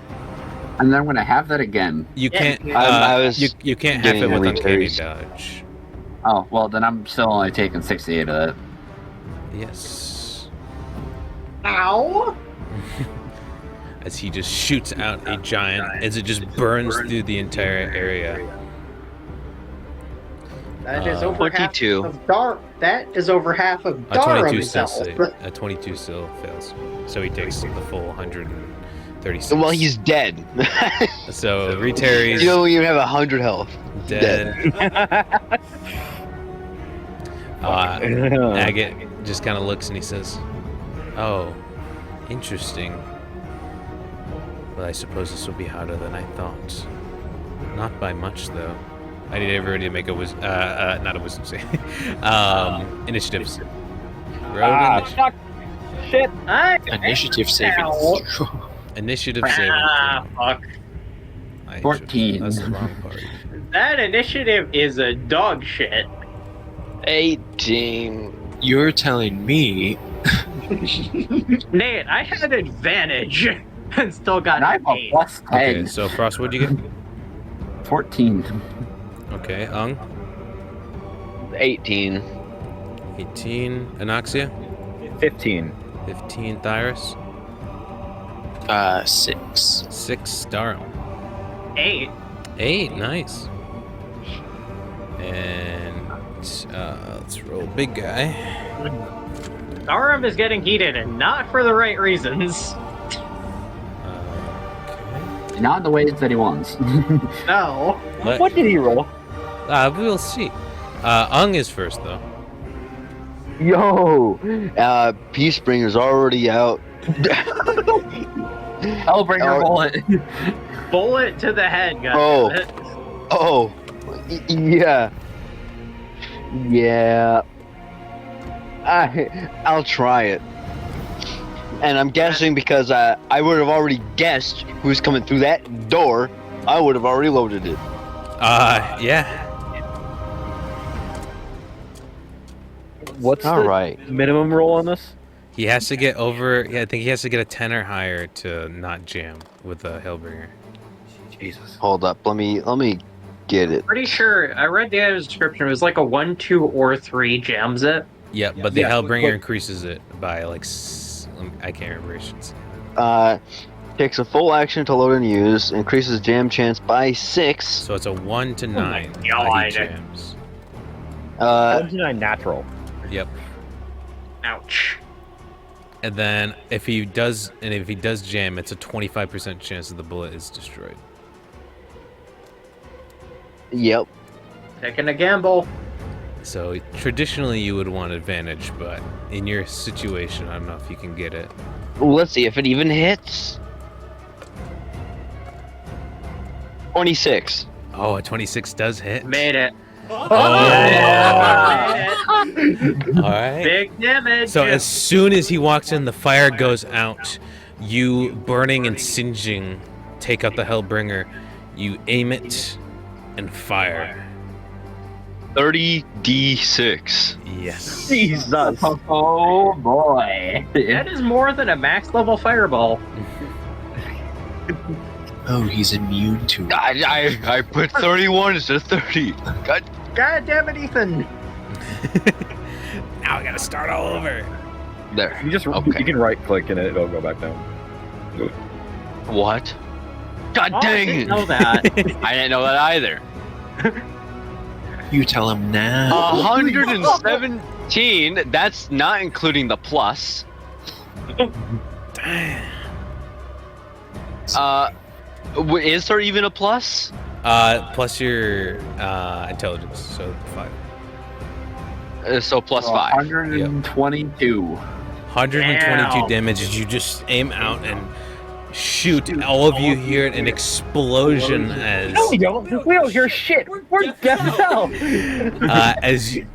and then I'm gonna have that again. You Yeah, can't. I was you can't have it getting with uncanny Retaries. dodge. Oh well, then I'm still only taking 68 of that. Yes. Ow! As he just shoots out a giant, as it just burns through the entire area. That is Uh, over 22. half of That is over half of A 22 still Darum's save. health. A 22 still fails. So he takes the full 136. Well, he's dead. So Retary's You don't even have 100 health. dead. Agate just kind of looks and he says, "Oh, interesting. Well, I suppose this will be harder than I thought. Not by much, though. I need everybody to make a not a wisdom save. Initiatives. Roll initiative. Fuck. Shit. initiative saving Ow. throw. Initiative saving. Ah, fuck. I 14. That's the wrong part. That initiative is a dog shit. 18. You're telling me Nate, I had advantage and still got And I'm an a 8. plus 10. Okay, so Frost, what'd you get? 14. Okay, Ung, 18. 18. Anoxia, 15. 15. Thyrus, 6. 6. Darum, 8. 8. Nice. And let's roll big guy. Darum is getting heated and not for the right reasons. Okay. Not in the ways that he wants. No. What did he roll? We'll see. Ung is first though. Yo! Peacebringer's already out. Hellbringer bullet. Bullet to the head, Oh. goddammit. Oh, yeah, yeah. I'll try it. And I'm guessing because I would have already guessed who's coming through that door. I would have already loaded it. Yeah. What's All the right. minimum roll on this? He has to get over. Yeah, I think he has to get a 10 or higher to not jam with the Hellbringer. Jesus. Hold up. Let me get it. Pretty sure I read the description. It was like a 1, 2, or 3 jams it. Yep, but the Yeah, Hellbringer but- increases it by like I can't remember. It's- Takes a full action to load and use. Increases jam chance by 6. So it's a 1 to 9. God. He jams. 29 natural. Yep. Ouch. And then if he does jam, it's a 25% chance that the bullet is destroyed. Yep. Taking a gamble. So traditionally you would want advantage, but in your situation, I don't know if you can get it. Let's see if it even hits. 26. Oh, a 26 does hit. Made it. Oh. Yeah, All right. big damage. So as soon as he walks in, the fire goes out. You, burning and singeing, take out the Hellbringer. You aim it and fire. 30d6. Yes. Jesus. Oh boy. That is more than a max level fireball. Oh, he's immune to it. I put 31 instead of 30. God. God damn it, Ethan. Now I gotta start all over. There. You Okay. you can right click and it'll go back down. What? God Oh, I dang didn't it. know that. I didn't know that either. You tell him now. 117. That's not including the plus. Is there even a plus? Plus your intelligence, so 5. So plus 5. 122. 122 Ow. damage as you just aim out and shoot. All of you hear an explosion as We don't hear shit. We're deaf as hell. as you,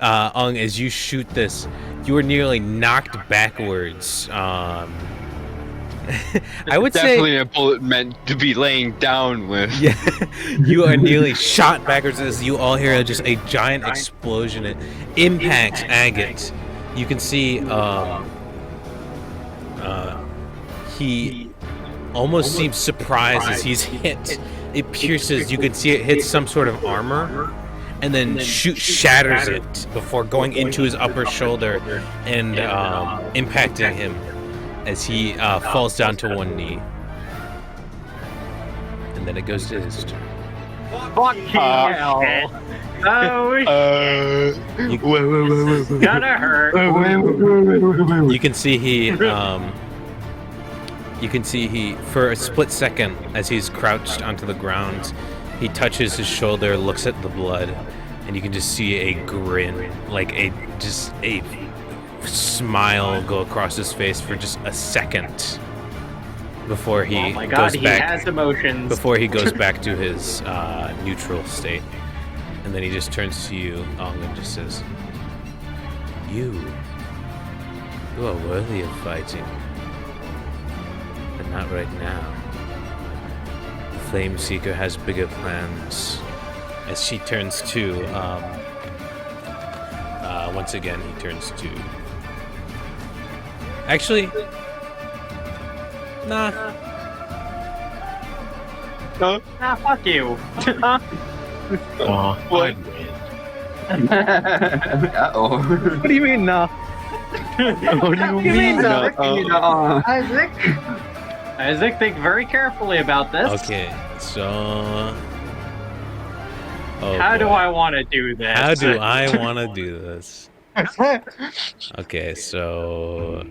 Ung, as you shoot this, you are nearly knocked backwards. I would Definitely say, a bullet meant to be laying down with. yeah, you are nearly shot backwards as you all hear just a giant explosion. It impacts Agate. You can see he almost seems surprised as he's hit. It pierces. You can see it hit some sort of armor, and then shatters it before going into his upper shoulder and impacting him as he falls down to one knee. And then it goes to his turn. Fucking hell. Oh, You, it's gonna hurt. you can see he for a split second as he's crouched onto the ground, he touches his shoulder, looks at the blood, and you can just see a grin, like a smile go across his face for just a second before he Oh my god, goes he back has emotions. before he goes back to his neutral state. And then he just turns to you, Ong, and just says, You are worthy of fighting. But not right now. The Flame Seeker has bigger plans. As she turns to, once again, he turns to... Actually, nah. Ah, fuck you. Aw, What? I'd win. Uh-oh. What do you mean, nah? What do you mean? Isaac, think very carefully about this. Okay, so... Oh, How do boy. I want to do this? How do I want to do this? Okay, so...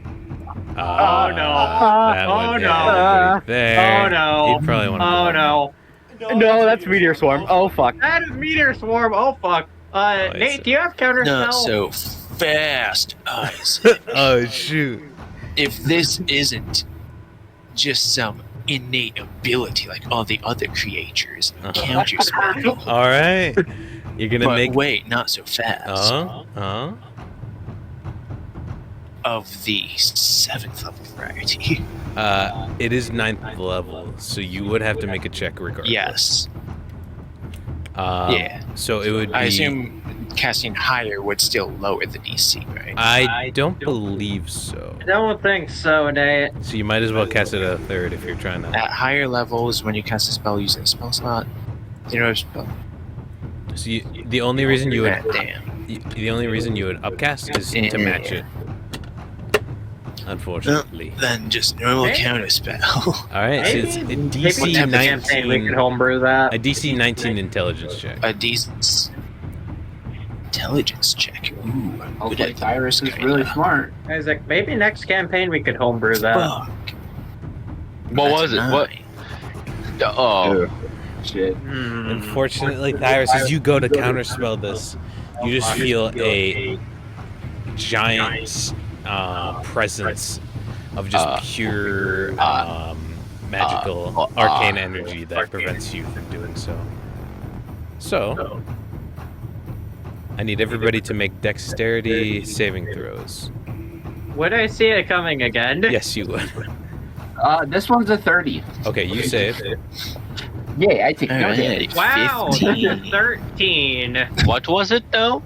Oh, no. That Oh, would hit no. everybody there. Oh, no. You probably want to Oh no. No, that's Meteor Swarm. Oh, fuck. That is Meteor Swarm. Oh fuck. it's- Nate, do you have counter Not spell? so fast, Isaac. Oh, shoot. If this isn't just some innate ability like all the other creatures. Counterspell. All right. You're gonna But make. wait, not so fast. Of the 7th level variety. It is 9th level, so you would have to make a check regardless. Yes. Yeah. So it would be. I assume casting higher would still lower the DC, right? I don't believe so. I don't think so, Nate. So you might as well cast it at a 3rd if you're trying to. At higher levels, when you cast a spell using a spell slot, you know, spell. So the only reason you would. Damn. The only reason you would upcast is to match it. Unfortunately. Then just normal counterspell. Alright, so it's a DC campaign we could 19. homebrew that. A DC 19 intelligence check. A decent intelligence check. Ooh, I'm good Hopefully at Tyrus is kinda. really smart. Isaac, maybe next campaign we could homebrew that. Fuck. What was it? What? Oh, Shit. Unfortunately, Tyrus, as you go to counterspell this, you just feel a giant presence of just pure magical arcane energy that prevents you from doing so. So, I need everybody to make dexterity saving throws. Would I see it coming again? Yes, you would. This one's a 30. Okay, you save. Yeah, I take no Alright, damage. Wow, 15. 13. what was it though?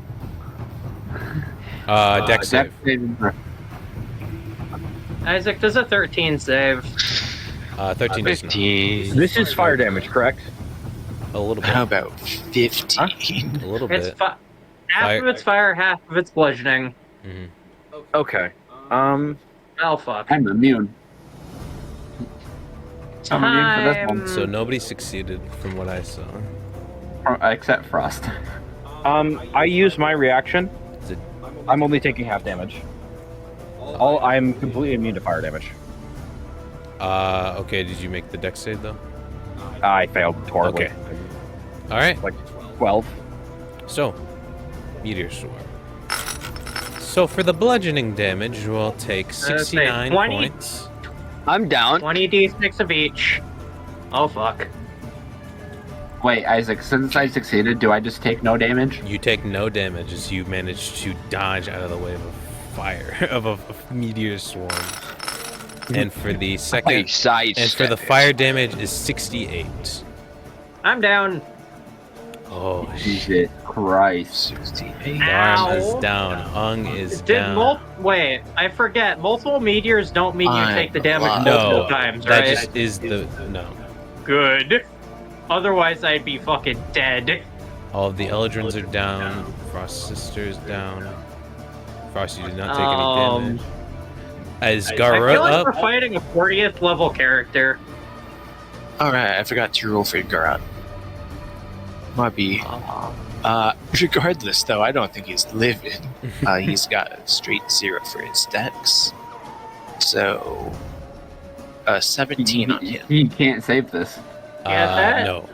Dex save. Isaac, does a 13 save? 13 does not. 15. This is fire damage, correct? A little bit. How about 15? A little It's bit. half of it's fire, half of it's bludgeoning. Mhm. Okay. Oh fuck. I'm immune. I'm immune for this one. So nobody succeeded from what I saw. Except Frost. I use my reaction. Is it- I'm only taking half damage. I'm completely immune to fire damage. Okay, did you make the dex save though? I failed horribly. Okay. Alright, Like 12. so, Meteor Swarm. So for the bludgeoning damage, we'll take 69 20. points. I'm down. 20d6 of each. Oh fuck. Wait, Isaac, since I succeeded, do I just take no damage? You take no damage as you manage to dodge out of the way of a fire, of a meteor swarm. And for the second, and for the fire damage is 68. I'm down. Oh shit. Jesus Christ. 68. Arm is Ow. down. Ung is down. Wait, I forget. Multiple meteors don't mean you I'm take the damage alive. multiple No, times, that right? just is the no. Good. Otherwise, I'd be fucking dead. All of the Eldrins are down. Frost Sister's down. Frost, you did not take any damage. As I Gara feel like up, we're fighting a 40th level character. Alright, I forgot to roll for Garat. Might be. Regardless, though, I don't think he's living. He's got a straight 0 for his dex. So, 17 on him. He can't save this. Yeah, that- no.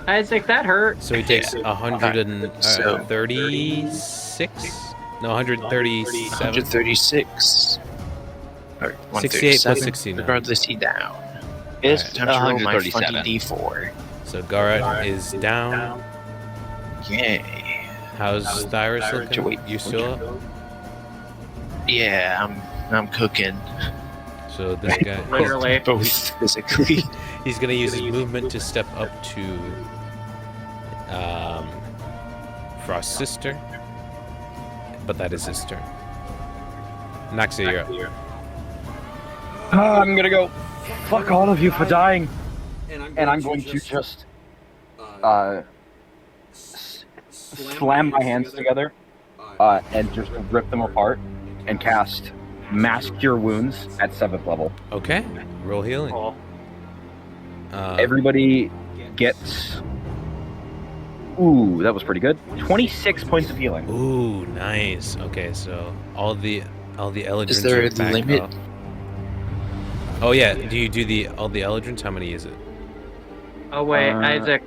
Isaac, that hurt. So he takes 136? No, 137. 136. Or 68 plus 137. 69. Regardless, he down. It's Time to roll my 137. funny d4. So Garat is down. Yay. How's Tyrus To looking? wait. You still up? Yeah, I'm cooking. So this guy, Literally. Both physically. he's gonna use his movement to step up to Frost's sister, but that is his turn. Naxia, you're up. I'm gonna go. Fuck all of you for dying. And I'm going to just slam my hands together and just rip them apart and cast Mass Cure Wounds at 7th level. Okay, roll healing. Cool. Everybody gets. Ooh, that was pretty good. 26 points of healing. Ooh, nice. Okay, so all the Eldrins Is there are a back limit? up. Oh yeah, do you do all the Eldrins? How many is it? Oh wait, Isaac.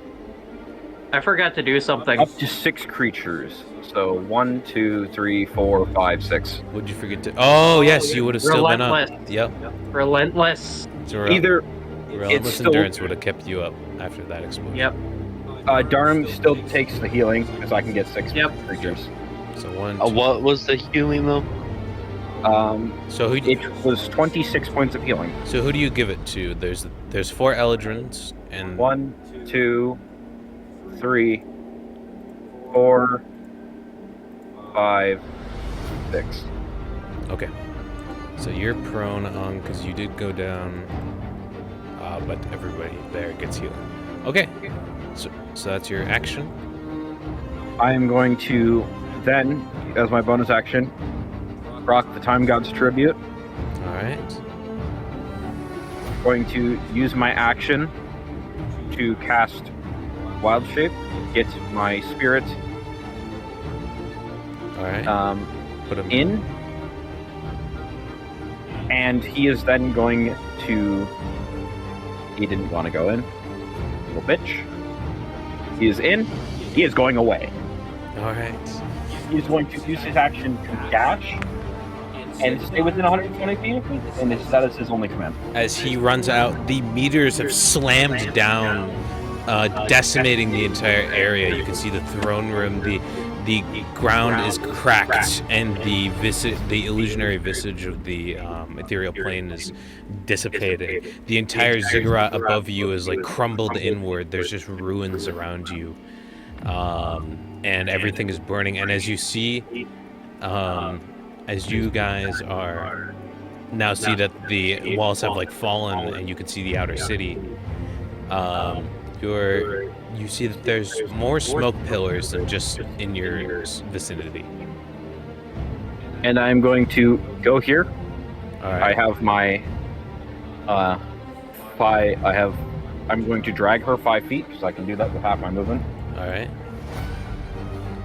I forgot to do something. Up to 6 creatures. So 1, 2, 3, 4, 5, 6. What'd you forget to? Oh yes, you would have still been up. Relentless. Yep. Relentless. So Either relentless still- endurance would have kept you up after that explosion. Yep. Durham still takes the healing because I can get 6 Yep. creatures. So one. What was the healing though? So who? It was 26 points of healing. So who do you give it to? There's 4 Eldrins and 1, 2, 3, 4, 5, 6. Okay. So you're prone on because you did go down, but everybody there gets healing. Okay. So that's your action. I am going to then, as my bonus action, rock the Time God's Tribute. All right. Going to use my action to cast Wild Shape, get my spirit All right. Put him in, and he is then going to. He didn't want to go in. Little bitch. He is in. He is going away. All right. He's going to use his action to dash and stay within 120 feet of me, and that is his only command. As he runs out, the meters have slammed down, decimating the entire area. You can see the throne room. The ground is cracked, and the illusionary visage of the ethereal plane is dissipating. The entire ziggurat above you is like crumbled inward. There's just ruins around you, and everything is burning. And as you see, as you guys are now see that the walls have like fallen, and you can see the outer city. You see that there's more smoke pillars than just in your vicinity. And I'm going to go here. All I right. have my I'm going to drag her 5 feet because I can do that with half my movement. All right.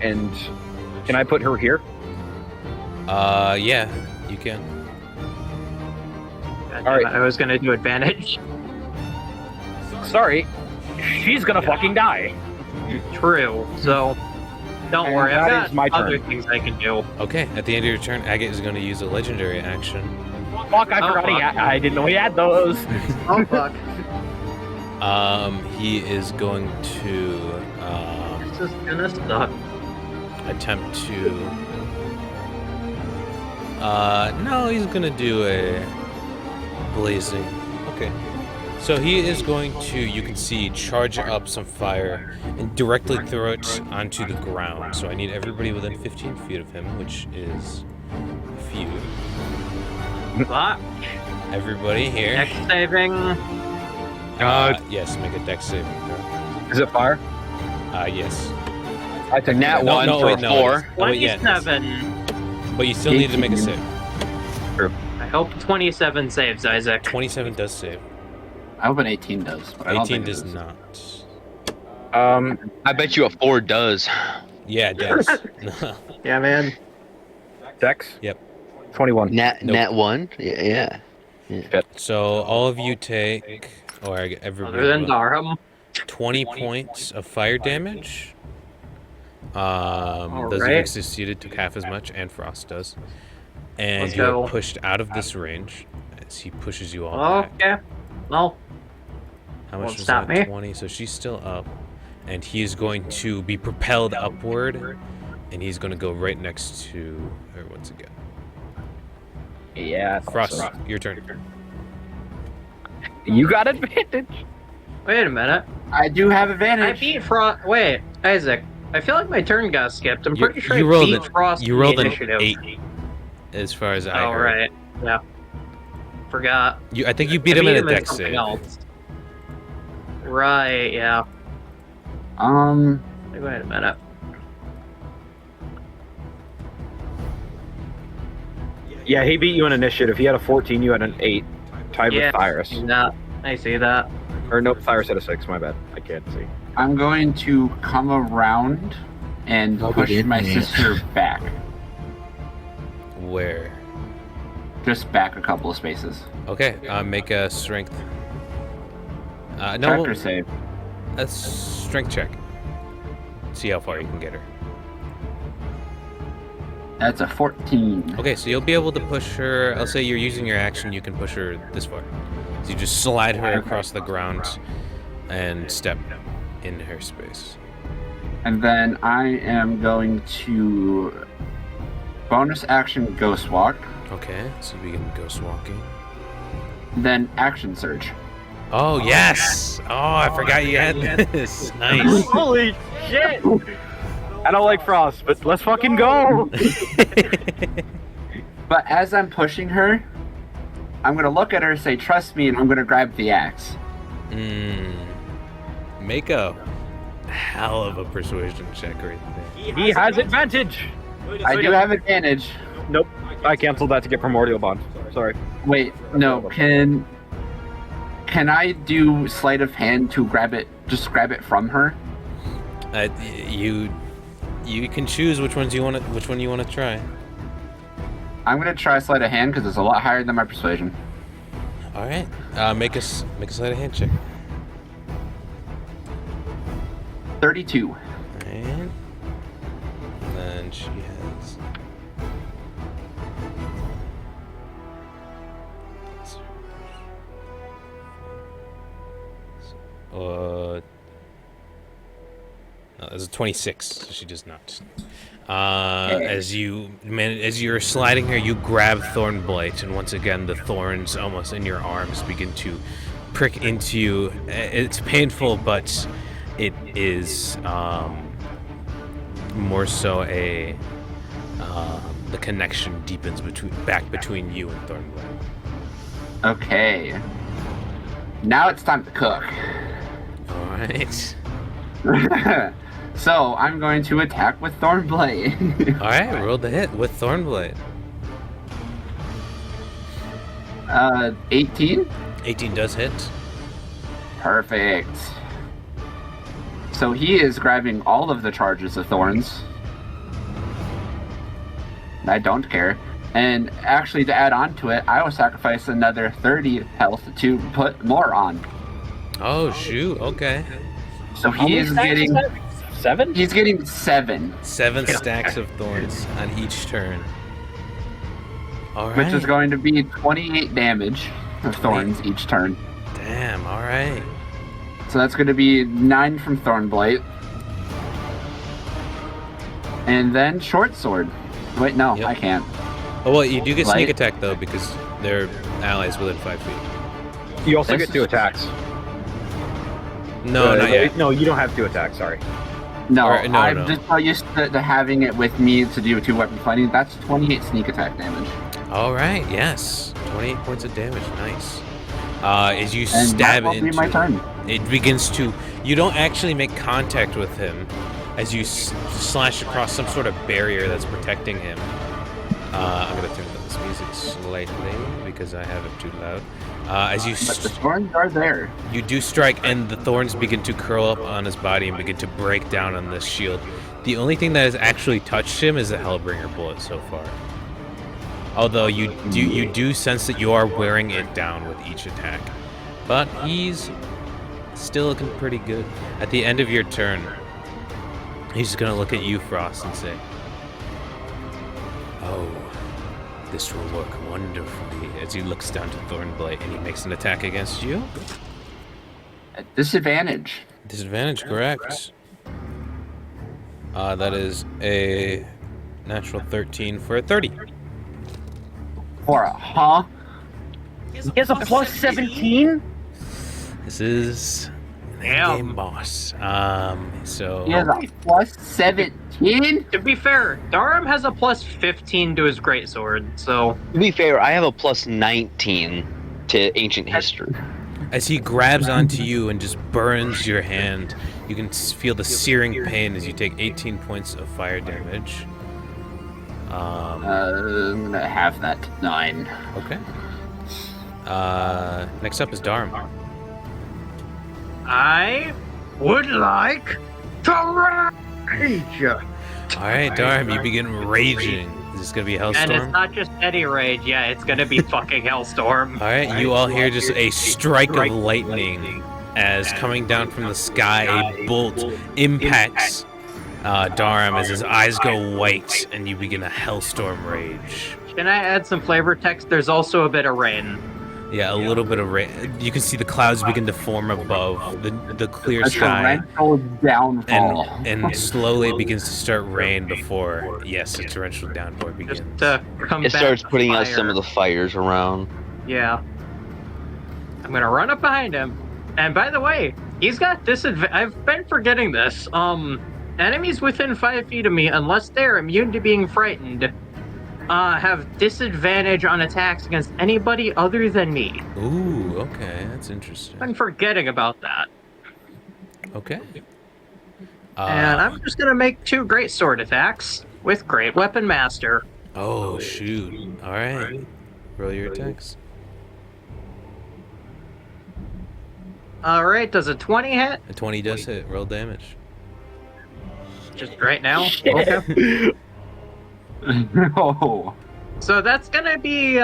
And can I put her here? Yeah, you can. God All right. damn it, I was gonna do advantage. Sorry, she's gonna fucking die. True. So don't And worry. I've that is got my other turn. things I can do. Okay. At the end of your turn, Agate is going to use a legendary action. Fuck! I Oh, forgot. fuck. I didn't know he had those. Oh fuck. He is going to This is gonna suck. attempt to. No, he's gonna do a blazing. Okay. So he is going to, you can see, charge up some fire and directly throw it onto the ground. So I need everybody within 15 feet of him, which is a few. Fuck. Everybody here. Dex saving. Yes, make a dex saving throw. Is it fire? Yes. I took Nat No, one no, for wait, no, 4. it is. Oh, wait, yeah, it is. 27. But you still need to make a save. I hope 27 saves, Isaac. 27 does save. I hope an 18 does. But I don't 18 think it does does. not. I bet you a 4 does. Yeah, it does. Yeah, man. Dex. Yep. 21. Nat Nope. Nat 1. Yeah. So all of you take, or everybody, Other than will, Darham. 20 points of fire damage. Those of you Alright. succeeded took half as much, and Frost does. And Let's you go. are pushed out of this range as he pushes you all back. Okay. Well, How much Won't was stop that? me. 20. So she's still up, and he is going to be propelled upward, and he's going to go right next to her once again. Yeah. Frost, your turn. You got advantage. wait a minute. I do have I advantage. beat Frost. Wait, Isaac. I feel like my turn got skipped. I'm You- pretty sure you I rolled beat it- Frost You in rolled the an initiative. 8, as far as I Oh, heard. right. Yeah. Forgot. I think you beat I him in a in dex something save. else. Right, yeah. Wait a minute. Yeah, he beat you in initiative. He had a 14. You had an 8. Tied Yeah. with Cyrus. I see that. Or no, Cyrus had a 6. My bad. I can't see. I'm going to come around and push my sister back. Where? Just back a couple of spaces. Okay, make a strength. Check No, or save. a strength check. see how far you can get her. That's a 14. Okay, so you'll be able to push her. I'll say you're using your action. You can push her this far. So you just slide her across the ground and step in her space. And then I am going to bonus action Ghost Walk, Okay, so we can ghost walking. then action surge. Oh, yes! Oh, I forgot you had this. Nice. Holy shit! I don't like Frost, but let's fucking go! But as I'm pushing her, I'm gonna look at her, say, "Trust me," and I'm gonna grab the axe. Make a hell of a persuasion check right there. He has advantage! I do have advantage. Nope. I canceled that to get Primordial Bond. Sorry. Wait, no. Can I do sleight of hand to grab it? Just grab it from her. You can choose which one you want to try. I'm gonna try sleight of hand because it's a lot higher than my persuasion. All right. Make a sleight of hand check. 32. And then she has. No, that's a 26. So she does not. As you're sliding her, you grab Thornblight, and once again the thorns almost in your arms begin to prick into you. It's painful, but it is more so a the connection deepens between you and Thornblight. Okay. Now it's time to cook. All right. So I'm going to attack with Thornblight. All right. Roll the hit with Thornblight. 18. 18 does hit. Perfect. So he is grabbing all of the charges of thorns. I don't care. And actually, to add on to it, I will sacrifice another 30 health to put more on. Oh shoot! Okay. So he is getting 7? He's getting 7, 7 stacks of thorns on each turn. All right. which is going to be 28 damage of thorns each turn. Damn. All right. So that's going to be 9 from Thornblight. And then short sword. Wait, no, Yep. I can't. Oh well, you do get sneak Light. attack though because they're allies within 5 feet. You also This get 2 is- attacks. No, not yet. No, you don't have 2 attacks, sorry. No, Or- no, I'm no. just so used to having it with me to do 2-weapon fighting. That's 28 sneak attack damage. All right. Yes. 28 points of damage. Nice. As you And stab that will into be my turn. it begins to. You don't actually make contact with him as you slash across some sort of barrier that's protecting him. I'm gonna turn down this music slightly because I have it too loud. As you But the thorns are there. you do strike, and the thorns begin to curl up on his body and begin to break down on this shield. The only thing that has actually touched him is the Hellbringer bullet so far. Although you do sense that you are wearing it down with each attack, but he's still looking pretty good. At the end of your turn, he's just gonna look at you, Frost, and say, "Oh, this will work wonderfully." As he looks down to Thornblight and he makes an attack against you. At disadvantage. Disadvantage, correct. That is a natural 13 for a 30. For a huh? He has a plus 17? This is an in-game boss. So He has a plus 17? To be fair, Durham has a plus 15 to his greatsword, so To be fair, I have a plus 19 to ancient history. as he grabs onto you and just burns your hand, you can feel the searing pain as you take 18 points of fire damage. I'm gonna have that 9. Okay. Next up is Dharma. I would like to rage. All right, Dharma, you begin raging. Is this gonna be And it's Hellstorm? not just any rage, yeah, it's gonna be fucking Hellstorm. All right, you all hear just a strike of lightning as coming down from the sky, a bolt impacts Darum as his eyes go white and you begin a hellstorm rage. Can I add some flavor text? There's also a bit of rain. Yeah, a little bit of rain. You can see the clouds begin to form above the clear A sky, torrential downfall. and slowly it begins to start rain before, yes, a torrential downpour begins. Just to combat It starts the putting out fire. some of the fires around. Yeah. I'm gonna run up behind him. And by the way, he's got disadvantage. I've been forgetting this. Enemies within 5 feet of me, unless they're immune to being frightened, have disadvantage on attacks against anybody other than me. Ooh, okay, that's interesting. I've been forgetting about that. Okay. And I'm just gonna make 2 great sword attacks with Great Weapon Master. Oh, shoot. Alright. Roll your attacks. Alright, does a 20 hit? A 20 does hit. Roll damage. Just right now? Okay. No. So that's gonna be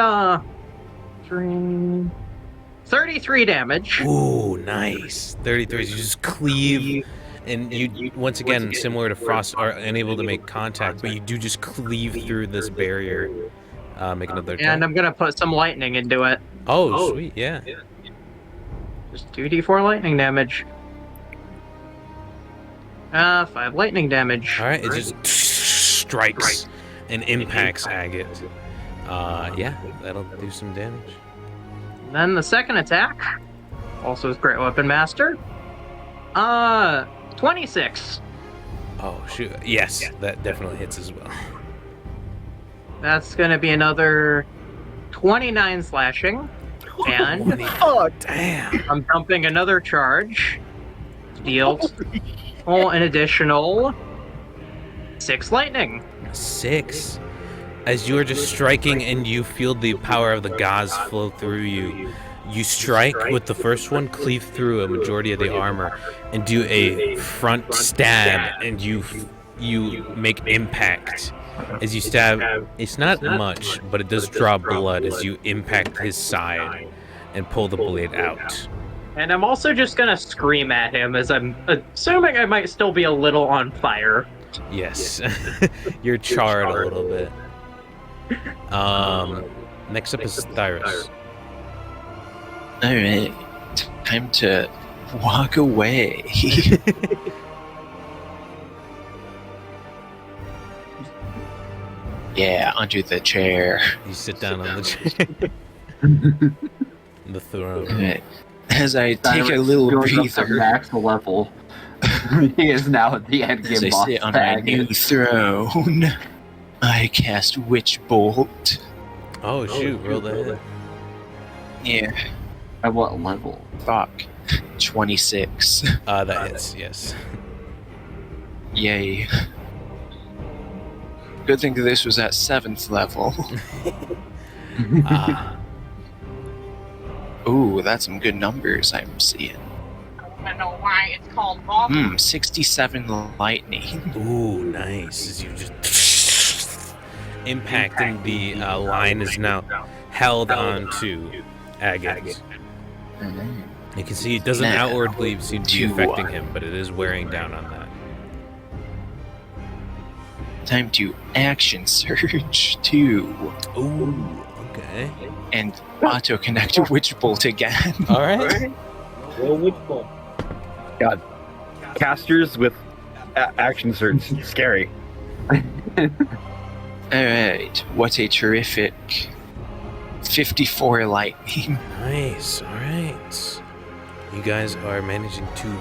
33 damage. Ooh, nice. 33. You just cleave, and you once again, similar to Frost, are unable to make contact, but you do just cleave through this barrier. Make another attack. And I'm gonna put some lightning into it. Oh, sweet, yeah. Just 2d4 lightning damage. 5 lightning damage. Alright, it just strikes and impacts Agate. Yeah, that'll do some damage. Then the second attack, also with Great Weapon Master. 26. Oh, shoot. Yes, that definitely hits as well. That's gonna be another 29 slashing. And Oh, damn. I'm dumping another charge. Deals an additional 6 lightning. 6. As you are just striking and you feel the power of the gods flow through you, you strike with the first one, cleave through a majority of the armor, and do a front stab, and you make impact. As you stab, it's not much, but it does draw blood as you impact his side and pull the blade out. And I'm also just gonna scream at him as I'm assuming I might still be a little on fire. Yes. You're charred a little bit. Next up is Thyrus. Alright. Time to walk away. Yeah, onto the chair. You sit down on the chair. The throne. Alright. As I take a Cyrus little goes up to breather, max level. He is now at the end as game I boss sit on my new tag. throne, I cast Witch Bolt. Oh shoot, roll the hit. Yeah, At what level? fuck. 26. That hits, yes. Yay. Good thing this was at 7th level. Ooh, that's some good numbers I'm seeing. I don't know why it's called Bob. 67 lightning. Ooh, nice. As you just impact and the line is now held onto Agate. You can see it doesn't Now, outwardly seem to be to, affecting him, but it is wearing down on that. Time to action surge 2 Ooh, okay. and auto connect Witch Bolt again. Alright. God, casters with action surge, scary. Alright, what a terrific 54 lightning. Nice, alright. You guys are managing to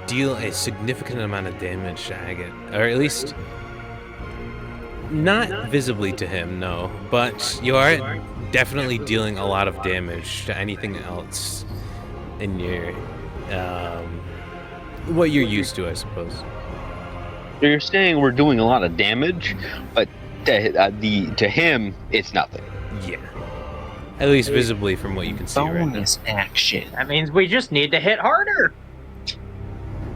deal a significant amount of damage to Agate. Or at least, not visibly to him, no. But you are definitely dealing a lot of damage to anything else in your, what you're used to, I suppose. So you're saying we're doing a lot of damage, but to him, it's nothing. Yeah. At least visibly from what you can see right now. Bonus action. That means we just need to hit harder.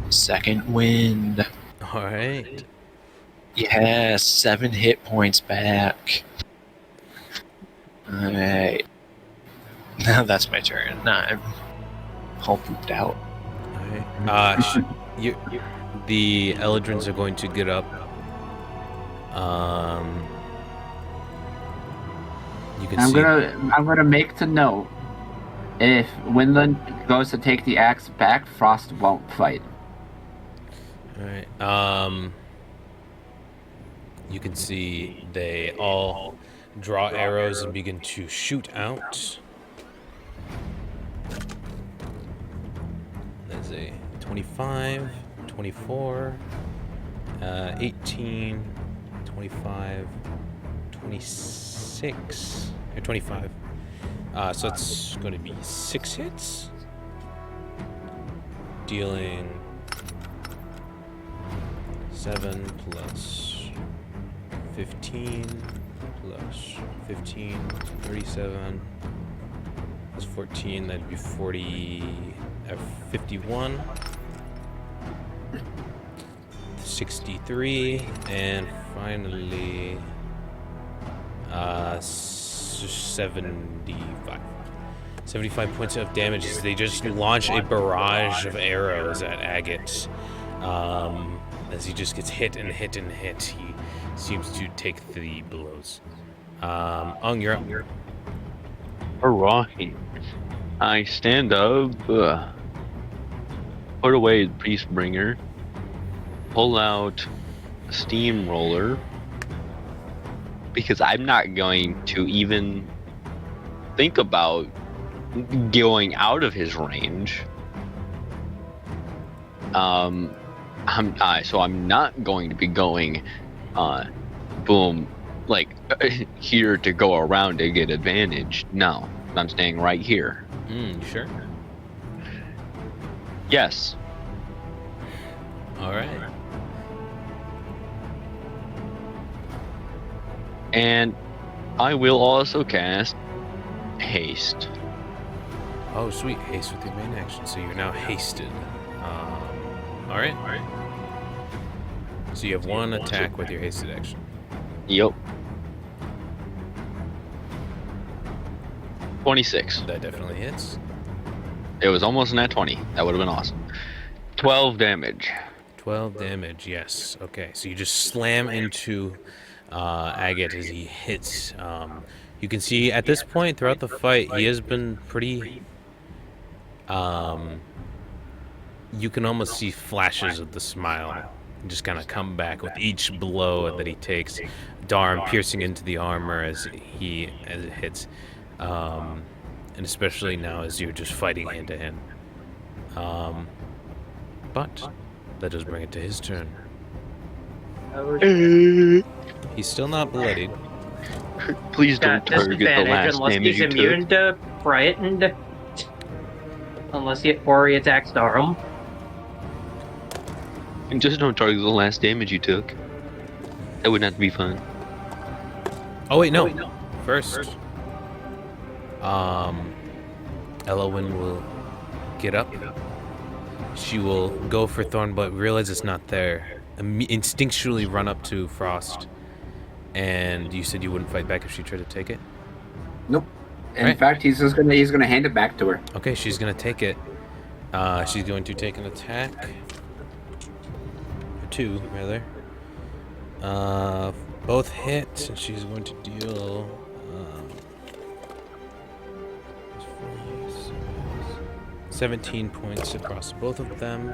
Second wind. Alright. Yes, 7 hit points back. Alright. Now that's my turn. Now I'm all pooped out. Alright. The Eldrins are going to get up. You can see. I'm gonna make the note. If Winland goes to take the axe back, Frost won't fight. All right. You can see they all draw arrows and begin to shoot out. There's a 25, 24, 18, 25, 26, or 25. So it's going to be 6 hits, dealing 7 plus 15 plus 15, 37 plus 14, that'd be 51, 63, and finally 75. 75 points of damage as they just launch a barrage of arrows at Agate. As he just gets hit and hit and hit, he seems to take the blows. Ung, you're up. Alright. I stand up, put away the Peacebringer, pull out a steamroller, because I'm not going to even think about going out of his range. So I'm not going to be going, boom, like here to go around to get advantage. No, I'm staying right here. Sure. Yes. All right. And I will also cast haste. Oh, sweet. Haste with your main action. So you're now hasted. All right. So you have one attack with your hasted action. Yep. 26. That definitely hits. It was almost an at 20. That would have been awesome. 12 damage. 12 damage, yes. Okay, so you just slam into Agate as he hits. You can see at this point throughout the fight, he has been pretty... you can almost see flashes of the smile just kind of come back with each blow that he takes. Darm piercing into the armor as it hits. And especially now as you're just fighting hand to hand. But that does bring it to his turn. He's still not bloodied. Please don't Got target the disadvantage last unless damage he's you immune took. to frightened. Unless he attacks Darum. And just don't target the last damage you took. That would not be fun. Oh wait, no. First, Elowyn will get up. She will go for Thorn, but realize it's not there. Instinctually run up to Frost. And you said you wouldn't fight back if she tried to take it? Nope. In fact, he's gonna hand it back to her. Okay, she's gonna take it. She's going to take an attack. Or 2, rather. Both hit, and she's going to deal 17 points across both of them.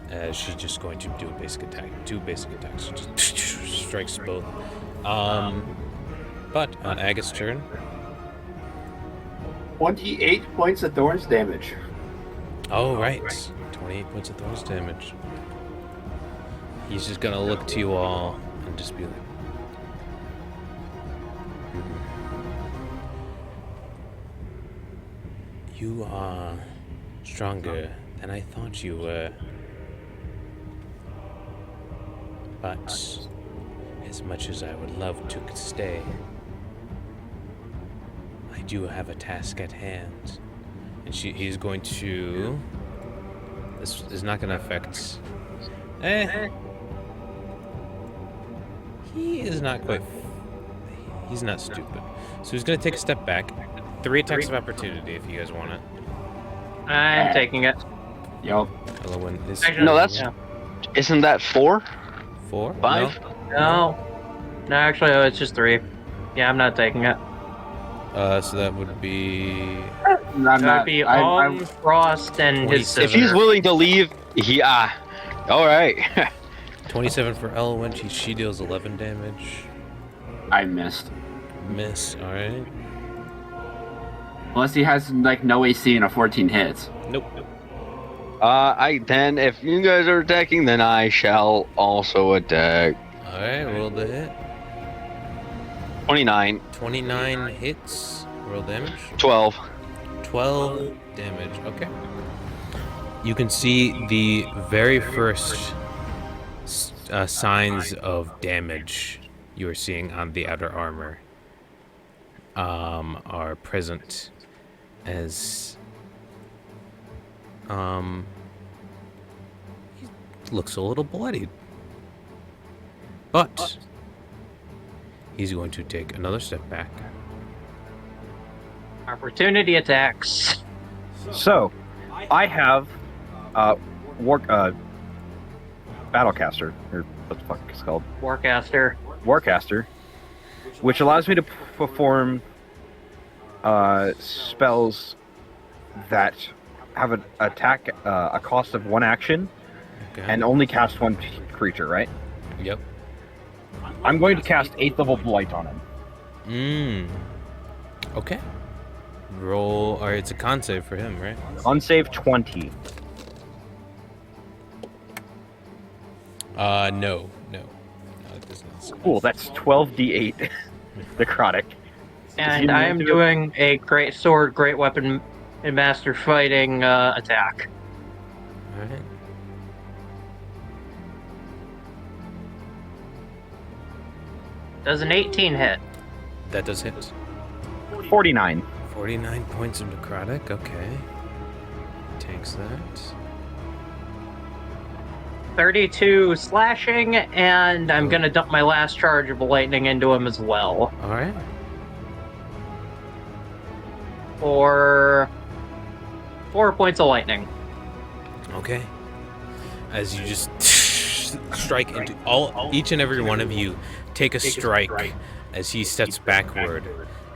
As she's just going to do a basic attack. 2 basic attacks. She just strikes both. But on Agate's turn. 28 points of Thorns damage. Oh, right. 28 points of Thorns damage. He's just gonna look to you all and just be like, you are stronger than I thought you were. But as much as I would love to stay, I do have a task at hand. And he's going to... This is not going to affect... He is not quite... He's not stupid. So he's going to take a step back. 3 attacks of opportunity if you guys want it. I'm taking it. Yup. Elowen is. Actually, No, that's- yeah. Isn't that 4? 4? 5? No. No, actually, it's just 3. Yeah, I'm not taking it. No? So that would be. I'm That not. would be I'm Frost and his If he's sister. willing to leave, all right. 27 for Elowen. She deals 11 damage. I missed. Miss. All right. Unless he has like no AC and a 14 hits. Nope. Then if you guys are attacking, then I shall also attack. All right. Roll the hit. 29, 29 hits. Roll damage. 12. 12 damage. Okay. You can see the very first signs of damage you are seeing on the outer armor are present as he looks a little bloodied, but he's going to take another step back. Opportunity attacks. So, I have Battlecaster, or what the fuck it's called, Warcaster. Warcaster, which allows me to perform spells that have an attack a cost of 1 action Okay. and only cast 1 creature, right? Yep. I'm going to cast 8th level Blight on him. Okay. Roll, or it's a con save for him, right? On save 20. No. It does not save. Cool, that's 12d8 necrotic. And I am doing a great sword, great weapon, and master fighting attack. All right. Does an 18 hit? That does hit. 49. 49 points of necrotic. Okay. Takes that. 32 slashing, and I'm gonna dump my last charge of lightning into him as well. All right. For 4 points of lightning. Okay. As you just strike into each and every one of you, take a strike as he steps backward.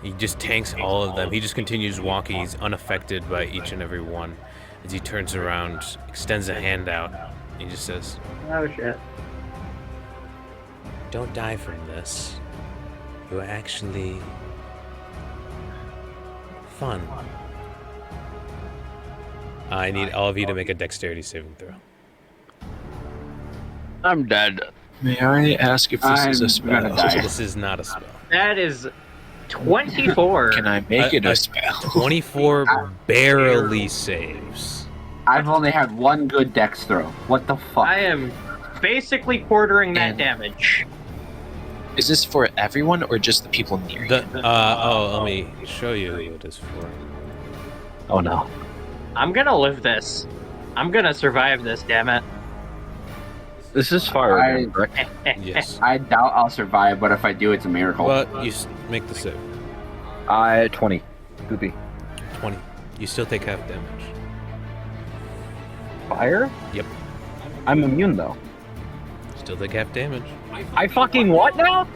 He just tanks all of them. He just continues walking. He's unaffected by each and every one. As he turns around, extends a hand out, he just says, Oh shit. "Don't die from this. You're actually fun." I need all of you to make a dexterity saving throw. I'm dead. May I ask if this is a I'm spell? gonna die. This is not a spell. That is 24. Can I make it a spell? 24 barely saves. I've only had 1 good dex throw. What the fuck? I am basically quartering that And- damage. Is this for everyone or just the people near you? Let me show you who it is for. Oh no. I'm gonna live this. I'm gonna survive this, damn it. This is fire, I- again, correct? Yes. I doubt I'll survive, but if I do, it's a miracle. But you make the save. 20. Goopy. 20. You still take half damage. Fire? Yep. I'm immune though. Still take half damage. I fucking what now?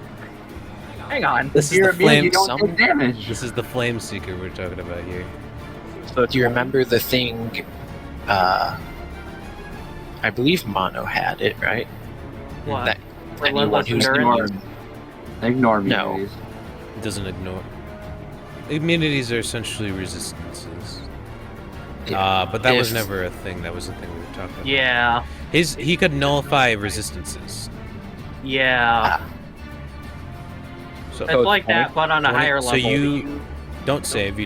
Hang on. This is You're the immune, you flame. don't take damage. This is the flame seeker we're talking about here. So Do you remember the thing? I believe Mono had it, right? What? That Relentless anyone who's endurance? Ignore me, No. please. It doesn't ignore. Immunities are essentially resistances. But that was If- never a thing. That was the thing we were talking about. Yeah. He could nullify resistances. Yeah. So It's like that, but on a 20 higher so level. you don't save. You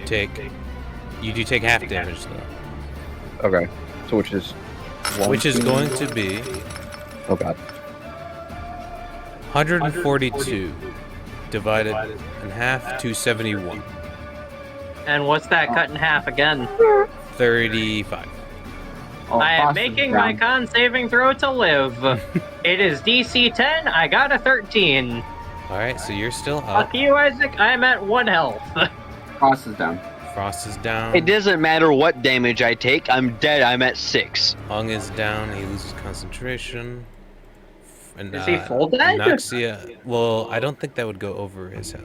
do take half damage though, okay. So which is which is going to be Oh god. 142 divided in half to 71. And what's that cut in half again? 35. Oh, I am Frost is making down. my con saving throw to live. It is DC 10. I got a 13. All right, so you're still up. Fuck you, Isaac. I'm at 1 health. Frost is down. Frost is down. It doesn't matter what damage I take. I'm dead. I'm at 6. Ung is down. He loses concentration. And, Is he full dead? Noxia, well, I don't think that would go over his health.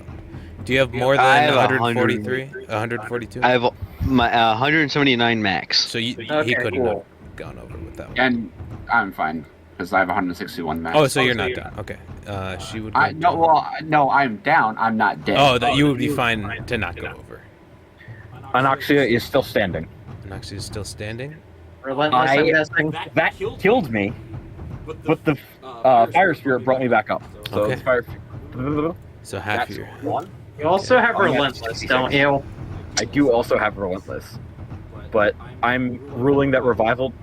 Do you have more than I have 143? 142? I have my 179 max. So he Okay, couldn't cool. have gone over with that one. And I'm fine because I have 161 max. Oh, so you're not down. Okay. She would go No, down. well, no, I'm down. I'm not dead. Oh, that you would be fine to not go over. Anoxia is still standing. Noxia is still standing. Relentless, I'm guessing. That killed me, but the fire spirit brought me back up. So Okay. the fire. So half That's your. one. You also have Oh, yeah. Relentless, don't you? I do also have relentless, but I'm ruling that revival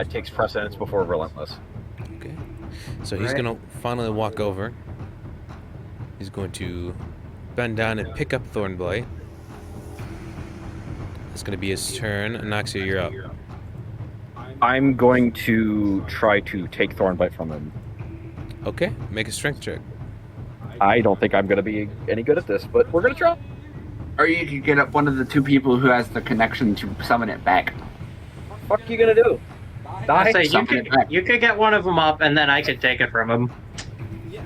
takes precedence before relentless. Okay. So he's gonna finally walk over. He's going to bend down and pick up Thornblight. It's gonna be his turn. Anoxia, you're up. I'm going to try to take Thornbite from him. Okay. Make a strength check. I don't think I'm going to be any good at this, but we're going to try. Or you could get up one of the two people who has the connection to summon it back. What the fuck are you going to do? Die? So Summon it back. you could get one of them up, and then I could take it from him.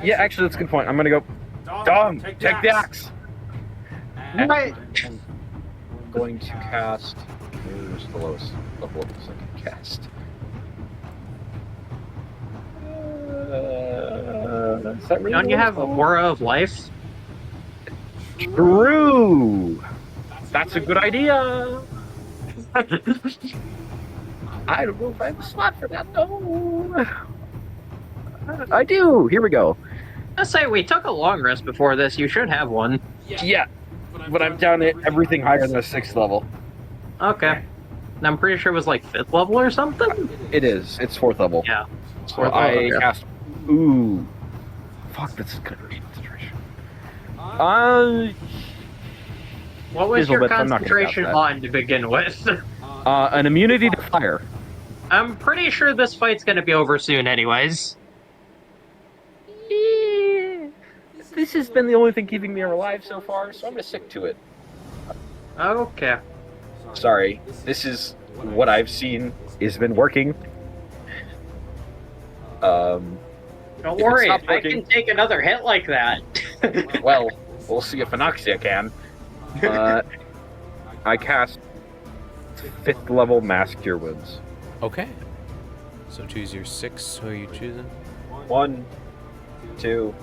Yeah, actually, that's a good point. I'm going to go. Dom, take the axe. Right. I'm going to cast. Where's the lowest level of this I can cast? Is that really Don't you the have lowest level? Aura of Life? True. That's a good idea. I don't know if I have a slot for that though. I do. Here we go. Let's say we took a long rest before this. You should have one. Yeah, but I'm down at everything higher than a 6th level. Okay. And I'm pretty sure it was like 5th level or something. It is. It's 4th level. Yeah. So 4th I level, okay. cast. Ooh. Fuck, this is good concentration. What was your Hazelbeth, I'm not gonna concentration cast that. on to begin with? An immunity to fire. I'm pretty sure this fight's gonna be over soon anyways. This has been the only thing keeping me alive so far, so I'm gonna stick to it. Okay. Sorry, this is what I've seen has been working. Don't If it worry, stopped I working- can take another hit like that. Well, we'll see if Anoxia can. I cast 5th level Mass Cure Wounds. Okay. So choose your 6. Who are you choosing? 1, 2,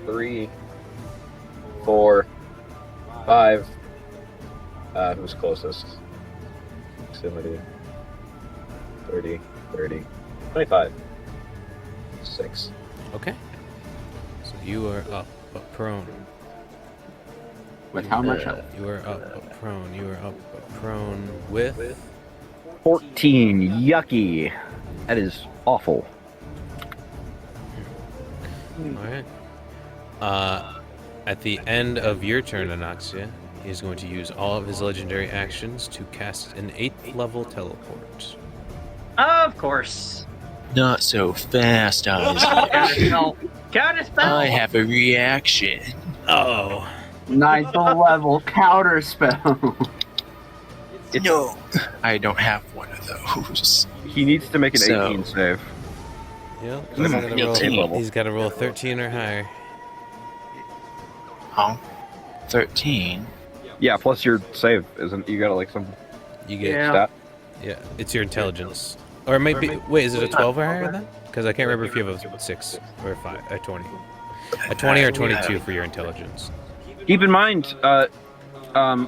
3, 4, 5. Who's closest? Proximity. 30, 30, 25. 6. Okay. So you are up prone. With how much health? You are up prone. You are up prone with. 14. Yucky. That is awful. Alright. At the end of your turn, Anoxia, he's going to use all of his legendary actions to cast an 8th level teleport. Of course. Not so fast, Isaac. Counterspell. Counterspell. I have a reaction. Oh. 9th level counter spell. No, I don't have one of those. He needs to make an So- 18 save. Yep. Mm, He's got to roll 13 or higher. Huh? 13. Yeah, plus your save, isn't you got like some You get. Yeah. stat? Yeah, it's your intelligence. Or maybe. Wait, is it a 12 or higher then? Because I can't remember if you have a 6 or a 5, a 20. A 20 or 22 for your intelligence. Keep in mind, The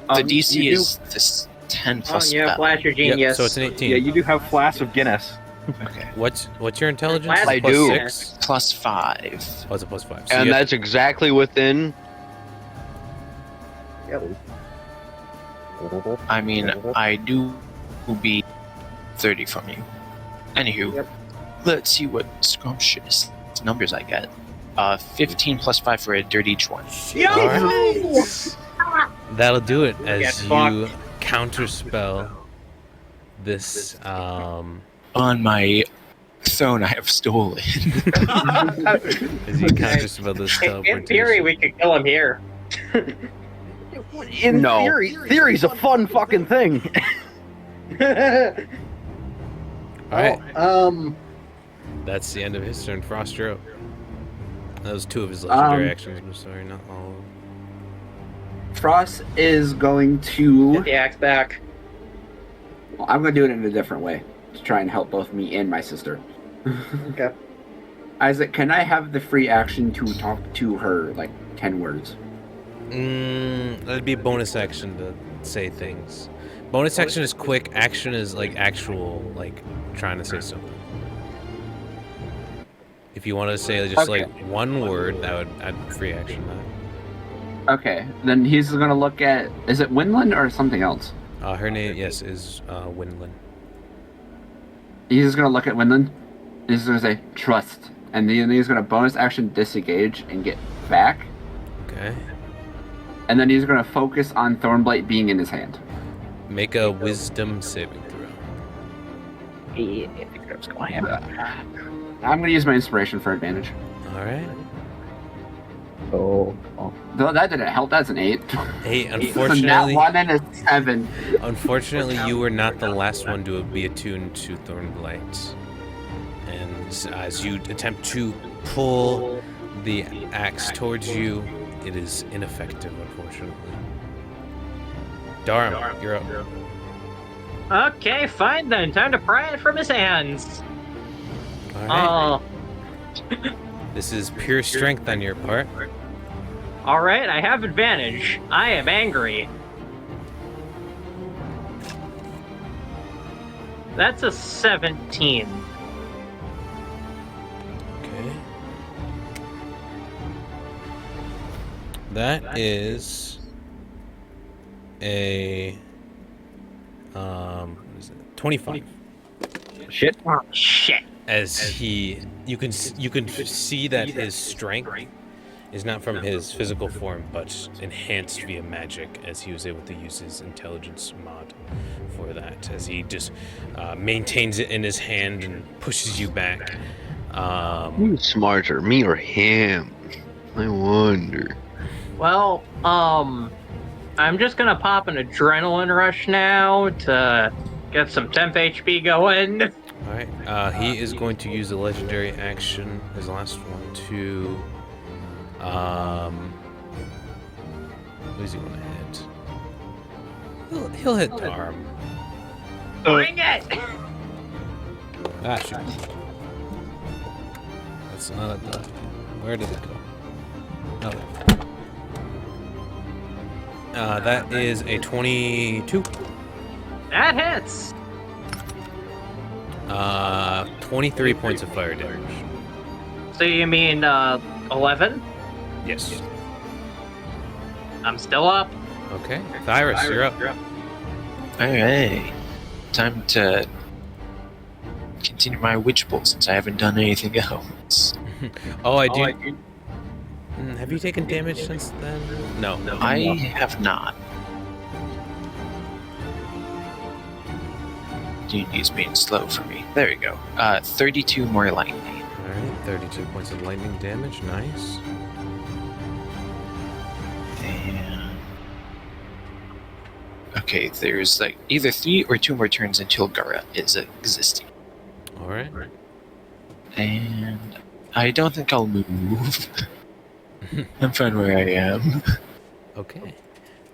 DC you is this 10 plus yeah, spell. Flash your Yep, genius. so it's an 18. Yeah, you do have Flask of Guinness. Okay. What's your intelligence? Last I Plus do. 6? Plus 5. Oh, it's a plus 5. So And you have that's exactly within. I mean, I do be 30 from you. Anywho, let's see what scrumptious numbers I get. 15 plus 5 for a dirty 20. Alright. That'll do it as Get you counterspell this On my throne I have stolen. as you counterspell this In teleportation. theory, we could kill him here. In No. theory's a fun fucking thing. All right. Oh, That's the end of his turn. Frostro. That was 2 of his legendary actions. I'm sorry, not all of them. Frost is going to. get the axe back. Well, I'm going to do it in a different way to try and help both me and my sister. Okay. Isaac, can I have the free action to talk to her like 10 words? That'd be a bonus action to say things. Bonus action is quick. Action is like actual, like trying to say something. If you wanted to say just Okay. like 1 word, I'd free action that. Okay, then he's going to look at. Is it Winland or something else? Her name, yes, is Winland. He's going to look at Winland. He's going to say, trust. And then he's going to bonus action disengage and get back. Okay. And then he's going to focus on Thornblight being in his hand. Make a wisdom saving throw. I'm going to use my inspiration for advantage. All right. Oh, Though that didn't help. That's an 8. Hey, So that unfortunately, 1 and a 7. unfortunately, you were not the last one to be attuned to Thornblight. And as you attempt to pull the axe towards you, it is ineffective, unfortunately. Dharam, you're up. Okay, fine then. Time to pry it from his hands. All right. Oh, This is pure strength on your part. all right. I have advantage. I am angry. That's a 17. Okay. That is a what is it? 25. shit. Oh, shit. As you can see that his strength is not from his physical form, but enhanced via magic, as he was able to use his intelligence mod for that. As he just maintains it in his hand and pushes you back. Who's smarter, me or him? I wonder. Well, I'm just gonna pop an adrenaline rush now to get some temp HP going. All right. He is going to use the legendary action, his last one, to who is he going to hit? He'll hit Dharam. Bring it! Ah, shoot. That's not a dot. Where did it go? Oh. That is a 22. That hits. 23 points of fire damage. So you mean 11? Yes. I'm still up. Okay. Thyros, you're up. Alright. Time to continue my witch bolt since I haven't done anything else. Oh, I do. Have you taken damage since then? No. I have not. D&D's being slow for me. There we go. 32 more lightning. Alright, 32 points of lightning damage. Nice. And... okay, there's like either 3 or 2 more turns until Gara is existing. Alright. And I don't think I'll move. I'm fine where I am. Okay.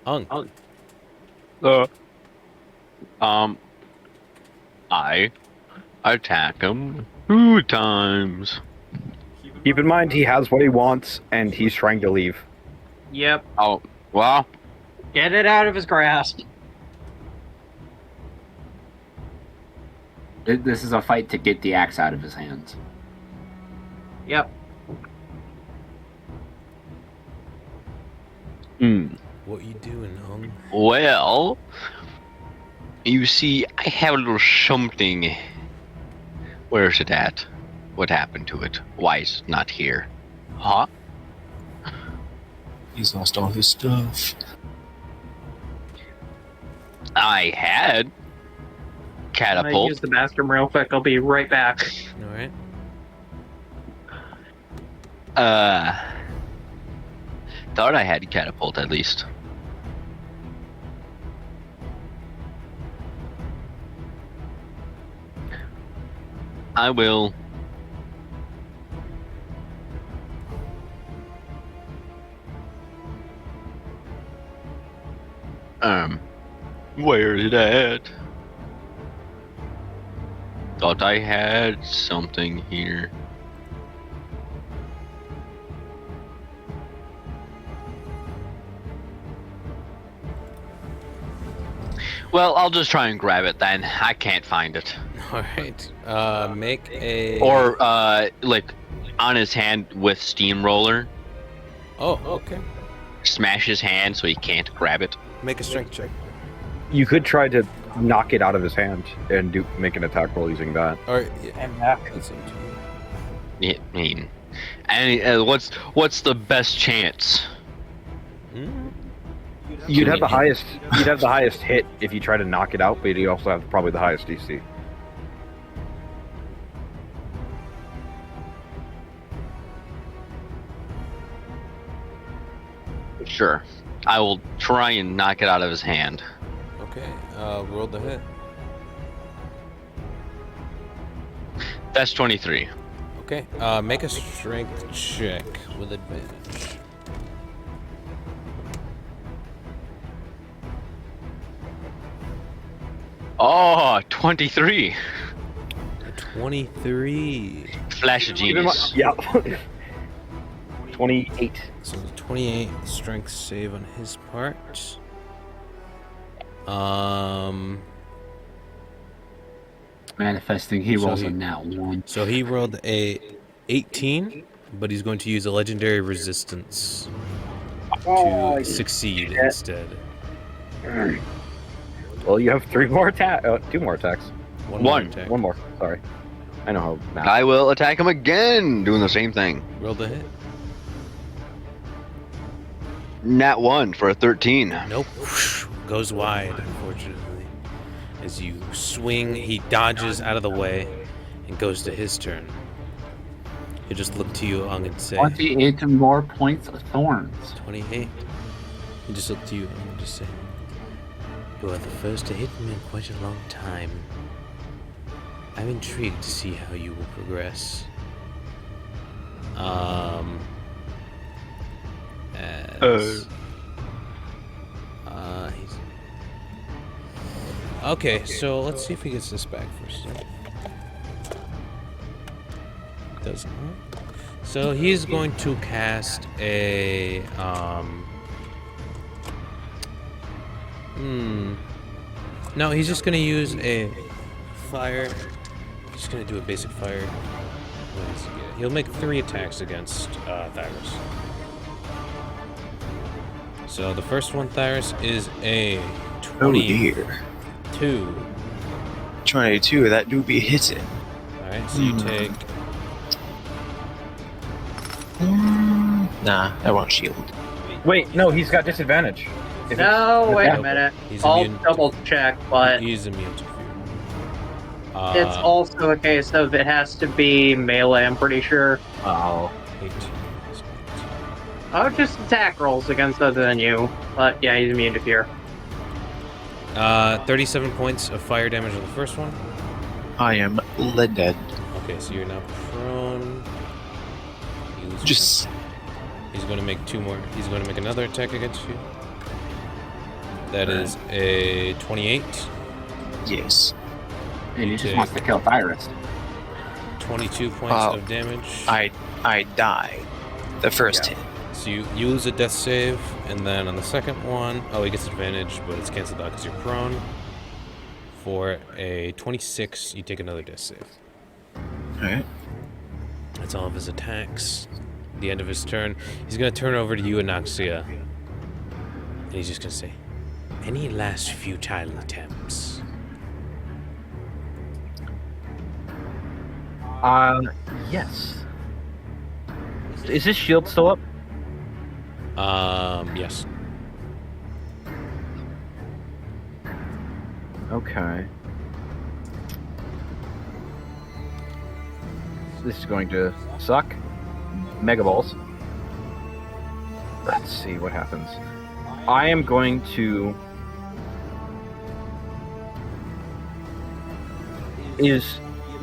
Ung. I attack him 2 times. Keep in mind he has what he wants and he's trying to leave. Yep. Oh, well, Get it out of his grasp. This is a fight to get the axe out of his hands. Yep. What you doing, Ung? well, you see, I have a little something. Where's it at? What happened to it? Why is it not here? Huh? He's lost all his stuff. I had I'm gonna catapult. use the bathroom real quick. I'll be right back. Alright. Thought I had catapult at least. I will. Where is it at? Thought I had something here. Well, I'll just try and grab it then. I can't find it. All right. Make a. Or, like, on his hand with steamroller. Oh, okay. Smash his hand so he can't grab it. Make a strength check. You could try to knock it out of his hand and make an attack roll using that. All right. Yeah. And back. That's it. I mean, and what's the best chance? Hmm? You'd have the highest. You'd have the highest hit if you try to knock it out, but you also have probably the highest DC. Sure. I will try and knock it out of his hand. Okay. Roll the hit. That's 23. Okay. Make a strength check with advantage. Oh, 23. 23. Flash of genius. Yeah. 28. So 28 strength save on his part. Manifesting, he So rolls he- a nat 1. So he rolled a 18, but he's going to use a legendary resistance to succeed instead. Well, you have 2 more attacks. One. One. more attack. One more. Sorry. I know how math. I will attack him again, doing the same thing. Roll the hit. Nat 1 for a 13. Nope. Goes wide, unfortunately. As you swing, he dodges out of the way and goes to his turn. He'll just look to you, Ung, and say, 28 more points of thorns. 28. He just look to you, Ung, and just say, you are the first to hit me in quite a long time. I'm intrigued to see how you will progress. He's... Okay, so let's see if he gets this back first. Doesn't. So he's going to cast a No, he's just gonna use a fire. He's just gonna do a basic fire. What does he get? He'll make 3 attacks against Thyrus. So the first one, Thyrus, is a 22. 22, that do be hitting. Alright, so you take... Nah, that won't shield. Wait, no, he's got disadvantage. If No, wait a Yeah. minute. He's I'll immune. double check, but He's immune to fear. it's also a case of it has to be melee, I'm pretty sure. Oh. 18. Oh, just attack rolls against other than you. But yeah, he's immune to fear. 37 points of fire damage on the first one. I am lead dead. Okay, so you're now prone. You lose Just He's going to make 2 more. He's going to make another attack against you. That is a 28. yes. And he just Take- wants to kill Thyrus. 22 points of damage. I die. The first hit. So you lose a death save, and then on the second one, oh, he gets advantage, but it's canceled out because you're prone. For a 26, you take another death save. Alright. That's all of his attacks. At the end of his turn, he's going to turn over to you, Anoxia. And he's just going to say, any last futile attempts? Yes. Is his shield still up? Yes. Okay. This is going to suck. Mega Balls. Let's see what happens. I am going to...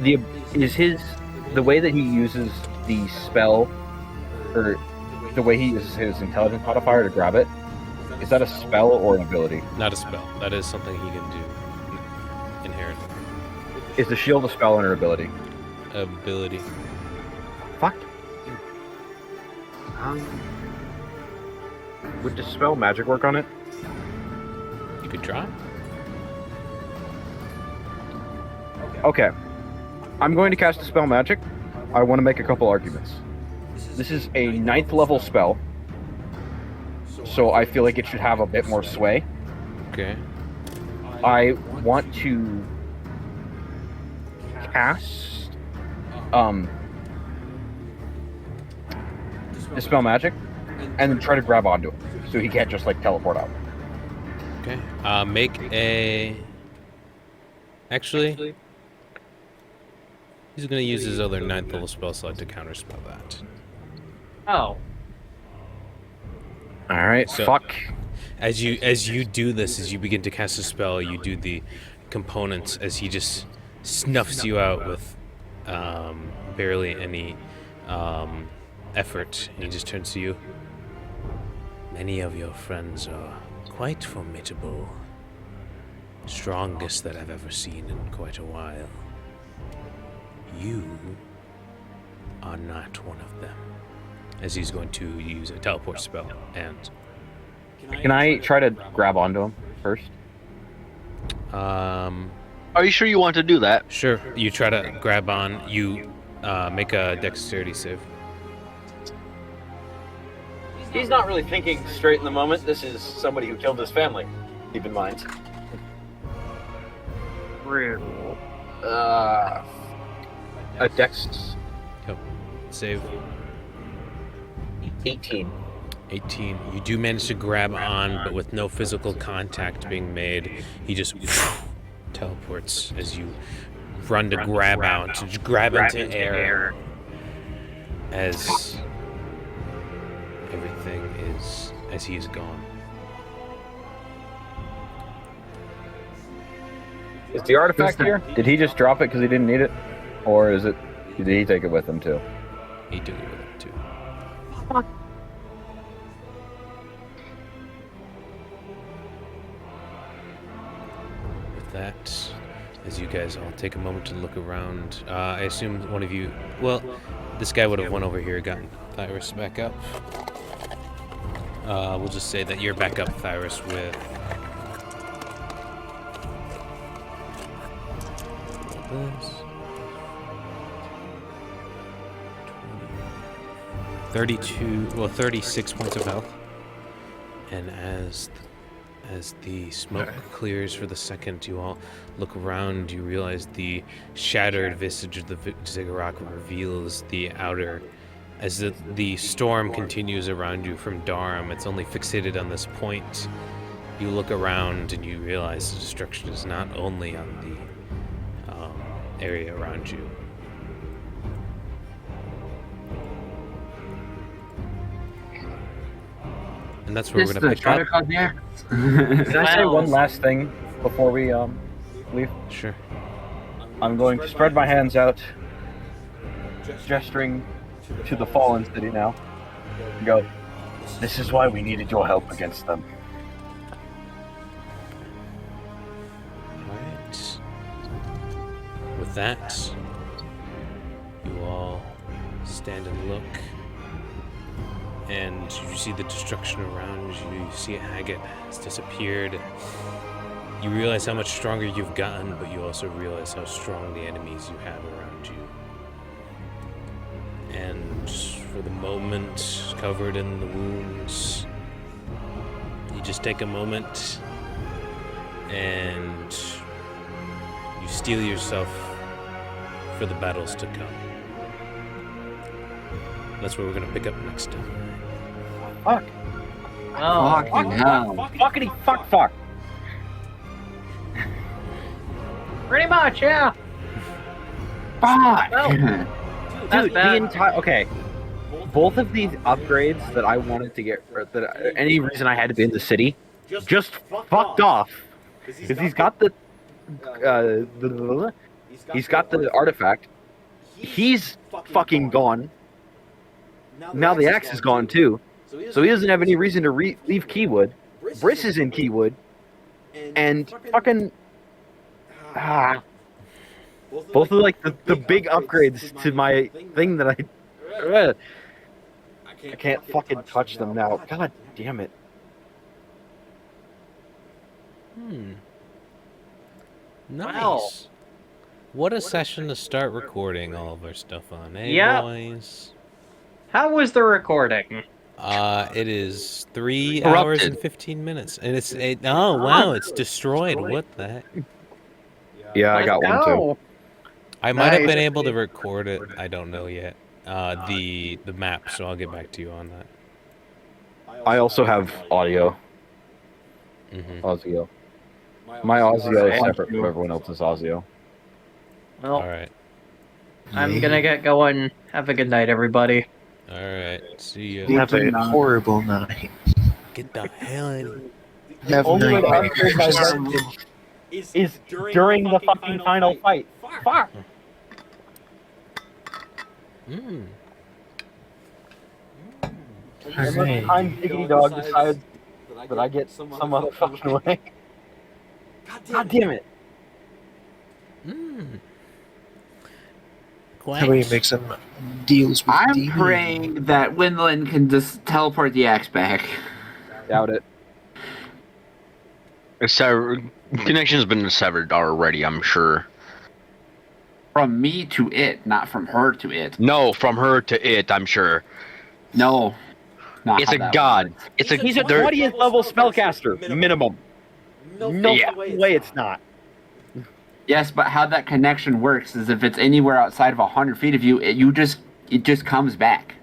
the way that he uses the spell, or the way he uses his intelligence modifier to grab it, is that a spell or an ability? Not a spell. That is something he can do inherently. Is the shield a spell or an ability? Ability. Fuck. Would dispel magic work on it? You could try. Okay. I'm going to cast Dispel Magic. I want to make a couple arguments. This is a 9th level spell, so I feel like it should have a bit more sway. Okay. I want to cast Dispel Magic and then try to grab onto him so he can't just like teleport out. Okay. Make a. Actually, he's gonna use his other 9th level spell slot to counterspell that. Oh. All right. So- Fuck. As you do this, as you begin to cast a spell, you do the components as he just snuffs you out with barely any effort. And he just turns to you. Many of your friends are quite formidable. Strongest that I've ever seen in quite a while. You are not one of them. As he's going to use a teleport spell. And Can I try to grab onto him first? Are you sure you want to do that? Sure. You try to grab on. You make a dexterity save. He's not really thinking straight in the moment. This is somebody who killed his family. Keep in mind. Rude. A dex Yep. Save. 18. 18. You do manage to grab on, but with no physical contact being made, he just teleports as you run to grab out, to grab into air as everything is, as he is gone. Is the artifact here? Did he just drop it because he didn't need it? Or is it, did he take it with him too? He took it with him too. With that, as you guys all take a moment to look around, I assume one of you, well, this guy would have went over here, gotten Thyrus back up. We'll just say that you're back up, Thyrus, with this. 36 points of health. And as the smoke clears for the second, you all look around, you realize the shattered visage of the ziggurat reveals the outer. As the storm continues around you from Durham, it's only fixated on this point. You look around and you realize the destruction is not only on the area around you. And that's where we're going to pick up. Can I say one last thing before we leave? Sure. I'm going to spread my hands out, gesturing to the fallen city now, and go, this is why we needed your help against them. Alright. With that, you all stand and look. And you see the destruction around you. You see Haggett has disappeared. You realize how much stronger you've gotten, but you also realize how strong the enemies you have around you. And for the moment, covered in the wounds, you just take a moment and you steel yourself for the battles to come. That's where we're going to pick up next time. Fuck. Oh, Fucking hell. Fuckity fuck. pretty much, yeah. Fuck! That's Dude, the bad. entire both of these upgrades that I wanted to get, or that any reason I had to be in the city, just fucked off. Because he's got He's got the artifact. He's fucking gone. Now the axe is gone too. So he doesn't have any reason to leave Keywood. Briss is in Keywood. And fucking... both of like the big upgrades to my thing that I can't fucking touch them now. God damn it. Nice. Wow. What a session to start recording all of our stuff on, eh, Yeah. boys? How was the recording? It is 3 Corrupted. hours and 15 minutes, and oh wow, it's destroyed. What the heck? Yeah, I got one too. I might have Nice. been able to record it. I don't know yet. The map, so I'll get back to you on that. I also have audio. Audio. My audio is separate from everyone else's audio. Well, All right. I'm gonna get going. Have a good night, everybody. All right. See ya. Have a horrible night. Get the hell out of here. Have Only way to nightmares. upgrade my weapon is during the fucking final fight. Fuck! Mm. Unless time Diggity Dog decides that I get some other fucking way. God damn it. Mm. How about you make some deals with I'm demons? praying that Windland can just teleport the axe back. Doubt it. Connection's been severed already, I'm sure. From me to it, not from her to it. No, from her to it, I'm sure. No. Not It's how a that god. works. It's a He's a there- 20th level spellcaster, minimum. No Yeah. way it's not. Yes, but how that connection works is if it's anywhere outside of 100 feet of you, it just comes back.